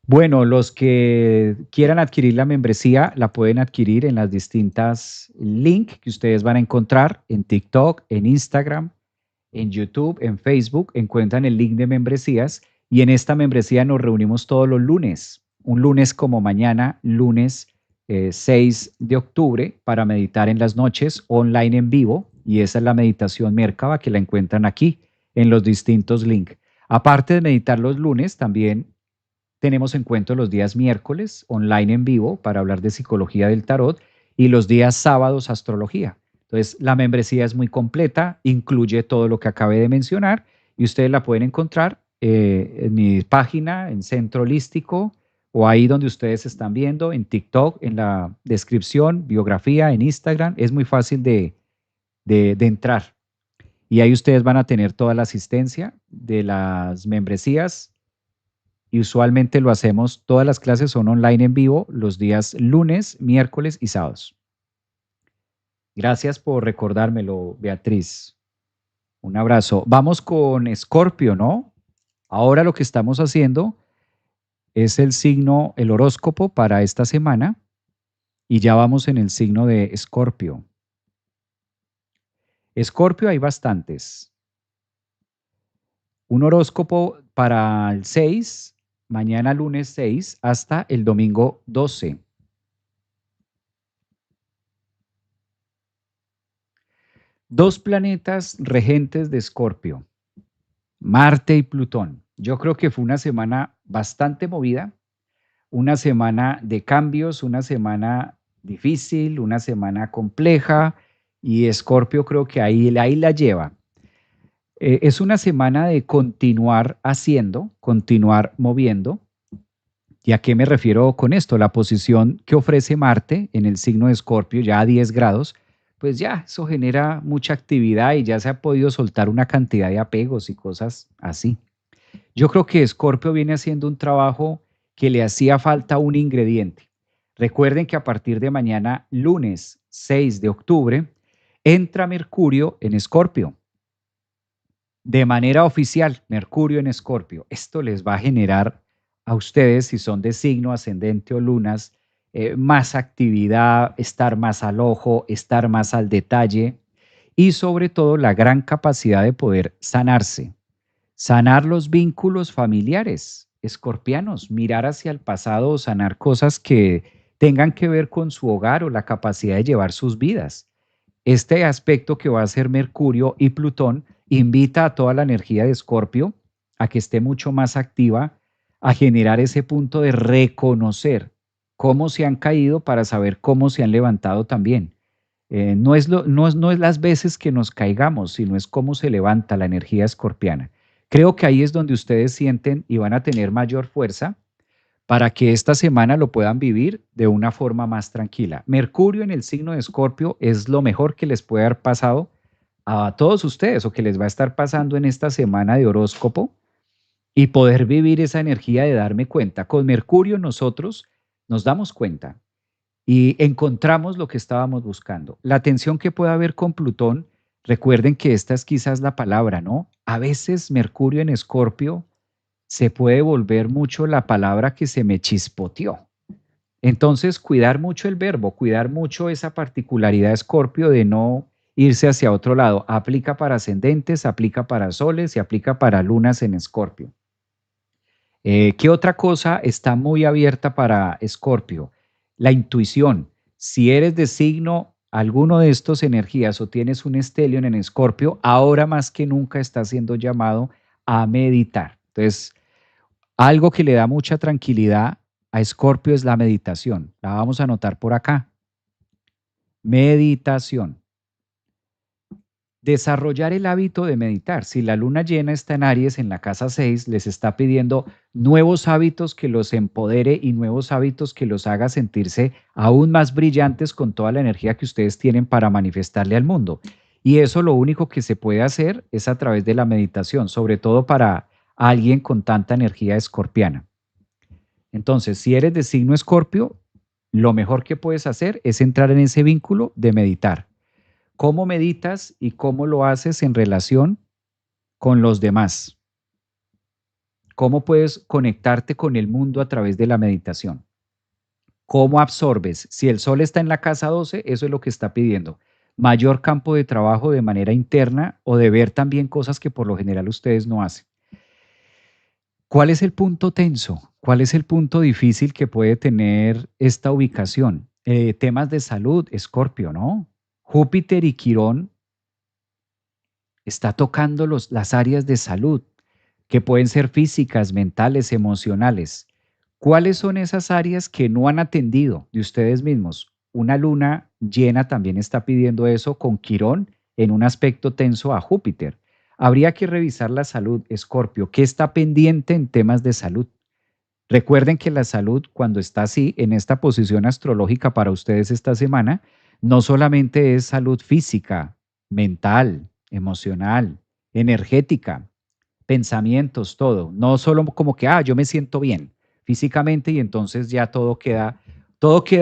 Bueno, los que quieran adquirir la membresía la pueden adquirir en las distintas links que ustedes van a encontrar en TikTok, en Instagram, en YouTube, en Facebook. Encuentran el link de membresías y en esta membresía nos reunimos todos los lunes. Un lunes como mañana, lunes 6 de octubre, para meditar en las noches online en vivo. Y esa es la meditación Merkaba que la encuentran aquí en los distintos links. Aparte de meditar los lunes, también tenemos encuentros los días miércoles online en vivo para hablar de psicología del tarot y los días sábados astrología. Entonces, la membresía es muy completa, incluye todo lo que acabé de mencionar y ustedes la pueden encontrar en mi página, en Centro Holístico o ahí donde ustedes están viendo, en TikTok, en la descripción, biografía, en Instagram. Es muy fácil de entrar y ahí ustedes van a tener toda la asistencia de las membresías y usualmente lo hacemos, todas las clases son online en vivo los días lunes, miércoles y sábados. Gracias por recordármelo, Beatriz. Un abrazo. Vamos con Escorpio, ¿no? Ahora lo que estamos haciendo es el signo, el horóscopo para esta semana y ya vamos en el signo de Escorpio. Escorpio hay bastantes. Un horóscopo para el 6, mañana lunes 6 hasta el domingo 12. Dos planetas regentes de Escorpio, Marte y Plutón. Yo creo que fue una semana bastante movida, una semana de cambios, una semana difícil, una semana compleja y Escorpio creo que ahí la lleva. Es una semana de continuar haciendo, continuar moviendo. ¿Y a qué me refiero con esto? La posición que ofrece Marte en el signo de Escorpio ya a 10 grados, pues ya eso genera mucha actividad y ya se ha podido soltar una cantidad de apegos y cosas así. Yo creo que Escorpio viene haciendo un trabajo que le hacía falta un ingrediente. Recuerden que a partir de mañana, lunes 6 de octubre, entra Mercurio en Escorpio. De manera oficial, Mercurio en Escorpio. Esto les va a generar a ustedes, si son de signo ascendente o lunas, más actividad, estar más al ojo, estar más al detalle y sobre todo la gran capacidad de poder sanarse, sanar los vínculos familiares, escorpianos, mirar hacia el pasado o sanar cosas que tengan que ver con su hogar o la capacidad de llevar sus vidas. Este aspecto que va a ser Mercurio y Plutón invita a toda la energía de Escorpio a que esté mucho más activa, a generar ese punto de reconocer cómo se han caído para saber cómo se han levantado también. No es las veces que nos caigamos, sino es cómo se levanta la energía escorpiana. Creo que ahí es donde ustedes sienten y van a tener mayor fuerza para que esta semana lo puedan vivir de una forma más tranquila. Mercurio en el signo de Escorpio es lo mejor que les puede haber pasado a todos ustedes o que les va a estar pasando en esta semana de horóscopo y poder vivir esa energía de darme cuenta. Con Mercurio nosotros nos damos cuenta y encontramos lo que estábamos buscando. La tensión que puede haber con Plutón, recuerden que esta es quizás la palabra, ¿no? A veces Mercurio en Escorpio se puede volver mucho la palabra que se me chispoteó. Entonces, cuidar mucho el verbo, cuidar mucho esa particularidad de Escorpio de no irse hacia otro lado. Aplica para ascendentes, aplica para soles y aplica para lunas en Escorpio. ¿Qué otra cosa está muy abierta para Escorpio? La intuición. Si eres de signo alguno de estos energías o tienes un estelion en Escorpio, ahora más que nunca está siendo llamado a meditar. Entonces, algo que le da mucha tranquilidad a Escorpio es la meditación. La vamos a anotar por acá. Meditación. Desarrollar el hábito de meditar. Si la luna llena está en Aries en la casa 6, les está pidiendo nuevos hábitos que los empodere y nuevos hábitos que los haga sentirse aún más brillantes con toda la energía que ustedes tienen para manifestarle al mundo. Y eso lo único que se puede hacer es a través de la meditación, sobre todo para alguien con tanta energía escorpiana. Entonces, si eres de signo Escorpio, lo mejor que puedes hacer es entrar en ese vínculo de meditar. ¿Cómo meditas y cómo lo haces en relación con los demás? ¿Cómo puedes conectarte con el mundo a través de la meditación? ¿Cómo absorbes? Si el sol está en la casa 12, eso es lo que está pidiendo. Mayor campo de trabajo de manera interna o de ver también cosas que por lo general ustedes no hacen. ¿Cuál es el punto tenso? ¿Cuál es el punto difícil que puede tener esta ubicación? Temas de salud, Escorpio, ¿no? Júpiter y Quirón está tocando las áreas de salud, que pueden ser físicas, mentales, emocionales. ¿Cuáles son esas áreas que no han atendido de ustedes mismos? Una luna llena también está pidiendo eso con Quirón en un aspecto tenso a Júpiter. Habría que revisar la salud, Escorpio. ¿Qué está pendiente en temas de salud? Recuerden que la salud, cuando está así, en esta posición astrológica para ustedes esta semana, no solamente es salud física, mental, emocional, energética, pensamientos, todo. No solo como que, yo me siento bien físicamente y entonces ya todo queda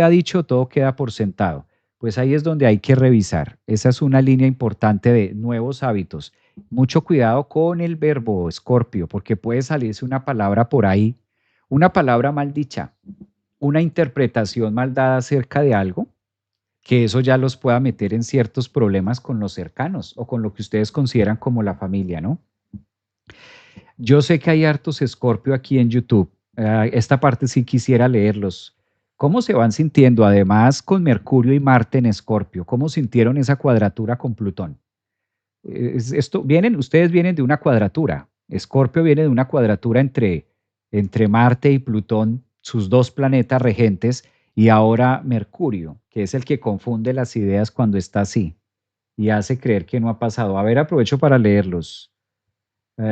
dicho, todo queda por sentado. Pues ahí es donde hay que revisar. Esa es una línea importante de nuevos hábitos. Mucho cuidado con el verbo Escorpio, porque puede salirse una palabra por ahí, una palabra mal dicha, una interpretación mal dada acerca de algo, que eso ya los pueda meter en ciertos problemas con los cercanos o con lo que ustedes consideran como la familia, ¿no? Yo sé que hay hartos Escorpio aquí en YouTube. Esta parte sí quisiera leerlos. ¿Cómo se van sintiendo? Además, con Mercurio y Marte en Escorpio, ¿cómo sintieron esa cuadratura con Plutón? Ustedes vienen de una cuadratura. Escorpio viene de una cuadratura entre Marte y Plutón, sus dos planetas regentes, y ahora Mercurio, que es el que confunde las ideas cuando está así y hace creer que no ha pasado. A ver, aprovecho para leerlos.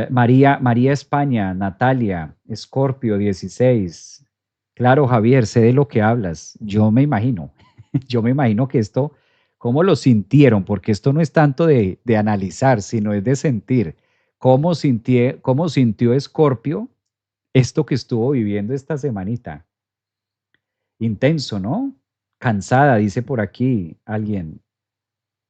María España, Natalia, Escorpio 16. Claro, Javier, sé de lo que hablas. Yo me imagino, yo me imagino que esto, ¿cómo lo sintieron? Porque esto no es tanto de analizar, sino es de sentir. Cómo sintió Escorpio esto que estuvo viviendo esta semanita? Intenso, ¿no? Cansada, dice por aquí alguien.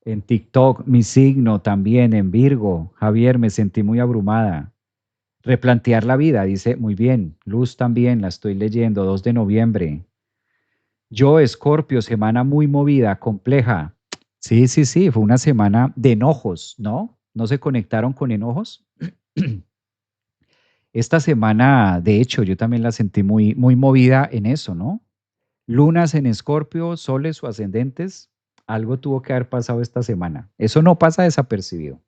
En TikTok, mi signo también, en Virgo. Javier, me sentí muy abrumada. Replantear la vida, dice, muy bien. Luz también, la estoy leyendo, 2 de noviembre. Yo, Escorpio, semana muy movida, compleja. Sí, sí, sí, fue una semana de enojos, ¿no? ¿No se conectaron con enojos? Esta semana, de hecho, yo también la sentí muy, muy movida en eso, ¿no? Lunas en Escorpio, soles o ascendentes, algo tuvo que haber pasado esta semana. Eso no pasa desapercibido.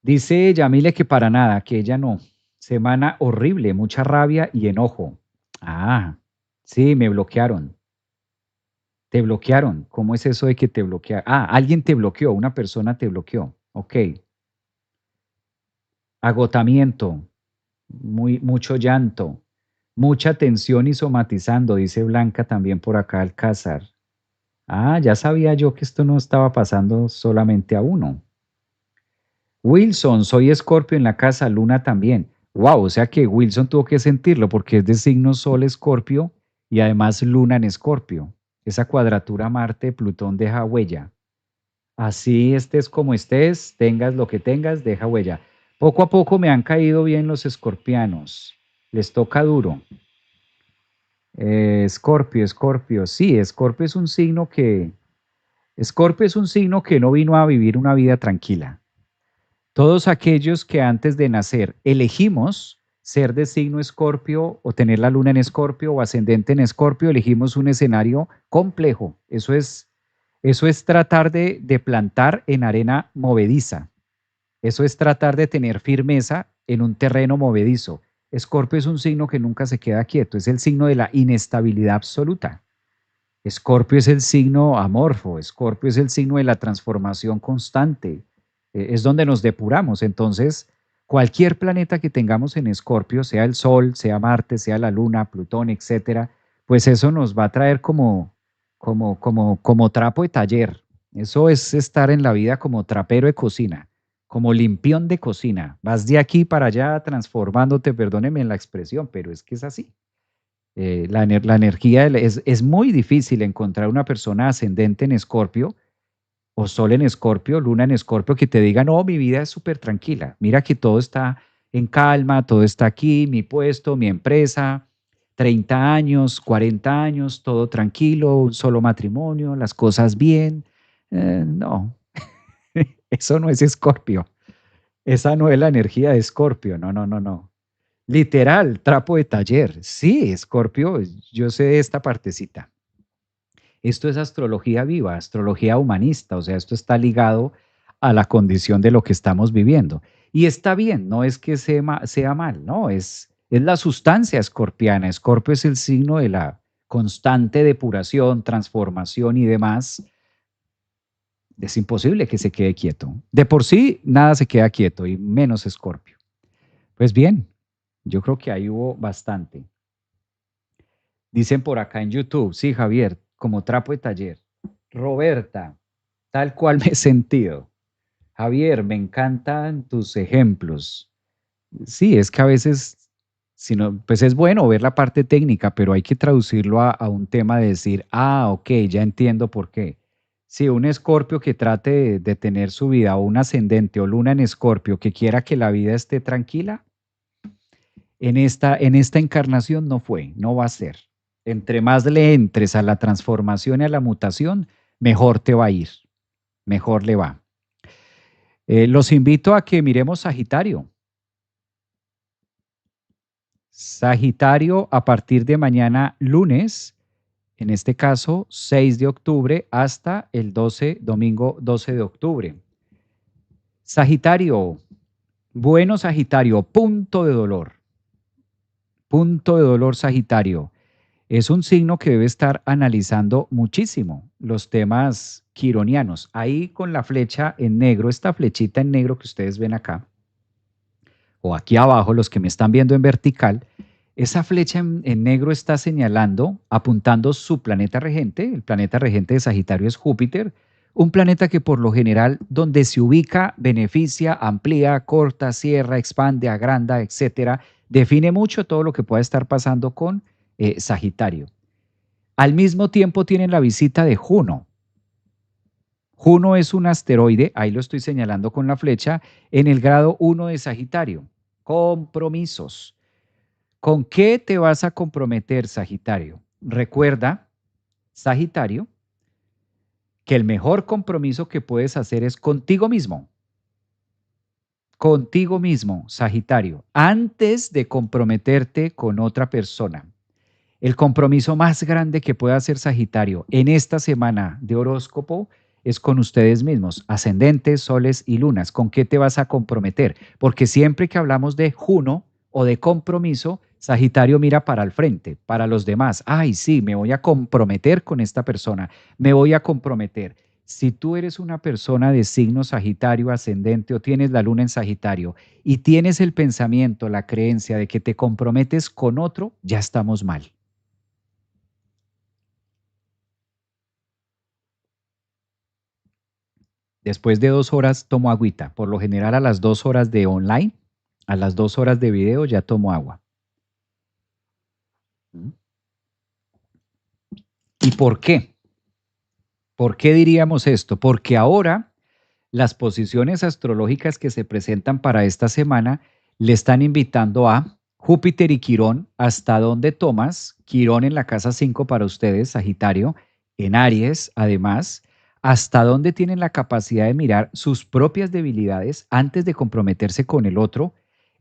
Dice Yamile que para nada, que ella no. Semana horrible, mucha rabia y enojo. Ah, sí, me bloquearon. Te bloquearon. ¿Cómo es eso de que te bloquea? Alguien te bloqueó, una persona te bloqueó. Ok. Agotamiento, mucho llanto, mucha tensión y somatizando, dice Blanca también por acá Alcázar. Ya sabía yo que esto no estaba pasando solamente a uno. Wilson, soy Escorpio en la casa, Luna también. Wow, o sea que Wilson tuvo que sentirlo porque es de signo Sol Escorpio y además Luna en Escorpio. Esa cuadratura Marte-Plutón deja huella. Así estés como estés, tengas lo que tengas, deja huella. Poco a poco me han caído bien los escorpianos. Les toca duro. Escorpio, Escorpio. Sí, Escorpio es un signo que no vino a vivir una vida tranquila. Todos aquellos que antes de nacer elegimos ser de signo Escorpio o tener la luna en Escorpio o ascendente en Escorpio, elegimos un escenario complejo. Eso es tratar de plantar en arena movediza. Eso es tratar de tener firmeza en un terreno movedizo. Escorpio es un signo que nunca se queda quieto, es el signo de la inestabilidad absoluta. Escorpio es el signo amorfo, Escorpio es el signo de la transformación constante, es donde nos depuramos. Entonces, cualquier planeta que tengamos en Escorpio, sea el Sol, sea Marte, sea la Luna, Plutón, etcétera, pues eso nos va a traer como trapo de taller. Eso es estar en la vida como trapero de cocina, como limpión de cocina. Vas de aquí para allá transformándote, perdóneme la expresión, pero es que es así. La energía es muy difícil encontrar una persona ascendente en Escorpio o Sol en Escorpio, Luna en Escorpio, que te diga, no, mi vida es súper tranquila. Mira que todo está en calma, todo está aquí, mi puesto, mi empresa, 30 años, 40 años, todo tranquilo, un solo matrimonio, las cosas bien. No, eso no es Escorpio. Esa no es la energía de Escorpio. No, no, no, no. Literal, trapo de taller. Sí, Escorpio, yo sé esta partecita. Esto es astrología viva, astrología humanista, o sea, esto está ligado a la condición de lo que estamos viviendo. Y está bien, no es que sea mal, no, es la sustancia escorpiana. Escorpio es el signo de la constante depuración, transformación y demás. Es imposible que se quede quieto. De por sí, nada se queda quieto y menos Escorpio. Pues bien, yo creo que ahí hubo bastante. Dicen por acá en YouTube, sí, Javier, como trapo de taller. Roberta, tal cual me he sentido. Javier, me encantan tus ejemplos. Sí, es que a veces, si no, pues es bueno ver la parte técnica, pero hay que traducirlo a un tema de decir, ah, ok, ya entiendo por qué. Si un escorpio que trate de tener su vida, o un ascendente o luna en escorpio que quiera que la vida esté tranquila, en esta encarnación no fue, no va a ser. Entre más le entres a la transformación y a la mutación, mejor te va a ir, mejor le va. Los invito a que miremos Sagitario. Sagitario a partir de mañana lunes, en este caso 6 de octubre hasta el 12, domingo 12 de octubre. Sagitario, bueno Sagitario, punto de dolor Sagitario. Es un signo que debe estar analizando muchísimo los temas quironianos. Ahí con la flecha en negro, esta flechita en negro que ustedes ven acá, o aquí abajo, los que me están viendo en vertical, esa flecha en negro está señalando, apuntando su planeta regente. El planeta regente de Sagitario es Júpiter, un planeta que por lo general donde se ubica beneficia, amplía, corta, cierra, expande, agranda, etcétera. Define mucho todo lo que pueda estar pasando con Sagitario. Al mismo tiempo tienen la visita de Juno. Juno es un asteroide, ahí lo estoy señalando con la flecha, en el grado 1 de Sagitario. Compromisos. ¿Con qué te vas a comprometer, Sagitario? Recuerda, Sagitario, que el mejor compromiso que puedes hacer es contigo mismo. Contigo mismo, Sagitario, antes de comprometerte con otra persona. El compromiso más grande que puede hacer Sagitario en esta semana de horóscopo es con ustedes mismos, ascendentes, soles y lunas. ¿Con qué te vas a comprometer? Porque siempre que hablamos de Juno o de compromiso, Sagitario mira para el frente, para los demás. Ay, sí, me voy a comprometer con esta persona, me voy a comprometer. Si tú eres una persona de signo Sagitario ascendente o tienes la luna en Sagitario y tienes el pensamiento, la creencia de que te comprometes con otro, ya estamos mal. Después de 2 horas tomo agüita. Por lo general a las 2 horas de online, a las 2 horas de video ya tomo agua. ¿Mm? ¿Y por qué? ¿Por qué diríamos esto? Porque ahora las posiciones astrológicas que se presentan para esta semana le están invitando a Júpiter y Quirón, hasta dónde tomas, Quirón en la casa 5 para ustedes, Sagitario, en Aries, además, hasta dónde tienen la capacidad de mirar sus propias debilidades antes de comprometerse con el otro,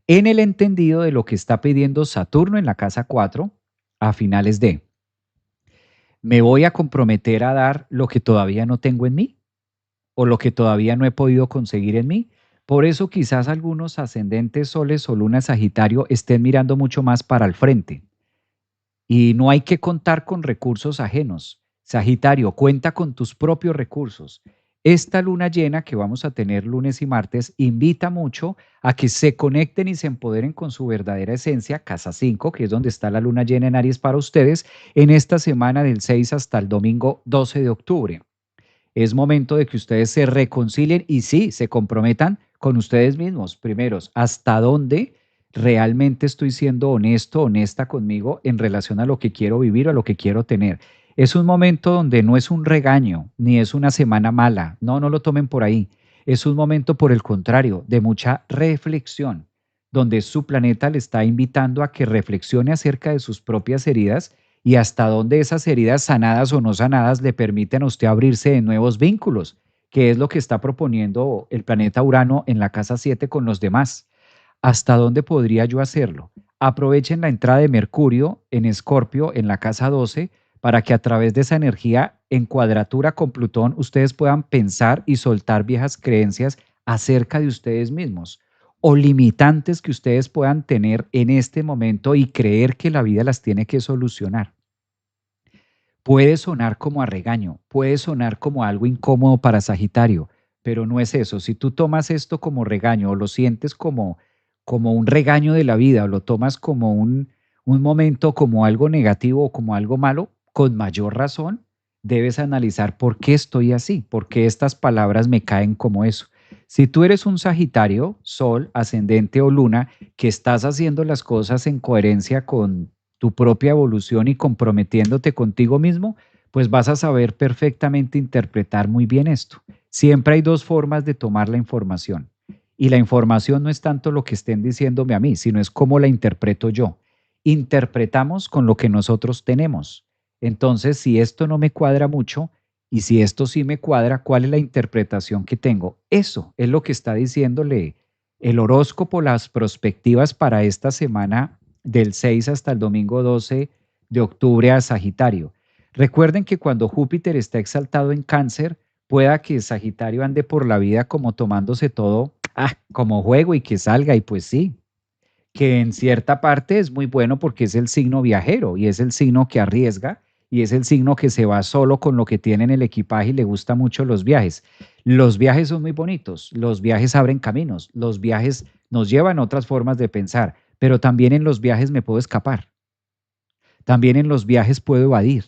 en el entendido de lo que está pidiendo Saturno en la casa 4 a finales de, me voy a comprometer a dar lo que todavía no tengo en mí o lo que todavía no he podido conseguir en mí. Por eso quizás algunos ascendentes soles o luna Sagitario estén mirando mucho más para el frente. Y no hay que contar con recursos ajenos. Sagitario, cuenta con tus propios recursos. Esta luna llena que vamos a tener lunes y martes invita mucho a que se conecten y se empoderen con su verdadera esencia, casa 5, que es donde está la luna llena en Aries para ustedes, en esta semana del 6 hasta el domingo 12 de octubre. Es momento de que ustedes se reconcilien y sí, se comprometan con ustedes mismos. Primeros, ¿hasta dónde ¿Realmente estoy siendo honesto, honesta conmigo en relación a lo que quiero vivir o a lo que quiero tener? Es un momento donde no es un regaño, ni es una semana mala. No, no lo tomen por ahí. Es un momento, por el contrario, de mucha reflexión, donde su planeta le está invitando a que reflexione acerca de sus propias heridas y hasta dónde esas heridas sanadas o no sanadas le permiten a usted abrirse de nuevos vínculos, que es lo que está proponiendo el planeta Urano en la casa 7 con los demás. ¿Hasta dónde podría yo hacerlo? Aprovechen la entrada de Mercurio en Escorpio en la casa 12 para que a través de esa energía en cuadratura con Plutón ustedes puedan pensar y soltar viejas creencias acerca de ustedes mismos o limitantes que ustedes puedan tener en este momento y creer que la vida las tiene que solucionar. Puede sonar como a regaño, puede sonar como algo incómodo para Sagitario, pero no es eso. Si tú tomas esto como regaño o lo sientes como un regaño de la vida o lo tomas como un momento, como algo negativo o como algo malo, con mayor razón debes analizar por qué estoy así, por qué estas palabras me caen como eso. Si tú eres un Sagitario, Sol, ascendente o Luna, que estás haciendo las cosas en coherencia con tu propia evolución y comprometiéndote contigo mismo, pues vas a saber perfectamente interpretar muy bien esto. Siempre hay dos formas de tomar la información. Y la información no es tanto lo que estén diciéndome a mí, sino es cómo la interpreto yo. Interpretamos con lo que nosotros tenemos. Entonces, si esto no me cuadra mucho y si esto sí me cuadra, ¿cuál es la interpretación que tengo? Eso es lo que está diciéndole el horóscopo, las perspectivas para esta semana del 6 hasta el domingo 12 de octubre a Sagitario. Recuerden que cuando Júpiter está exaltado en Cáncer, pueda que Sagitario ande por la vida como tomándose todo como juego y que salga, y pues sí, que en cierta parte es muy bueno porque es el signo viajero y es el signo que arriesga y es el signo que se va solo con lo que tiene en el equipaje y le gusta mucho los viajes. Los viajes son muy bonitos, los viajes abren caminos, los viajes nos llevan a otras formas de pensar, pero también en los viajes me puedo escapar, también en los viajes puedo evadir,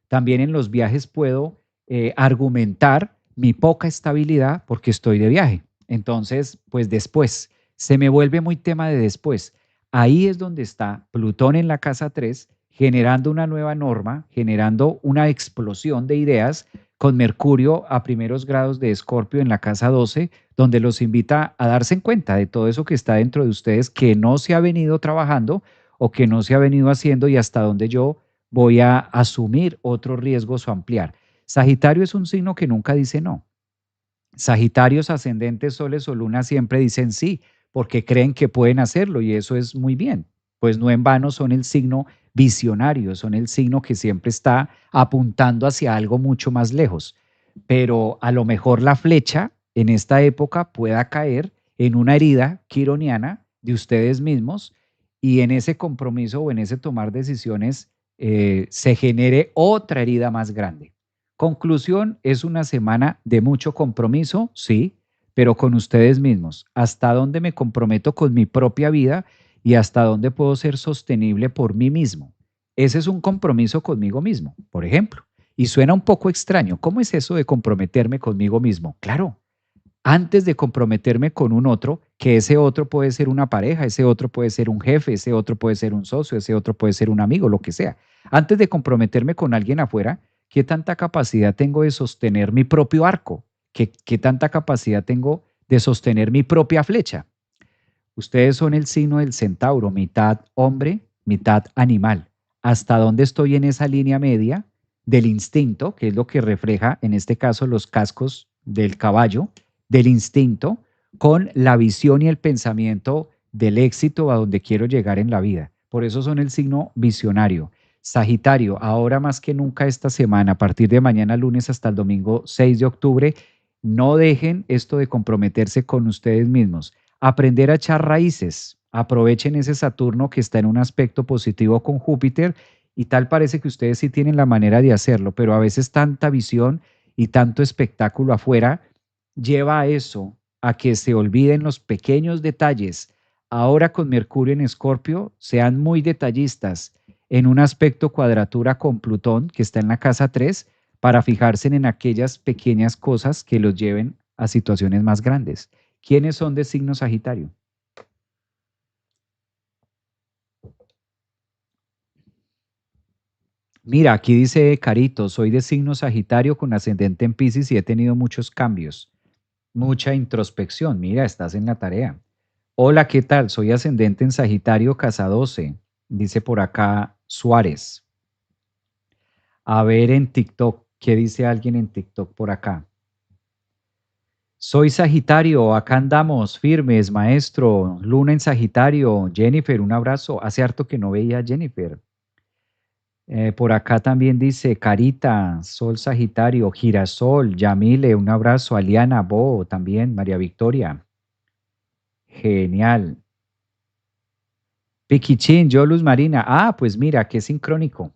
también en los viajes puedo argumentar mi poca estabilidad porque estoy de viaje. Entonces, pues después, se me vuelve muy tema de después. Ahí es donde está Plutón en la casa 3 generando una nueva norma, generando una explosión de ideas con Mercurio a primeros grados de Escorpio en la casa 12, donde los invita a darse en cuenta de todo eso que está dentro de ustedes que no se ha venido trabajando o que no se ha venido haciendo y hasta donde yo voy a asumir otros riesgos o ampliar. Sagitario es un signo que nunca dice no. Sagitarios, ascendentes, soles o lunas siempre dicen sí, porque creen que pueden hacerlo y eso es muy bien. Pues no en vano son el signo visionario, son el signo que siempre está apuntando hacia algo mucho más lejos. Pero a lo mejor la flecha en esta época pueda caer en una herida quironiana de ustedes mismos y en ese compromiso o en ese tomar decisiones se genere otra herida más grande. Conclusión, es una semana de mucho compromiso, sí, pero con ustedes mismos. ¿Hasta dónde me comprometo con mi propia vida y hasta dónde puedo ser sostenible por mí mismo? Ese es un compromiso conmigo mismo, por ejemplo. Y suena un poco extraño. ¿Cómo es eso de comprometerme conmigo mismo? Claro, antes de comprometerme con un otro, que ese otro puede ser una pareja, ese otro puede ser un jefe, ese otro puede ser un socio, ese otro puede ser un amigo, lo que sea. Antes de comprometerme con alguien afuera, ¿qué tanta capacidad tengo de sostener mi propio arco? ¿Qué tanta capacidad tengo de sostener mi propia flecha? Ustedes son el signo del centauro, mitad hombre, mitad animal. ¿Hasta dónde estoy en esa línea media del instinto, que es lo que refleja en este caso los cascos del caballo, del instinto, con la visión y el pensamiento del éxito a donde quiero llegar en la vida? Por eso son el signo visionario. Sagitario, ahora más que nunca esta semana, a partir de mañana lunes hasta el domingo 6 de octubre, no dejen esto de comprometerse con ustedes mismos. Aprender a echar raíces. Aprovechen ese Saturno que está en un aspecto positivo con Júpiter y tal parece que ustedes sí tienen la manera de hacerlo, pero a veces tanta visión y tanto espectáculo afuera lleva a eso, a que se olviden los pequeños detalles. Ahora con Mercurio en Escorpio, sean muy detallistas en un aspecto cuadratura con Plutón, que está en la casa 3 para fijarse en aquellas pequeñas cosas que los lleven a situaciones más grandes. ¿Quiénes son de signo Sagitario? Mira, aquí dice Carito, soy de signo Sagitario con ascendente en Piscis y he tenido muchos cambios, mucha introspección. Mira, estás en la tarea. Hola, ¿qué tal? Soy ascendente en Sagitario, casa 12. Dice por acá Suárez. A ver en TikTok, ¿qué dice alguien en TikTok por acá? Soy Sagitario, acá andamos, firmes, maestro. Luna en Sagitario. Jennifer, un abrazo. Hace harto que no veía a Jennifer. Por acá también dice Carita, Sol Sagitario, Girasol, Yamile, un abrazo. Aliana, Bo, también, María Victoria. Genial. Piquichín, yo Luz Marina. Ah, pues mira, qué sincrónico.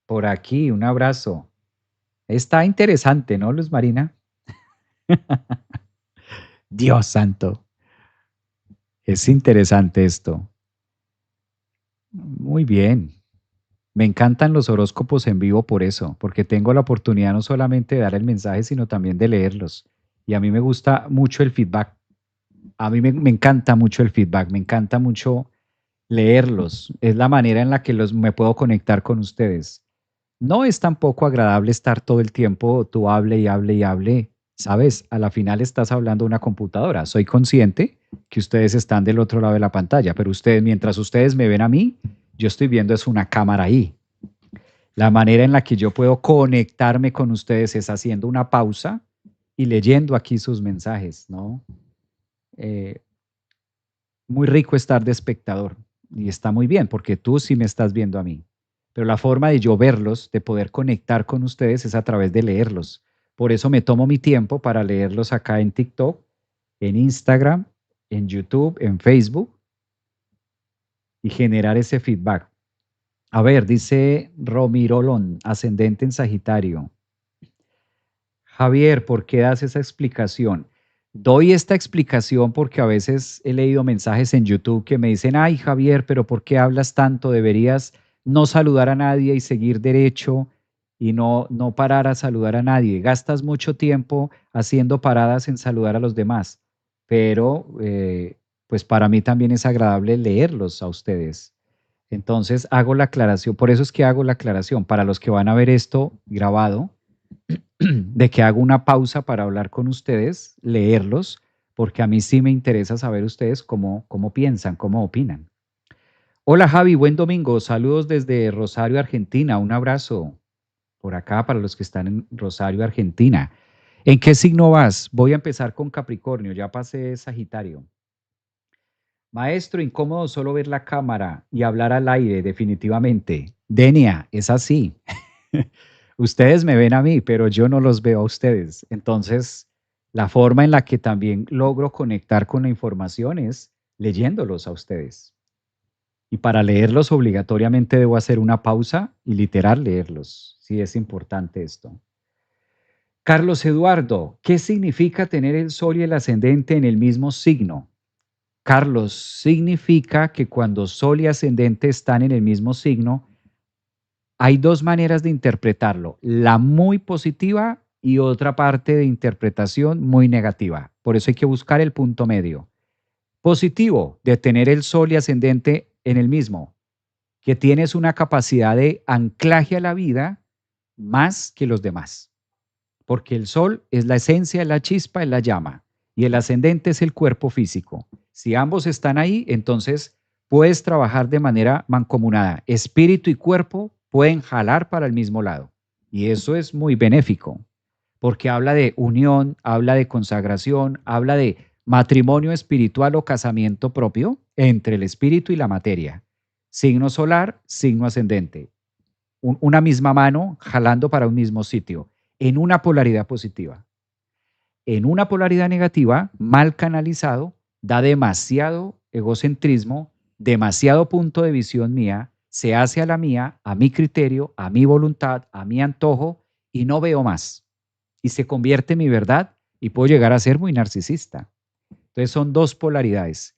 Por aquí, un abrazo. Está interesante, ¿no, Luz Marina? Dios santo. Es interesante esto. Muy bien. Me encantan los horóscopos en vivo por eso, porque tengo la oportunidad no solamente de dar el mensaje, sino también de leerlos. Y a mí me gusta mucho el feedback. A mí me encanta mucho el feedback, me encanta mucho leerlos. Es la manera en la que me puedo conectar con ustedes. No es tampoco agradable estar todo el tiempo, tú hable y hable y hable. Sabes, a la final estás hablando a una computadora. Soy consciente que ustedes están del otro lado de la pantalla, pero ustedes, mientras ustedes me ven a mí, yo estoy viendo es una cámara ahí. La manera en la que yo puedo conectarme con ustedes es haciendo una pausa y leyendo aquí sus mensajes, ¿no? Eh, Muy rico estar de espectador y está muy bien porque tú sí me estás viendo a mí. Pero la forma de yo verlos, de poder conectar con ustedes es a través de leerlos. Por eso me tomo mi tiempo para leerlos acá en TikTok, en Instagram, en YouTube, en Facebook y generar ese feedback. A ver, dice Romirolón, ascendente en Sagitario. Javier, ¿por qué das esa explicación? Doy esta explicación porque a veces he leído mensajes en YouTube que me dicen, ay Javier, pero ¿por qué hablas tanto? Deberías no saludar a nadie y seguir derecho y no parar a saludar a nadie. Gastas mucho tiempo haciendo paradas en saludar a los demás, pero pues para mí también es agradable leerlos a ustedes. Entonces hago la aclaración, por eso es que hago la aclaración para los que van a ver esto grabado de que hago una pausa para hablar con ustedes, leerlos, porque a mí sí me interesa saber ustedes cómo piensan, cómo opinan. Hola Javi, buen domingo. Saludos desde Rosario, Argentina. Un abrazo por acá para los que están en Rosario, Argentina. ¿En qué signo vas? Voy a empezar con Capricornio, ya pasé Sagitario. Maestro, incómodo solo ver la cámara y hablar al aire, definitivamente. Denia, es así. Ustedes me ven a mí, pero yo no los veo a ustedes. Entonces, la forma en la que también logro conectar con la información es leyéndolos a ustedes. Y para leerlos obligatoriamente debo hacer una pausa y literal leerlos. Sí, es importante esto. Carlos Eduardo, ¿qué significa tener el sol y el ascendente en el mismo signo? Carlos, significa que cuando sol y ascendente están en el mismo signo, hay dos maneras de interpretarlo, la muy positiva y otra parte de interpretación muy negativa. Por eso hay que buscar el punto medio. Positivo, de tener el sol y ascendente en el mismo, que tienes una capacidad de anclaje a la vida más que los demás, porque el sol es la esencia, es la chispa, es la llama, y el ascendente es el cuerpo físico. Si ambos están ahí, entonces puedes trabajar de manera mancomunada. Espíritu y cuerpo pueden jalar para el mismo lado, y eso es muy benéfico, porque habla de unión, habla de consagración, habla de matrimonio espiritual o casamiento propio entre el espíritu y la materia. Signo solar, signo ascendente, una misma mano jalando para un mismo sitio, en una polaridad positiva. En una polaridad negativa, mal canalizado, da demasiado egocentrismo, demasiado punto de visión mía, se hace a la mía, a mi criterio, a mi voluntad, a mi antojo, y no veo más. Y se convierte en mi verdad y puedo llegar a ser muy narcisista. Entonces son dos polaridades.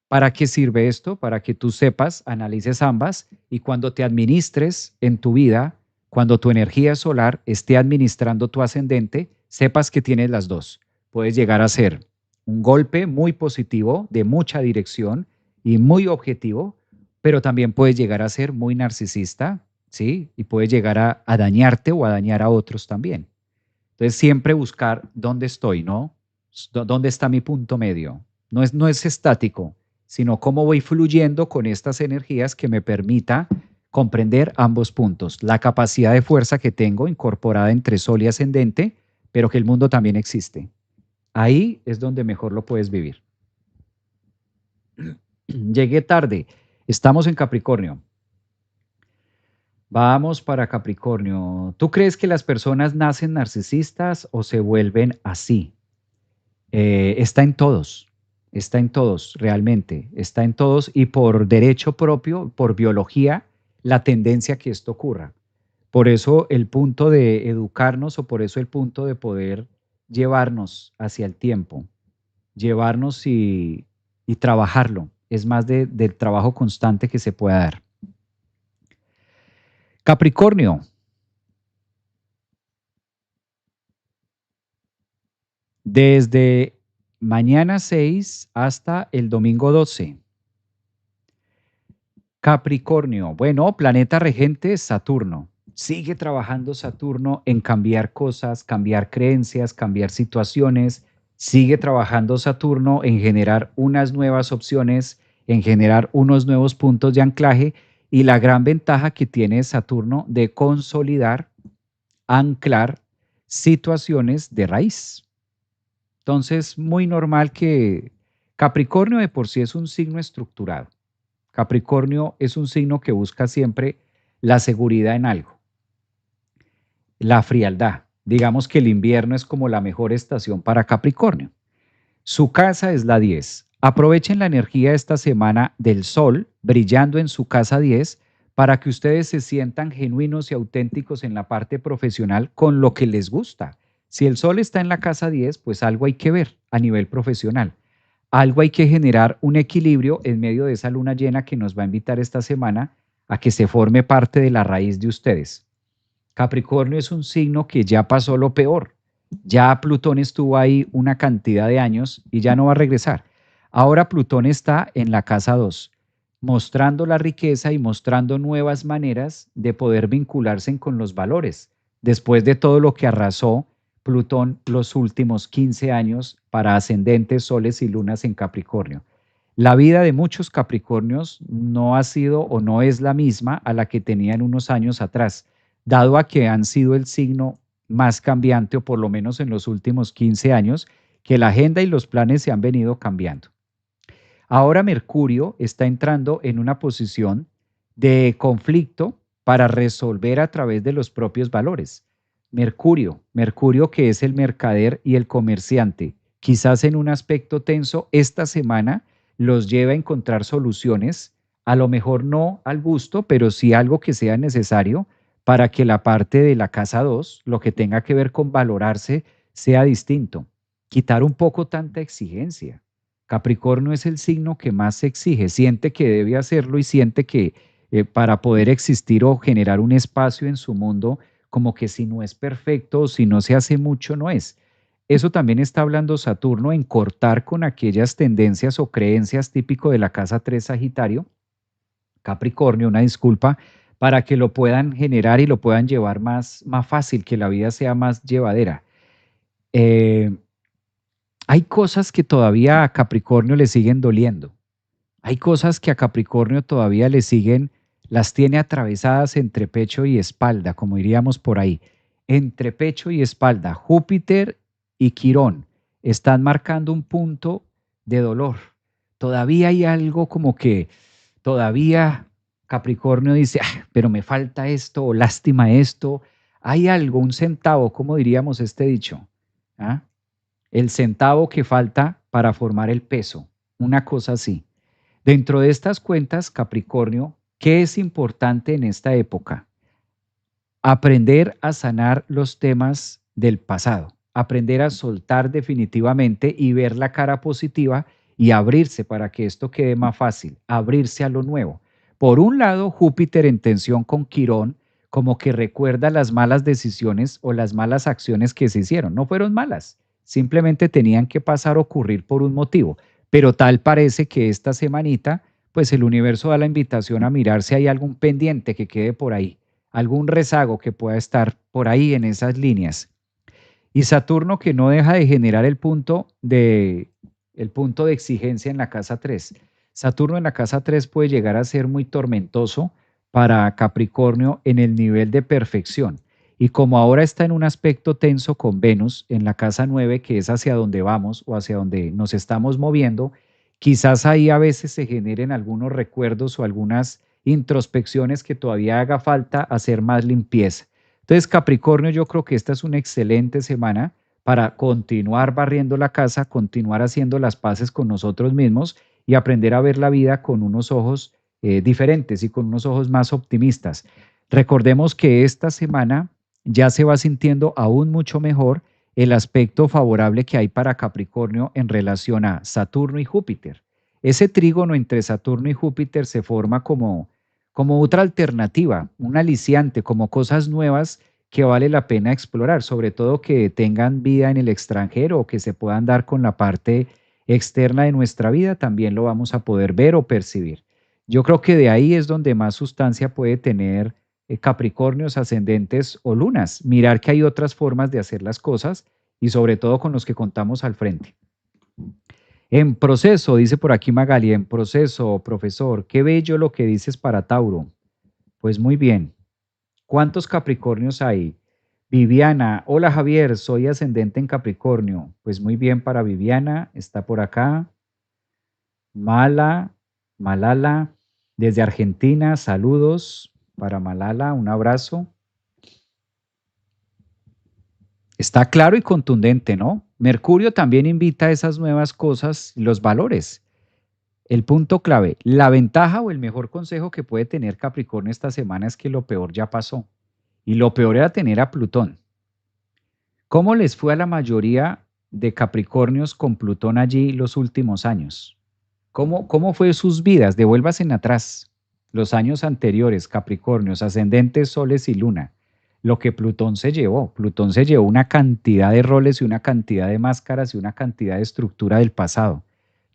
¿Para qué sirve esto? Para que tú sepas, analices ambas y cuando te administres en tu vida, cuando tu energía solar esté administrando tu ascendente, sepas que tienes las dos. Puedes llegar a ser un golpe muy positivo, de mucha dirección y muy objetivo, pero también puedes llegar a ser muy narcisista ¿sí? Y puede llegar a dañarte o a dañar a otros también. Entonces, siempre buscar dónde estoy, ¿no? ¿Dónde está mi punto medio? No es estático, sino cómo voy fluyendo con estas energías que me permita comprender ambos puntos. La capacidad de fuerza que tengo incorporada entre Sol y ascendente, pero que el mundo también existe. Ahí es donde mejor lo puedes vivir. Llegué tarde. Estamos en Capricornio. Vamos para Capricornio. ¿Tú crees que las personas nacen narcisistas o se vuelven así? Está en todos, realmente, está en todos y por derecho propio, por biología, la tendencia a que esto ocurra. Por eso el punto de educarnos o por eso el punto de poder llevarnos hacia el tiempo, llevarnos y trabajarlo. Es más del trabajo constante que se pueda dar. Capricornio, desde mañana 6 hasta el domingo 12. Capricornio, bueno, planeta regente Saturno. Sigue trabajando Saturno en cambiar cosas, cambiar creencias, cambiar situaciones. Sigue trabajando Saturno en generar unas nuevas opciones, en generar unos nuevos puntos de anclaje y la gran ventaja que tiene Saturno de consolidar, anclar situaciones de raíz. Entonces, muy normal que Capricornio de por sí es un signo estructurado. Capricornio es un signo que busca siempre la seguridad en algo, la frialdad. Digamos que el invierno es como la mejor estación para Capricornio. Su casa es la 10. Aprovechen la energía esta semana del sol brillando en su casa 10 para que ustedes se sientan genuinos y auténticos en la parte profesional con lo que les gusta. Si el sol está en la casa 10, pues algo hay que ver a nivel profesional. Algo hay que generar un equilibrio en medio de esa luna llena que nos va a invitar esta semana a que se forme parte de la raíz de ustedes. Capricornio es un signo que ya pasó lo peor. Ya Plutón estuvo ahí una cantidad de años y ya no va a regresar. Ahora Plutón está en la casa 2, mostrando la riqueza y mostrando nuevas maneras de poder vincularse con los valores. Después de todo lo que arrasó Plutón los últimos 15 años para ascendentes, soles y lunas en Capricornio. La vida de muchos Capricornios no ha sido o no es la misma a la que tenían unos años atrás, dado a que han sido el signo más cambiante, o por lo menos en los últimos 15 años, que la agenda y los planes se han venido cambiando. Ahora Mercurio está entrando en una posición de conflicto para resolver a través de los propios valores. Mercurio que es el mercader y el comerciante, quizás en un aspecto tenso, esta semana los lleva a encontrar soluciones, a lo mejor no al gusto, pero sí algo que sea necesario para que la parte de la casa 2, lo que tenga que ver con valorarse, sea distinto. Quitar un poco tanta exigencia. Capricornio es el signo que más se exige, siente que debe hacerlo y siente que para poder existir o generar un espacio en su mundo, como que si no es perfecto o si no se hace mucho, no es. Eso también está hablando Saturno en cortar con aquellas tendencias o creencias típico de la casa 3 Sagitario, Capricornio, una disculpa, para que lo puedan generar y lo puedan llevar más fácil, que la vida sea más llevadera. Eh, Hay cosas que todavía a Capricornio le siguen doliendo. Hay cosas que a Capricornio todavía le siguen, las tiene atravesadas entre pecho y espalda, como diríamos por ahí. Entre pecho y espalda, Júpiter y Quirón están marcando un punto de dolor. Todavía hay algo como que todavía Capricornio dice, "Ah, pero me falta esto o lástima esto". Hay algo, un centavo, como diríamos este dicho. ¿Ah? El centavo que falta para formar el peso, una cosa así. Dentro de estas cuentas, Capricornio, ¿qué es importante en esta época? Aprender a sanar los temas del pasado, aprender a soltar definitivamente y ver la cara positiva y abrirse para que esto quede más fácil, abrirse a lo nuevo. Por un lado, Júpiter en tensión con Quirón, como que recuerda las malas decisiones o las malas acciones que se hicieron. No fueron malas, simplemente tenían que pasar a ocurrir por un motivo. Pero tal parece que esta semanita, pues el universo da la invitación a mirar si hay algún pendiente que quede por ahí, algún rezago que pueda estar por ahí en esas líneas. Y Saturno que no deja de generar el punto de exigencia en la casa 3. Saturno en la casa 3 puede llegar a ser muy tormentoso para Capricornio en el nivel de perfección. Y como ahora está en un aspecto tenso con Venus en la casa 9, que es hacia donde vamos o hacia donde nos estamos moviendo, quizás ahí a veces se generen algunos recuerdos o algunas introspecciones que todavía haga falta hacer más limpieza. Entonces, Capricornio, yo creo que esta es una excelente semana para continuar barriendo la casa, continuar haciendo las paces con nosotros mismos y aprender a ver la vida con unos ojos diferentes y con unos ojos más optimistas. Recordemos que esta semana ya se va sintiendo aún mucho mejor el aspecto favorable que hay para Capricornio en relación a Saturno y Júpiter. Ese trígono entre Saturno y Júpiter se forma como otra alternativa, un aliciante, como cosas nuevas que vale la pena explorar, sobre todo que tengan vida en el extranjero o que se puedan dar con la parte externa de nuestra vida, también lo vamos a poder ver o percibir. Yo creo que de ahí es donde más sustancia puede tener Capricornios, ascendentes o lunas. Mirar que hay otras formas de hacer las cosas y sobre todo con los que contamos al frente. En proceso, dice por aquí Magali, en proceso, profesor, qué bello lo que dices para Tauro. Pues muy bien. ¿Cuántos Capricornios hay? Viviana, hola Javier, soy ascendente en Capricornio. Pues muy bien para Viviana, está por acá. Malala, desde Argentina, saludos para Malala, un abrazo. Está claro y contundente, ¿no? Mercurio también invita a esas nuevas cosas, los valores. El punto clave, la ventaja o el mejor consejo que puede tener Capricornio esta semana es que lo peor ya pasó. Y lo peor era tener a Plutón. ¿Cómo les fue a la mayoría de Capricornios con Plutón allí los últimos años? ¿Cómo fue sus vidas? Devuélvasen atrás. Los años anteriores, Capricornios, ascendentes, soles y luna. Lo que Plutón se llevó. Plutón se llevó una cantidad de roles y una cantidad de máscaras y una cantidad de estructura del pasado.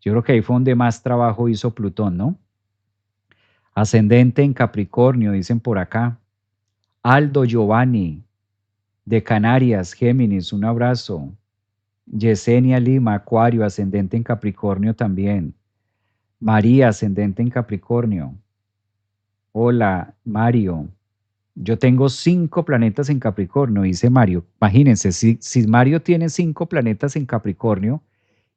Yo creo que ahí fue donde más trabajo hizo Plutón, ¿no? Ascendente en Capricornio, dicen por acá. Aldo Giovanni, de Canarias, Géminis, un abrazo. Yesenia Lima, Acuario, ascendente en Capricornio también. María, ascendente en Capricornio. Hola, Mario. Yo tengo 5 planetas en Capricornio, dice Mario. Imagínense, si Mario tiene 5 planetas en Capricornio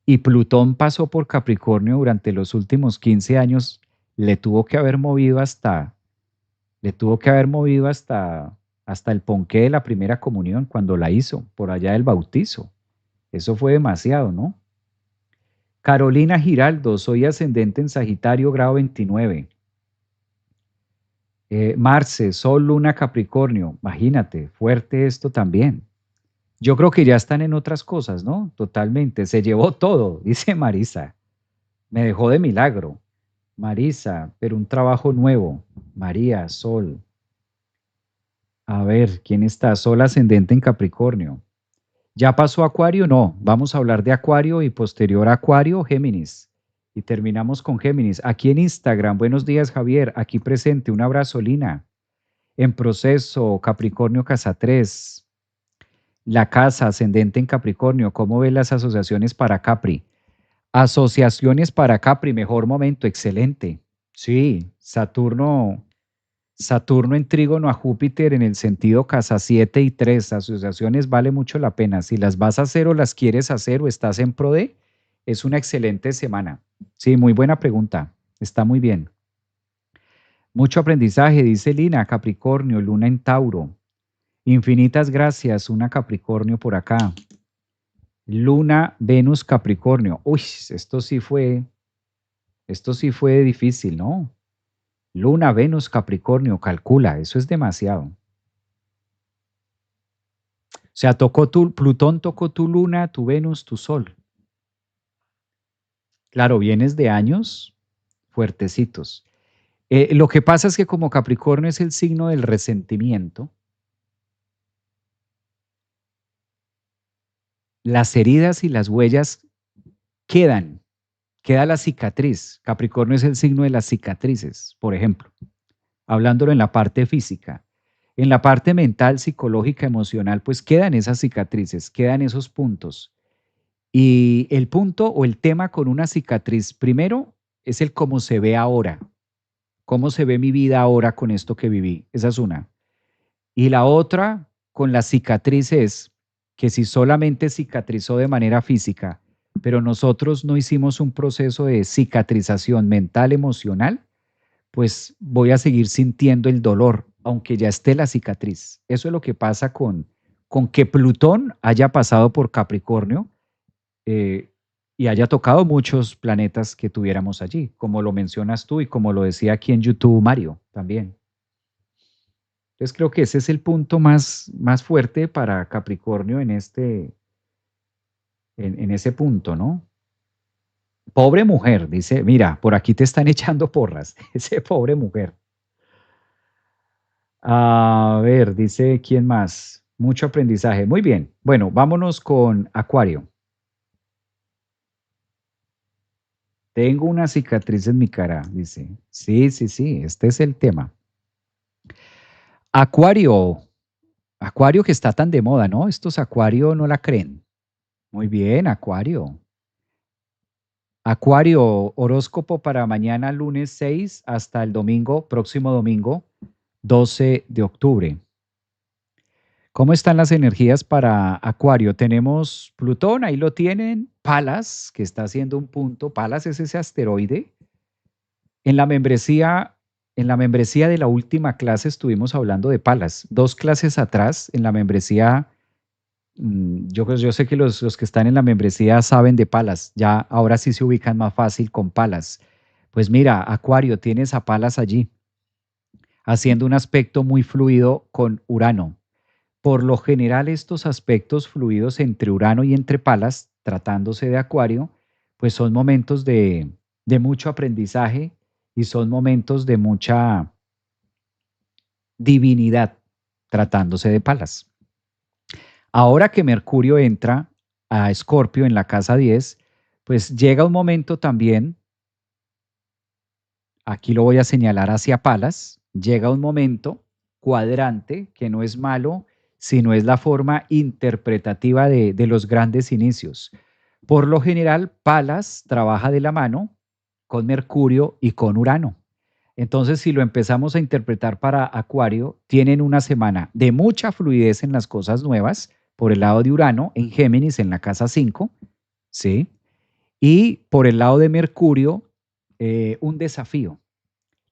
y Plutón pasó por Capricornio durante los últimos 15 años, le tuvo que haber movido hasta, le tuvo que haber movido hasta el ponqué de la primera comunión cuando la hizo, por allá del bautizo. Eso fue demasiado, ¿no? Carolina Giraldo, soy ascendente en Sagitario, grado 29. Marce, Sol, Luna, Capricornio. Imagínate, fuerte esto también. Yo creo que ya están en otras cosas, ¿no? Totalmente. Se llevó todo, dice Marisa. Me dejó de milagro. Marisa, pero un trabajo nuevo. María, Sol. A ver, ¿quién está? Sol ascendente en Capricornio. ¿Ya pasó Acuario? No, vamos a hablar de Acuario y posterior a Acuario, Géminis. Y terminamos con Géminis. Aquí en Instagram, buenos días Javier, aquí presente, un abrazo Lina. En proceso, Capricornio Casa 3. La casa ascendente en Capricornio, ¿cómo ven las asociaciones para Capri? Asociaciones para Capri, mejor momento, excelente. Sí, Saturno en trígono a Júpiter en el sentido casa 7 y 3 asociaciones vale mucho la pena. Si las vas a hacer o las quieres hacer o estás en pro de, es una excelente semana. Sí, muy buena pregunta. Está muy bien. Mucho aprendizaje, dice Lina, Capricornio, Luna en Tauro. Infinitas gracias, una Capricornio por acá. Luna, Venus, Capricornio. Uy, esto sí fue difícil, ¿no? Luna, Venus, Capricornio, calcula, eso es demasiado. O sea, Plutón tocó tu Luna, tu Venus, tu Sol. Claro, vienes de años fuertecitos. Lo que pasa es que como Capricornio es el signo del resentimiento, las heridas y las huellas quedan, queda la cicatriz. Capricornio es el signo de las cicatrices, por ejemplo, hablándolo en la parte física. En la parte mental, psicológica, emocional, pues quedan esas cicatrices, quedan esos puntos. Y el punto o el tema con una cicatriz, primero, es el cómo se ve ahora, cómo se ve mi vida ahora con esto que viví. Esa es una. Y la otra, con la cicatriz, es que si solamente cicatrizó de manera física, pero nosotros no hicimos un proceso de cicatrización mental, emocional, pues voy a seguir sintiendo el dolor, aunque ya esté la cicatriz. Eso es lo que pasa con que Plutón haya pasado por Capricornio eh, y haya tocado muchos planetas que tuviéramos allí, como lo mencionas tú y como lo decía aquí en YouTube Mario también. Entonces creo que ese es el punto más fuerte para Capricornio en ese punto, ¿no? Pobre mujer, dice, mira, por aquí te están echando porras, ese pobre mujer. A ver, dice, ¿quién más? Mucho aprendizaje. Muy bien. Bueno, vámonos con Acuario. Tengo una cicatriz en mi cara, dice. Sí, sí, sí, este es el tema. Acuario, Acuario que está tan de moda, ¿no? Estos Acuario no la creen. Muy bien, Acuario. Acuario, horóscopo para mañana lunes 6 hasta el domingo, próximo domingo 12 de octubre. ¿Cómo están las energías para Acuario? Tenemos Plutón, ahí lo tienen, Palas, que está haciendo un punto. Palas es ese asteroide. En la membresía, en la membresía de la última clase estuvimos hablando de Palas. Dos clases atrás, en la membresía, yo sé que los que están en la membresía saben de Palas. Ya ahora sí se ubican más fácil con Palas. Pues mira, Acuario, tienes a Palas allí, haciendo un aspecto muy fluido con Urano. Por lo general, estos aspectos fluidos entre Urano y entre Palas, tratándose de Acuario, pues son momentos de mucho aprendizaje y son momentos de mucha divinidad, tratándose de Palas. Ahora que Mercurio entra a Escorpio en la casa 10, pues llega un momento también, aquí lo voy a señalar hacia Palas, llega un momento cuadrante que no es malo, sino es la forma interpretativa de los grandes inicios. Por lo general, Palas trabaja de la mano con Mercurio y con Urano. Entonces, si lo empezamos a interpretar para Acuario, tienen una semana de mucha fluidez en las cosas nuevas por el lado de Urano en Géminis en la casa 5, ¿sí? Y por el lado de Mercurio, un desafío.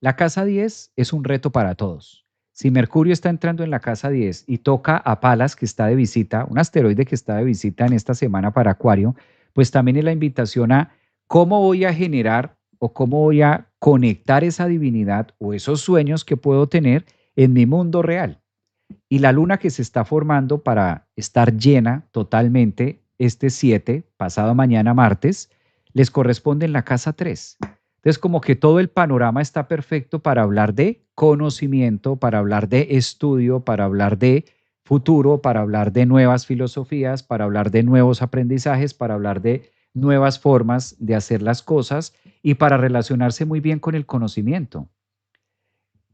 La casa 10 es un reto para todos. Si Mercurio está entrando en la casa 10 y toca a Palas, que está de visita, un asteroide que está de visita en esta semana para Acuario, pues también es la invitación a cómo voy a generar o cómo voy a conectar esa divinidad o esos sueños que puedo tener en mi mundo real. Y la luna que se está formando para estar llena totalmente este 7, pasado mañana martes, les corresponde en la casa 3. Entonces, como que todo el panorama está perfecto para hablar de conocimiento, para hablar de estudio, para hablar de futuro, para hablar de nuevas filosofías, para hablar de nuevos aprendizajes, para hablar de nuevas formas de hacer las cosas y para relacionarse muy bien con el conocimiento.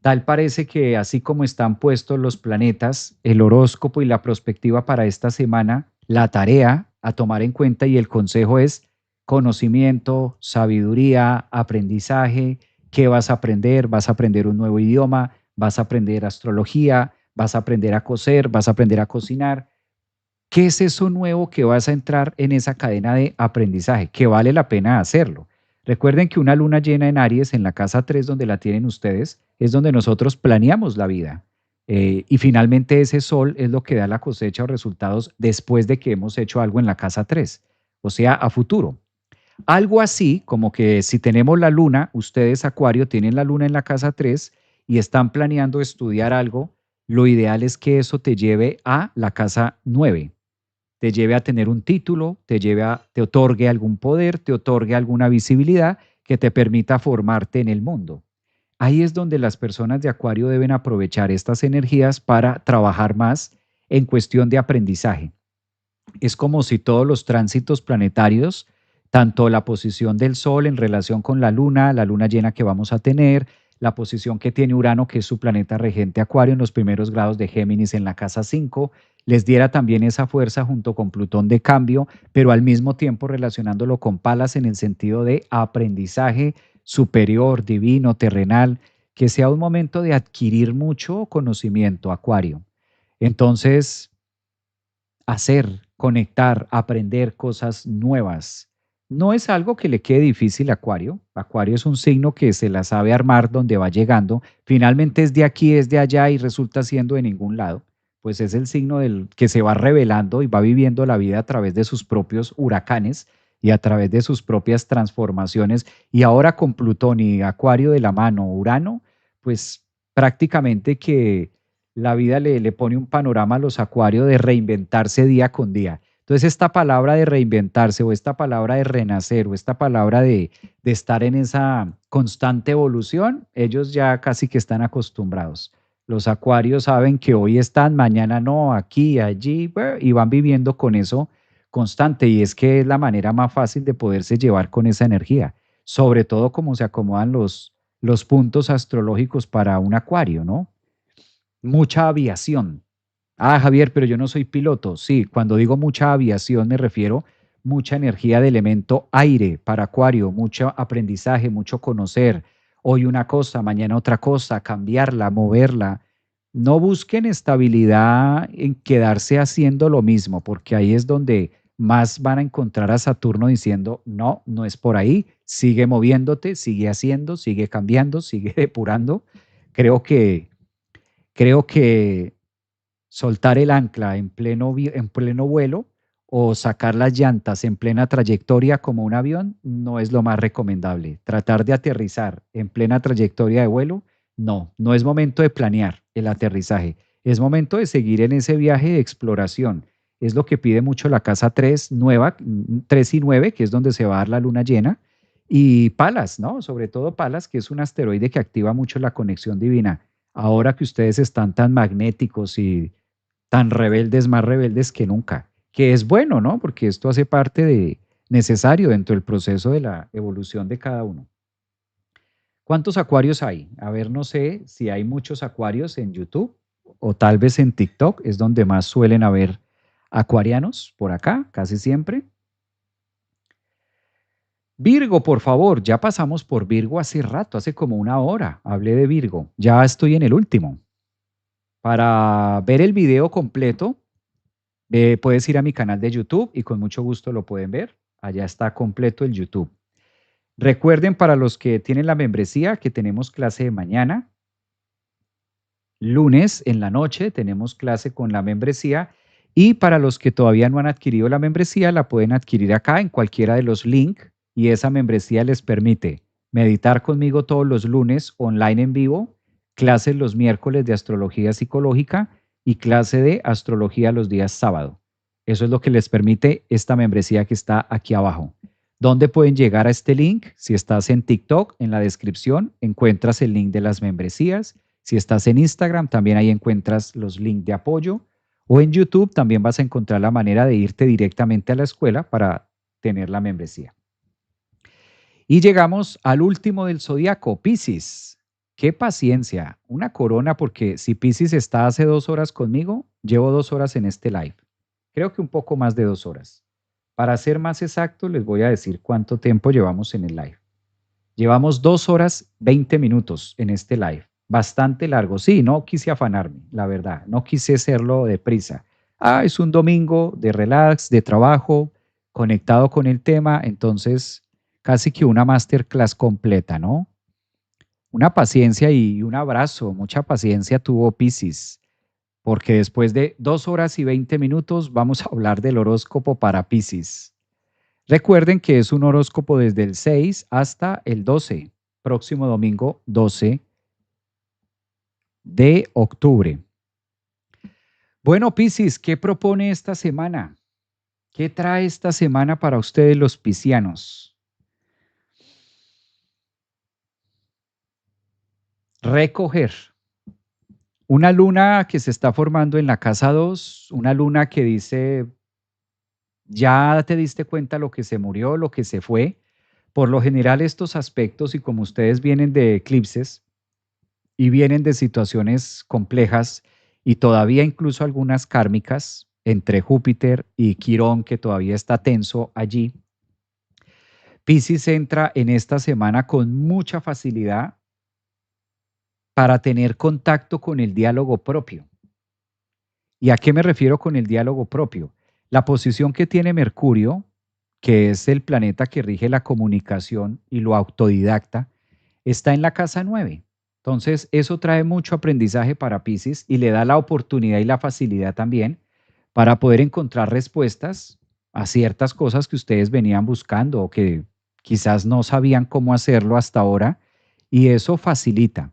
Tal parece que así como están puestos los planetas, el horóscopo y la perspectiva para esta semana, la tarea a tomar en cuenta y el consejo es conocimiento, sabiduría, aprendizaje. ¿Qué vas a aprender? Vas a aprender un nuevo idioma, vas a aprender astrología, vas a aprender a coser, vas a aprender a cocinar. ¿Qué es eso nuevo que vas a entrar en esa cadena de aprendizaje? Que vale la pena hacerlo. Recuerden que una luna llena en Aries, en la casa 3 donde la tienen ustedes, es donde nosotros planeamos la vida. Y finalmente ese sol es lo que da la cosecha o resultados después de que hemos hecho algo en la casa 3, o sea, a futuro. Algo así como que si tenemos la luna, ustedes Acuario tienen la luna en la casa 3 y están planeando estudiar algo, lo ideal es que eso te lleve a la casa 9, te lleve a tener un título, te otorgue algún poder, te otorgue alguna visibilidad que te permita formarte en el mundo. Ahí es donde las personas de Acuario deben aprovechar estas energías para trabajar más en cuestión de aprendizaje. Es como si todos los tránsitos planetarios, tanto la posición del Sol en relación con la luna llena que vamos a tener, la posición que tiene Urano, que es su planeta regente Acuario, en los primeros grados de Géminis en la casa 5, les diera también esa fuerza junto con Plutón de cambio, pero al mismo tiempo relacionándolo con Palas en el sentido de aprendizaje superior, divino, terrenal, que sea un momento de adquirir mucho conocimiento, Acuario. Entonces, hacer, conectar, aprender cosas nuevas. No es algo que le quede difícil a Acuario. Acuario es un signo que se la sabe armar donde va llegando. Finalmente es de aquí, es de allá y resulta siendo de ningún lado. Pues es el signo del que se va revelando y va viviendo la vida a través de sus propios huracanes y a través de sus propias transformaciones. Y ahora con Plutón y Acuario de la mano, Urano, pues prácticamente que la vida le pone un panorama a los acuarios de reinventarse día con día. Entonces, esta palabra de reinventarse o esta palabra de renacer o esta palabra de estar en esa constante evolución, ellos ya casi que están acostumbrados. Los acuarios saben que hoy están, mañana no, aquí, allí, y van viviendo con eso constante. Y es que es la manera más fácil de poderse llevar con esa energía, sobre todo como se acomodan los puntos astrológicos para un acuario, ¿no? Mucha aviación. Ah, Javier, pero yo no soy piloto. Sí, cuando digo mucha aviación me refiero mucha energía de elemento aire para Acuario, mucho aprendizaje, mucho conocer. Hoy una cosa, mañana otra cosa, cambiarla, moverla. No busquen estabilidad en quedarse haciendo lo mismo, porque ahí es donde más van a encontrar a Saturno diciendo, no, no es por ahí, sigue moviéndote, sigue haciendo, sigue cambiando, sigue depurando. Creo que, creo que soltar el ancla en pleno vuelo o sacar las llantas en plena trayectoria como un avión no es lo más recomendable. Tratar de aterrizar en plena trayectoria de vuelo, no, no es momento de planear el aterrizaje, es momento de seguir en ese viaje de exploración. Es lo que pide mucho la casa 3 nueva, 3 y 9, que es donde se va a dar la luna llena, y Palas, ¿no? Sobre todo Palas, que es un asteroide que activa mucho la conexión divina. Ahora que ustedes están tan magnéticos y tan rebeldes, más rebeldes que nunca, que es bueno, ¿no? Porque esto hace parte de necesario dentro del proceso de la evolución de cada uno. ¿Cuántos acuarios hay? A ver, no sé si hay muchos acuarios en YouTube o tal vez en TikTok, es donde más suelen haber acuarianos por acá, casi siempre. Virgo, por favor, ya pasamos por Virgo hace rato, hace como una hora, hablé de Virgo, ya estoy en el último. Para ver el video completo, puedes ir a mi canal de YouTube y con mucho gusto lo pueden ver. Allá está completo el YouTube. Recuerden para los que tienen la membresía que tenemos clase de mañana. Lunes en la noche tenemos clase con la membresía. Y para los que todavía no han adquirido la membresía, la pueden adquirir acá en cualquiera de los links. Y esa membresía les permite meditar conmigo todos los lunes online en vivo, clases los miércoles de astrología psicológica y clase de astrología los días sábado. Eso es lo que les permite esta membresía que está aquí abajo. ¿Dónde pueden llegar a este link? Si estás en TikTok, en la descripción encuentras el link de las membresías. Si estás en Instagram, también ahí encuentras los links de apoyo. O en YouTube también vas a encontrar la manera de irte directamente a la escuela para tener la membresía. Y llegamos al último del zodiaco, Piscis. Qué paciencia, una corona, porque si Piscis está hace 2 horas conmigo, llevo 2 horas en este live. Creo que un poco más de 2 horas. Para ser más exacto, les voy a decir cuánto tiempo llevamos en el live. Llevamos 2 horas 20 minutos en este live. Bastante largo. Sí, no quise afanarme, la verdad. No quise hacerlo deprisa. Ah, es un domingo de relax, de trabajo, conectado con el tema. Entonces, casi que una masterclass completa, ¿no? Una paciencia y un abrazo. Mucha paciencia tuvo Piscis, porque después de 2 horas y 20 minutos vamos a hablar del horóscopo para Piscis. Recuerden que es un horóscopo desde el 6 hasta el 12, próximo domingo 12 de octubre. Bueno, Piscis, ¿qué propone esta semana? ¿Qué trae esta semana para ustedes los piscianos? Recoger. Una luna que se está formando en la casa 2, una luna que dice, ya te diste cuenta lo que se murió, lo que se fue. Por lo general estos aspectos, y como ustedes vienen de eclipses, y vienen de situaciones complejas y todavía incluso algunas kármicas entre Júpiter y Quirón, que todavía está tenso allí. Piscis entra en esta semana con mucha facilidad para tener contacto con el diálogo propio. ¿Y a qué me refiero con el diálogo propio? La posición que tiene Mercurio, que es el planeta que rige la comunicación y lo autodidacta, está en la casa 9. Entonces, eso trae mucho aprendizaje para Piscis y le da la oportunidad y la facilidad también para poder encontrar respuestas a ciertas cosas que ustedes venían buscando o que quizás no sabían cómo hacerlo hasta ahora, y eso facilita.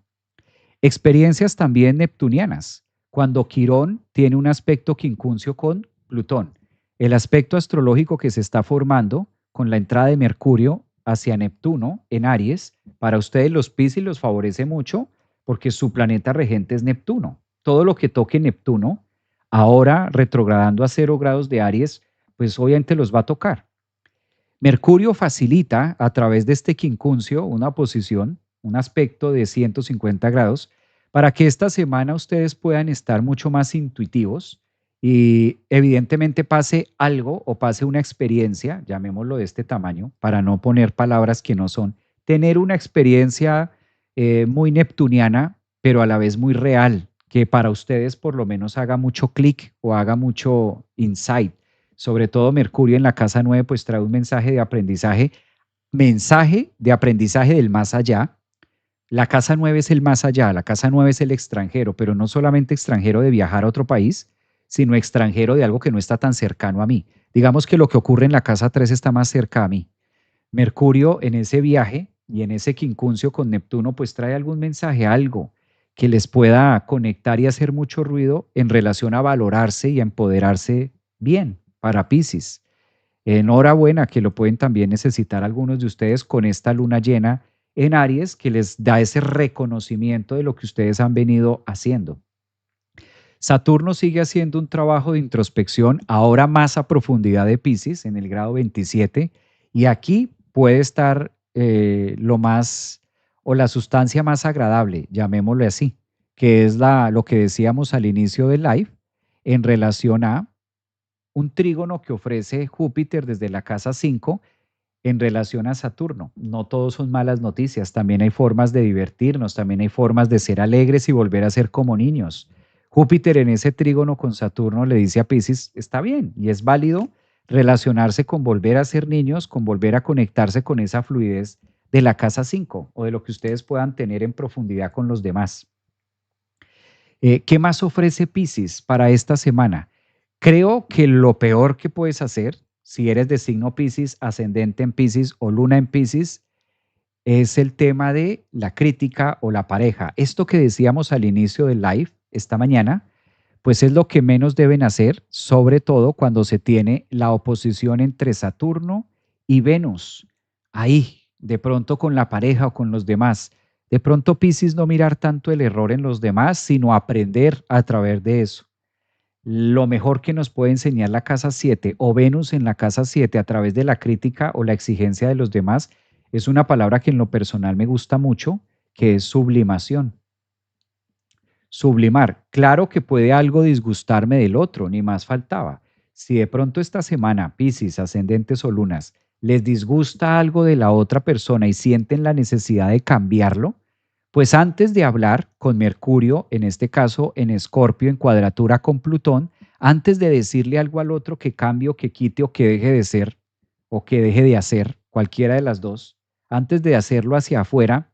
Experiencias también neptunianas, cuando Quirón tiene un aspecto quincuncio con Plutón. El aspecto astrológico que se está formando con la entrada de Mercurio hacia Neptuno en Aries, para ustedes los Piscis los favorece mucho porque su planeta regente es Neptuno. Todo lo que toque Neptuno, ahora retrogradando a 0 grados de Aries, pues obviamente los va a tocar. Mercurio facilita a través de este quincuncio una posición, un aspecto de 150 grados, para que esta semana ustedes puedan estar mucho más intuitivos y evidentemente pase algo o pase una experiencia, llamémoslo de este tamaño, para no poner palabras que no son, tener una experiencia muy neptuniana, pero a la vez muy real, que para ustedes por lo menos haga mucho clic o haga mucho insight. Sobre todo Mercurio en la casa 9 pues trae un mensaje de aprendizaje del más allá. La casa 9 es el más allá, la casa 9 es el extranjero, pero no solamente extranjero de viajar a otro país, sino extranjero de algo que no está tan cercano a mí. Digamos que lo que ocurre en la casa 3 está más cerca a mí. Mercurio en ese viaje y en ese quincuncio con Neptuno pues trae algún mensaje, algo que les pueda conectar y hacer mucho ruido en relación a valorarse y a empoderarse bien para Piscis. Enhorabuena que lo pueden también necesitar algunos de ustedes con esta luna llena en Aries que les da ese reconocimiento de lo que ustedes han venido haciendo. Saturno sigue haciendo un trabajo de introspección, ahora más a profundidad de Piscis, en el grado 27, y aquí puede estar lo más o la sustancia más agradable, llamémosle así, que es lo que decíamos al inicio del live en relación a un trígono que ofrece Júpiter desde la casa 5 en relación a Saturno. No todos son malas noticias, también hay formas de divertirnos, también hay formas de ser alegres y volver a ser como niños. Júpiter en ese trígono con Saturno le dice a Piscis, está bien y es válido relacionarse con volver a ser niños, con volver a conectarse con esa fluidez de la casa 5 o de lo que ustedes puedan tener en profundidad con los demás. ¿Qué más ofrece Piscis para esta semana? Creo que lo peor que puedes hacer, si eres de signo Piscis, ascendente en Piscis o luna en Piscis, es el tema de la crítica o la pareja. Esto que decíamos al inicio del live esta mañana, pues es lo que menos deben hacer, sobre todo cuando se tiene la oposición entre Saturno y Venus. Ahí, de pronto con la pareja o con los demás. De pronto Piscis no mirar tanto el error en los demás, sino aprender a través de eso. Lo mejor que nos puede enseñar la casa 7 o Venus en la casa 7 a través de la crítica o la exigencia de los demás es una palabra que en lo personal me gusta mucho, que es sublimación. Sublimar. Claro que puede algo disgustarme del otro, ni más faltaba. Si de pronto esta semana, Piscis, ascendentes o lunas, les disgusta algo de la otra persona y sienten la necesidad de cambiarlo, pues antes de hablar con Mercurio, en este caso en Escorpio, en cuadratura con Plutón, antes de decirle algo al otro que cambie o que quite o que deje de ser o que deje de hacer, cualquiera de las dos, antes de hacerlo hacia afuera,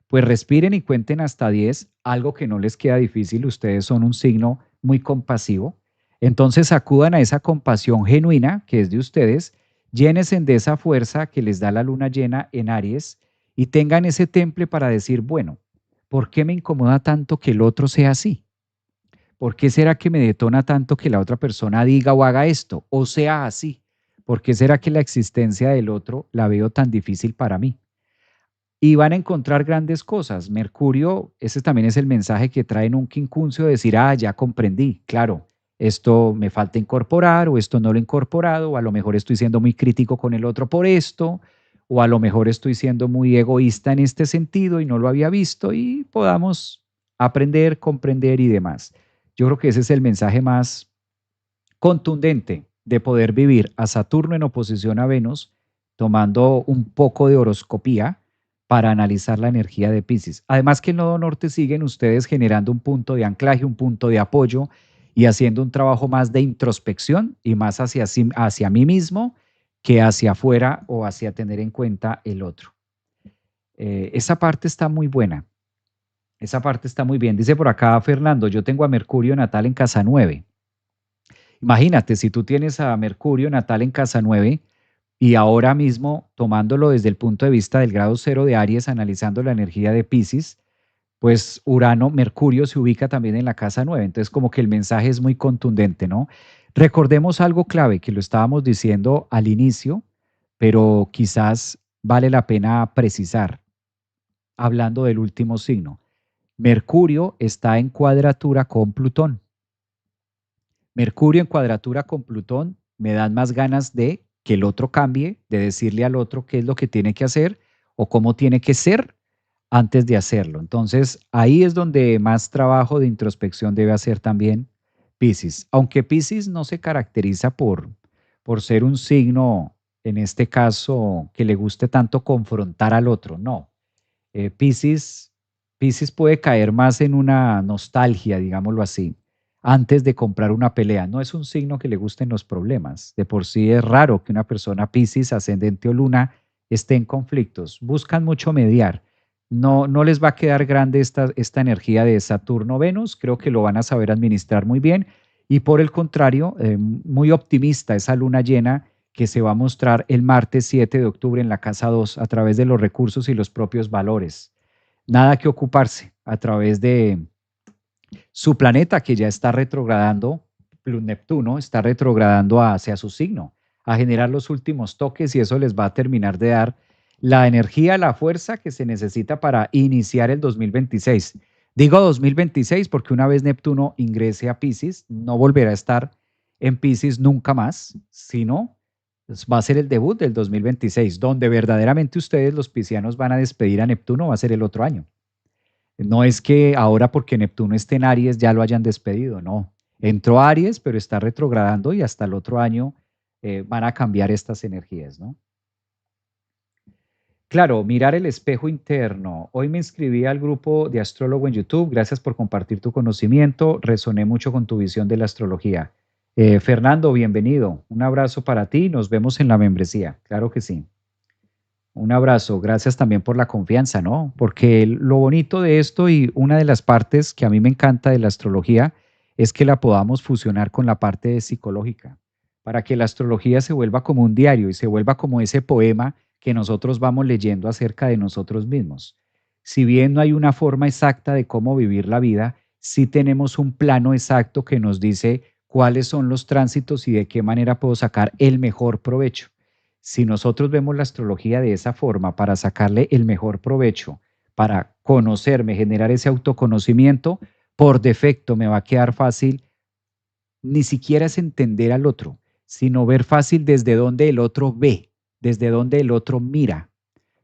pues respiren y cuenten hasta 10, algo que no les queda difícil, ustedes son un signo muy compasivo. Entonces acudan a esa compasión genuina que es de ustedes, llénense de esa fuerza que les da la luna llena en Aries y tengan ese temple para decir, bueno, ¿por qué me incomoda tanto que el otro sea así? ¿Por qué será que me detona tanto que la otra persona diga o haga esto o sea así? ¿Por qué será que la existencia del otro la veo tan difícil para mí? Y van a encontrar grandes cosas. Mercurio, ese también es el mensaje que trae en un quincuncio, decir, ya comprendí, claro, esto me falta incorporar o esto no lo he incorporado, o a lo mejor estoy siendo muy crítico con el otro por esto, o a lo mejor estoy siendo muy egoísta en este sentido y no lo había visto y podamos aprender, comprender y demás. Yo creo que ese es el mensaje más contundente de poder vivir a Saturno en oposición a Venus, tomando un poco de horoscopía para analizar la energía de Piscis. Además que el nodo norte siguen ustedes generando un punto de anclaje, un punto de apoyo y haciendo un trabajo más de introspección y más hacia mí mismo que hacia afuera o hacia tener en cuenta el otro. Esa parte está muy buena, esa parte está muy bien. Dice por acá Fernando, yo tengo a Mercurio natal en casa 9. Imagínate, si tú tienes a Mercurio natal en casa 9 y ahora mismo tomándolo desde el punto de vista del grado cero de Aries, analizando la energía de Pisces, pues Urano, Mercurio se ubica también en la casa 9. Entonces como que el mensaje es muy contundente, ¿no? Recordemos algo clave que lo estábamos diciendo al inicio, pero quizás vale la pena precisar, hablando del último signo. Mercurio está en cuadratura con Plutón. Mercurio en cuadratura con Plutón me dan más ganas de que el otro cambie, de decirle al otro qué es lo que tiene que hacer o cómo tiene que ser antes de hacerlo. Entonces, ahí es donde más trabajo de introspección debe hacer también Piscis. Aunque Piscis no se caracteriza por ser un signo, en este caso, que le guste tanto confrontar al otro, no. Piscis, Piscis puede caer más en una nostalgia, digámoslo así, antes de comprar una pelea. No es un signo que le gusten los problemas. De por sí es raro que una persona Piscis, ascendente o luna, esté en conflictos. Buscan mucho mediar. No, no les va a quedar grande esta energía de Saturno-Venus. Creo que lo van a saber administrar muy bien. Y por el contrario, muy optimista esa luna llena que se va a mostrar el martes 7 de octubre en la casa 2 a través de los recursos y los propios valores. Nada que ocuparse a través de su planeta que ya está retrogradando, Neptuno está retrogradando hacia su signo, a generar los últimos toques y eso les va a terminar de dar la energía, la fuerza que se necesita para iniciar el 2026. Digo 2026 porque una vez Neptuno ingrese a Pisces, no volverá a estar en Pisces nunca más, sino va a ser el debut del 2026, donde verdaderamente ustedes, los piscianos, van a despedir a Neptuno, va a ser el otro año. No es que ahora porque Neptuno esté en Aries ya lo hayan despedido, no. Entró a Aries, pero está retrogradando y hasta el otro año van a cambiar estas energías, ¿no? Claro, mirar el espejo interno. Hoy me inscribí al grupo de astrólogo en YouTube. Gracias por compartir tu conocimiento. Resoné mucho con tu visión de la astrología. Fernando, bienvenido. Un abrazo para ti. Nos vemos en la membresía. Claro que sí. Un abrazo, gracias también por la confianza, ¿no? Porque lo bonito de esto y una de las partes que a mí me encanta de la astrología es que la podamos fusionar con la parte psicológica, para que la astrología se vuelva como un diario y se vuelva como ese poema que nosotros vamos leyendo acerca de nosotros mismos. Si bien no hay una forma exacta de cómo vivir la vida, sí tenemos un plano exacto que nos dice cuáles son los tránsitos y de qué manera puedo sacar el mejor provecho. Si nosotros vemos la astrología de esa forma para sacarle el mejor provecho, para conocerme, generar ese autoconocimiento, por defecto me va a quedar fácil, ni siquiera es entender al otro, sino ver fácil desde donde el otro ve, desde donde el otro mira.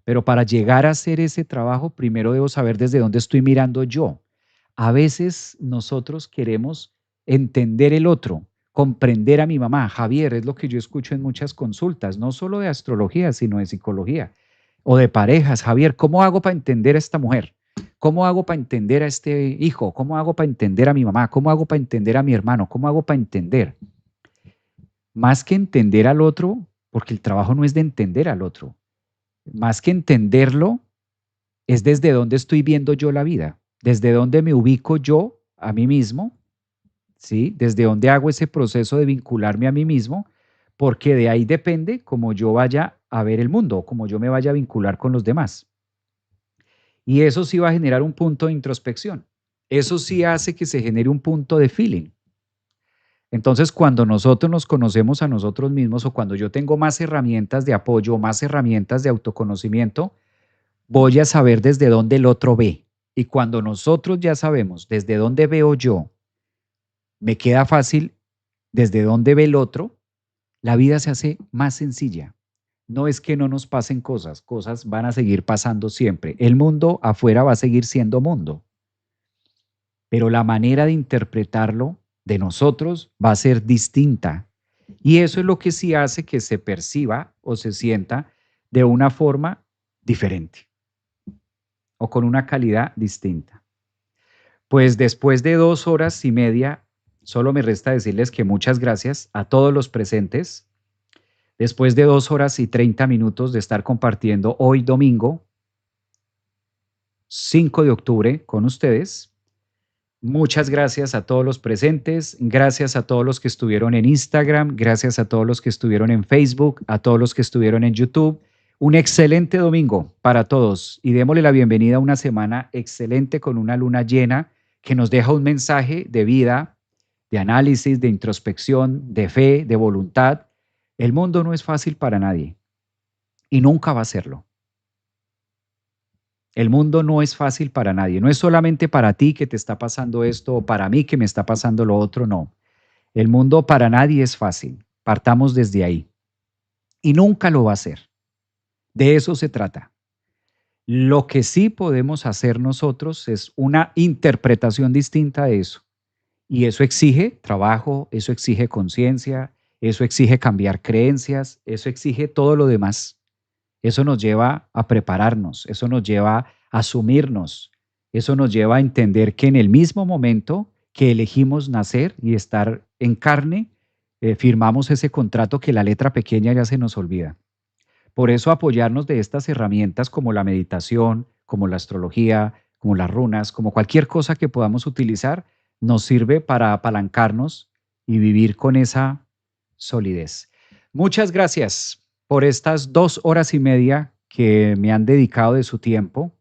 Pero para llegar a hacer ese trabajo, primero debo saber desde dónde estoy mirando yo. A veces nosotros queremos entender el otro, comprender a mi mamá. Javier, es lo que yo escucho en muchas consultas, no solo de astrología, sino de psicología o de parejas. Javier, ¿cómo hago para entender a esta mujer? ¿Cómo hago para entender a este hijo? ¿Cómo hago para entender a mi mamá? ¿Cómo hago para entender a mi hermano? ¿Cómo hago para entender? Más que entender al otro, porque el trabajo no es de entender al otro, más que entenderlo, es desde dónde estoy viendo yo la vida, desde dónde me ubico yo a mí mismo, ¿sí? Desde dónde hago ese proceso de vincularme a mí mismo, porque de ahí depende cómo yo vaya a ver el mundo, cómo yo me vaya a vincular con los demás. Y eso sí va a generar un punto de introspección. Eso sí hace que se genere un punto de feeling. Entonces, cuando nosotros nos conocemos a nosotros mismos o cuando yo tengo más herramientas de apoyo, más herramientas de autoconocimiento, voy a saber desde dónde el otro ve. Y cuando nosotros ya sabemos desde dónde veo yo, me queda fácil desde dónde ve el otro, la vida se hace más sencilla. No es que no nos pasen cosas, cosas van a seguir pasando siempre. El mundo afuera va a seguir siendo mundo. pero la manera de interpretarlo de nosotros va a ser distinta. Y eso es lo que sí hace que se perciba o se sienta de una forma diferente o con una calidad distinta. Pues después de 2 horas y media, solo me resta decirles que muchas gracias a todos los presentes. Después de 2 horas y 30 minutos de estar compartiendo hoy domingo, 5 de octubre, con ustedes. Muchas gracias a todos los presentes, gracias a todos los que estuvieron en Instagram, gracias a todos los que estuvieron en Facebook, a todos los que estuvieron en YouTube. Un excelente domingo para todos y démosle la bienvenida a una semana excelente con una luna llena que nos deja un mensaje de vida, de análisis, de introspección, de fe, de voluntad. El mundo no es fácil para nadie y nunca va a serlo. El mundo no es fácil para nadie. No es solamente para ti que te está pasando esto o para mí que me está pasando lo otro, no. El mundo para nadie es fácil. Partamos desde ahí. Y nunca lo va a ser. De eso se trata. Lo que sí podemos hacer nosotros es una interpretación distinta de eso. Y eso exige trabajo, eso exige conciencia, eso exige cambiar creencias, eso exige todo lo demás. Eso nos lleva a prepararnos, eso nos lleva a asumirnos, eso nos lleva a entender que en el mismo momento que elegimos nacer y estar en carne, firmamos ese contrato que la letra pequeña ya se nos olvida. Por eso apoyarnos de estas herramientas como la meditación, como la astrología, como las runas, como cualquier cosa que podamos utilizar, nos sirve para apalancarnos y vivir con esa solidez. Muchas gracias por estas 2 horas y media que me han dedicado de su tiempo.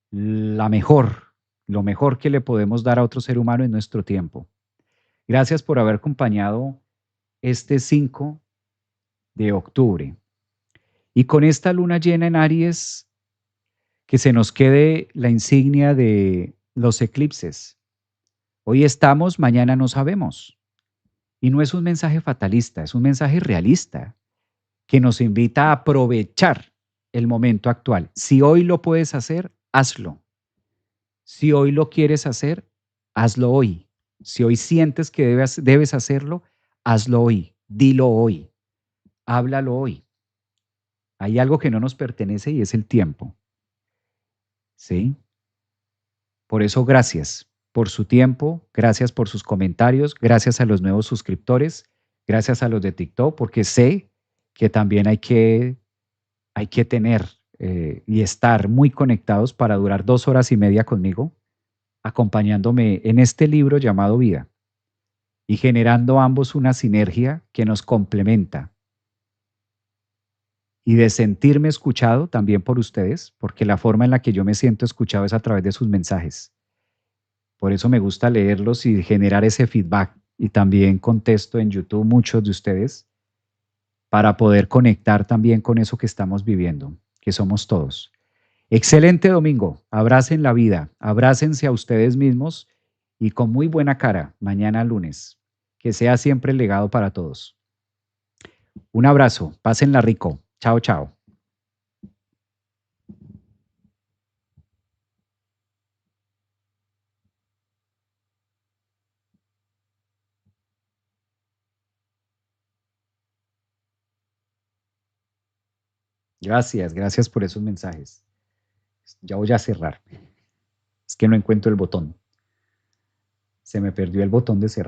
Lo mejor que le podemos dar a otro ser humano en nuestro tiempo. Gracias por haber acompañado este 5 de octubre. Y con esta luna llena en Aries, que se nos quede la insignia de los eclipses. Hoy estamos, mañana no sabemos. Y no es un mensaje fatalista, es un mensaje realista que nos invita a aprovechar el momento actual. Si hoy lo puedes hacer, hazlo. Si hoy lo quieres hacer, hazlo hoy. Si hoy sientes que debes hacerlo, hazlo hoy. Dilo hoy. Háblalo hoy. Hay algo que no nos pertenece y es el tiempo. ¿Sí? Por eso, gracias por su tiempo, gracias por sus comentarios, gracias a los nuevos suscriptores, gracias a los de TikTok, porque sé que también hay que tener y estar muy conectados para durar 2 horas y media conmigo, acompañándome en este libro llamado Vida y generando ambos una sinergia que nos complementa y de sentirme escuchado también por ustedes, porque la forma en la que yo me siento escuchado es a través de sus mensajes. Por eso me gusta leerlos y generar ese feedback. Y también contesto en YouTube muchos de ustedes para poder conectar también con eso que estamos viviendo, que somos todos. Excelente domingo. Abracen la vida, abrácense a ustedes mismos y con muy buena cara mañana lunes. Que sea siempre el legado para todos. Un abrazo. Pásenla rico. Chao, chao. Gracias, gracias por esos mensajes. Ya voy a cerrar. Es que no encuentro el botón. Se me perdió el botón de cerrar.